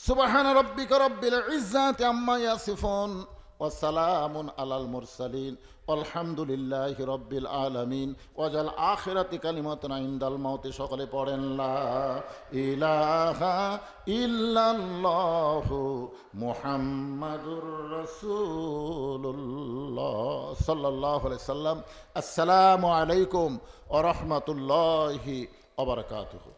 সুবহান রাব্বিকা রাব্বিল ইজ্জাতি আম্মা ইয়াসিফুন ওয়া সালামুন আলাল মুরসালিন আলহামদুলিল্লাহি রাব্বিল আলামিন। ওয়াজাল আখিরাতি কালিমাতুন ইনদাল মাউতি। সকলে পড়েন লা ইলাহা ইল্লাল্লাহু মুহাম্মাদুর রাসূলুল্লাহ সাল্লাল্লাহু আলাইহি সাল্লাম। আসসালামু আলাইকুম ওয়া রাহমাতুল্লাহি ওয়া বারাকাতুহু।